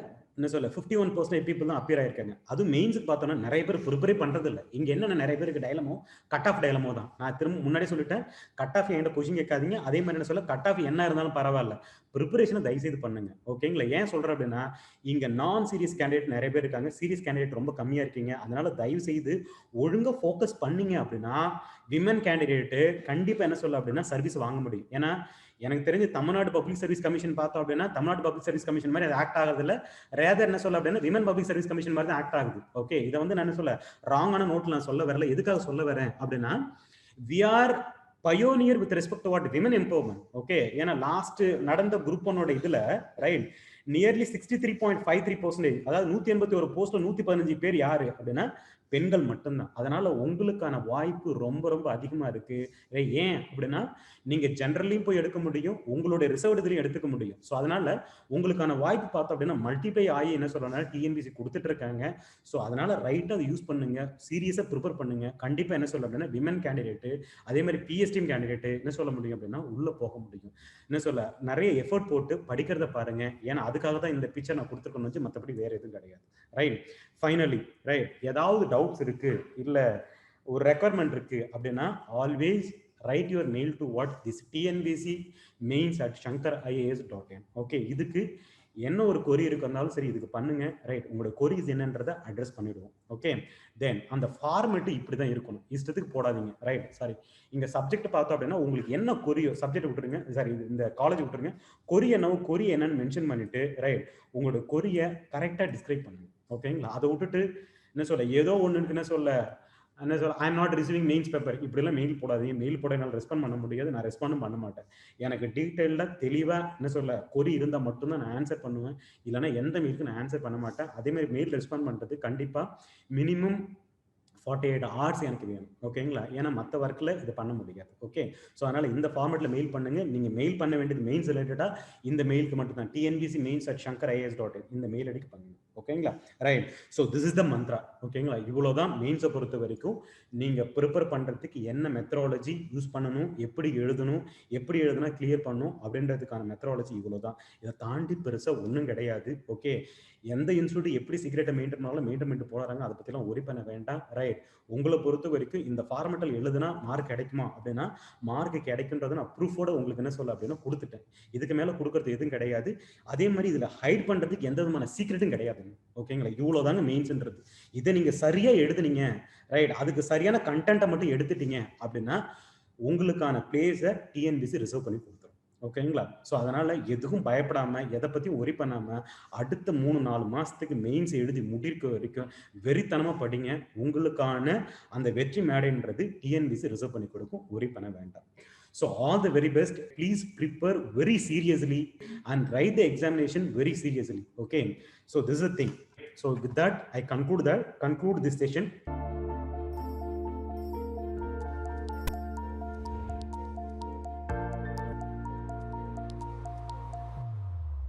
51% பீப்புள் தான் அப்பியர் ஆயிருக்காங்க. அதுவும் மெயின்ஸுக்கு பார்த்தோம்னா நிறைய பேர் ப்ரிப்பரே பண்றது இல்லை. இங்க என்னென்ன நிறைய பேருக்கு டைலமோ கட் ஆஃப் டைலமோ தான். நான் திரும்ப முன்னாடியே சொல்லிட்டேன், கட் ஆஃப் என்கிட்ட கொஸ்டின் கேட்காதீங்க. அதே மாதிரி என்ன சொல்ல கட் ஆஃப் என்ன இருந்தாலும் பரவாயில்ல, ப்ரிப்பரேஷனை தயவுசெய்து பண்ணுங்க. ஓகேங்களா. ஏன் சொல்றேன் அப்படின்னா இங்க நான் சீரியஸ் கேண்டிடேட் நிறைய பேர் இருக்காங்க, சீரியஸ் கேண்டிடேட் ரொம்ப கம்மியா இருக்கீங்க. அதனால தயவு செய்து ஒழுங்கா ஃபோக்கஸ் பண்ணீங்க அப்படின்னா விமன் கேண்டிடேட்டு கண்டிப்பா என்ன சொல்ல அப்படின்னா சர்வீஸ் வாங்க முடியும். ஏன்னா எனக்கு தெரிஞ்சு தமிழ்நாடு பப்ளிக் சர்வீஸ் கமிஷன் பார்த்தோம் அப்படின்னா தமிழ்நாடு பப்ளிக் சர்வீஸ் கமிஷன் மாதிரி அது ஆக்ட் ஆகுறது இல்ல. ரேதர் என்ன சொல்ல அப்படின்னா விமன் பப்ளிக் சர்வீஸ் கமிஷன் மாதிரி தான் ஆக்ட் ஆகுது. ஓகே, இதை வந்து நான் என்ன சொல்ல ராங்கான நோட்ல நான் சொல்ல வரல. எதுக்காக சொல்ல வரேன் அப்படின்னா we are pioneer with respect to what women empowerment. Okay, ஏன்னா லாஸ்ட் நடந்த குரூப் 1 இதுல ரைட் நியர்லி 63.53%, அதாவது 181 போஸ்ட்ல 115 பேர் யாரு அப்படின்னா பெண்கள் மட்டும்தான். அதனால உங்களுக்கான வாய்ப்பு ரொம்ப ரொம்ப அதிகமா இருக்கு. ஏன் அப்படின்னா நீங்க ஜெனரலையும் போய் எடுக்க முடியும், உங்களுடைய ரிசர்வ் இதுலையும் எடுத்துக்க முடியும். ஸோ அதனால உங்களுக்கான வாய்ப்பு பார்த்தோம் அப்படின்னா மல்டிப்ளை ஆகி என்ன சொல்றதுனால டிஎன்பிசி கொடுத்துட்டு இருக்காங்க. ஸோ அதனால ரைட்டா அதை யூஸ் பண்ணுங்க, சீரியஸா ப்ரிப்பேர் பண்ணுங்க. கண்டிப்பா என்ன சொல்ல அப்படின்னா விமன் கேண்டிடேட்டு அதே மாதிரி பிஎஸ்டிஎம் கேண்டிடேட்டு என்ன சொல்ல முடியும் அப்படின்னா உள்ள போக முடியும். என்ன சொல்ல நிறைய எஃபர்ட் போட்டு படிக்கிறத பாருங்க. ஏன்னா அதுக்காக தான் இந்த பிக்சர் நான் கொடுத்துருக்கணும் வச்சு, மற்றபடி வேற எதுவும் கிடையாது. ரைட், ஃபைனலி ரைட், ஏதாவது டவுட்ஸ் இருக்கு இல்ல ஒரு ரெக்குவயர்மெண்ட் இருக்கு அப்படின்னா always right your mail to what this TNPC mains at shankarias.in. Okay, இதுக்கு என்ன ஒரு கொரி இருக்கிறதுனாலும் சரி இதுக்கு பண்ணுங்க. ரைட், உங்களோட கொரிஸ் என்னன்றதை அட்ரஸ் பண்ணிடுவோம். ஓகே, தென் அந்த ஃபார்மெட்டு இப்படி தான் இருக்கணும், இஷ்டத்துக்கு போடாதீங்க. ரைட், சாரி, இங்க சப்ஜெக்ட் பார்த்தோம் அப்படின்னா உங்களுக்கு என்ன கொரியோ சப்ஜெக்ட் விட்டுருங்க, சாரி இந்த காலேஜ் விட்டுருங்க, கொரி என்னவோ கொரி என்னன்னு மென்ஷன் பண்ணிட்டு ரைட் உங்களோட கொரியை கரெக்டாக டிஸ்கிரைப் பண்ணுங்க. ஓகேங்களா, அதை விட்டுட்டு என்ன சொல்ல ஏதோ ஒன்றுக்கு என்ன சொல்ல I am not receiving mains paper இப்படிலாம் மெயில் போடாதீங்க. மெயில் போட என்னால் ரெஸ்பாண்ட் பண்ண முடியாது, நான் ரெஸ்பாண்டும் பண்ண மாட்டேன். எனக்கு டீட்டெயிலாக தெளிவாக என்ன சொல்ல கொரி இருந்தால் மட்டும்தான் நான் ஆன்சர் பண்ணுவேன், இல்லைனா எந்த மெயிலுக்கு நான் ஆன்சர் பண்ண மாட்டேன். அதேமாதிரி மெயில் ரெஸ்பாண்ட் பண்ணுறது கண்டிப்பாக மினிமம் 48 hours எனக்கு வேணும். ஓகேங்களா, ஏன்னா மற்ற ஒர்க்கில் இது பண்ண முடியாது. ஓகே, ஸோ அதனால் இந்த ஃபார்மெட்டில் மெயில் பண்ணுங்க. நீங்கள் மெயில் பண்ண வேண்டியது மெயின்ஸ் ரிலேட்டடாக இந்த மெயிலுக்கு மட்டும் தான், டிஎன்பிசி மெயின்ஸ் அட் shankarias.in இந்த மெயில் அடிக்க பண்ணுங்க. ஓகேங்களா, ரைட். ஸோ திஸ் இஸ் த மந்த்ரா. ஓகேங்களா, இவ்வளோதான் மெயின்ஸை பொறுத்த வரைக்கும். நீங்கள் ப்ரிப்பேர் பண்ணுறதுக்கு என்ன மெத்தடாலஜி யூஸ் பண்ணணும், எப்படி எழுதணும், எப்படி எழுதுனா கிளியர் பண்ணணும் அப்படின்றதுக்கான மெத்தடாலஜி இவ்வளோ தான். இதை தாண்டி பெருசாக ஒன்றும் கிடையாது. ஓகே, எந்த இன்ஸ்டியூட் எப்படி சீக்கிரட்டை மெயின்டைன் பண்ணாலும் மெயின்டைன் பண்ணிட்டு போகிறாங்க, அதை பற்றிலாம் ஒரி பண்ண வேண்டாம். ரைட், உங்களை பொறுத்த வரைக்கும் இந்த ஃபார்மெட்டில் எழுதுனா மார்க் கிடைக்குமா அப்படின்னா மார்க் கிடைக்குன்றதை நான் ப்ரூஃபோட உங்களுக்கு என்ன சொல்ல அப்படின்னா கொடுத்துட்டேன். இதுக்கு மேலே கொடுக்கறது எதுவும் கிடையாது. அதே மாதிரி இதில் ஹைட் பண்ணுறதுக்கு எந்த விதமான சீக்ரெட்டும் கிடையாது. ஓகேங்களா, இவ்வளோதாங்க மெயின்ஸ்ன்றது. இதை நீங்கள் சரியாக எழுதுனீங்க ரைட், அதுக்கு சரியான கண்டென்ட்டை மட்டும் எடுத்துட்டீங்க அப்படின்னா உங்களுக்கான பிளேஸை டிஎன்பிசி ரிசர்வ் பண்ணி கொடுத்துரும். ஓகேங்களா, ஸோ அதனால எதுவும் பயப்படாம எதை பற்றியும் ஒரி பண்ணாம அடுத்த 3-4 மாசத்துக்கு மெயின்ஸ் எழுதி முடிக்க வரைக்கும் வெறித்தனமா படிங்க. உங்களுக்கான அந்த வெற்றி மேடைன்றது டிஎன்பிசி ரிசர்வ் பண்ணி கொடுக்கும், ஒரி பண்ண வேண்டாம். So all the very best. Please prepare very seriously and write the examination very seriously. Okay, so this is the thing. So with that I conclude this session.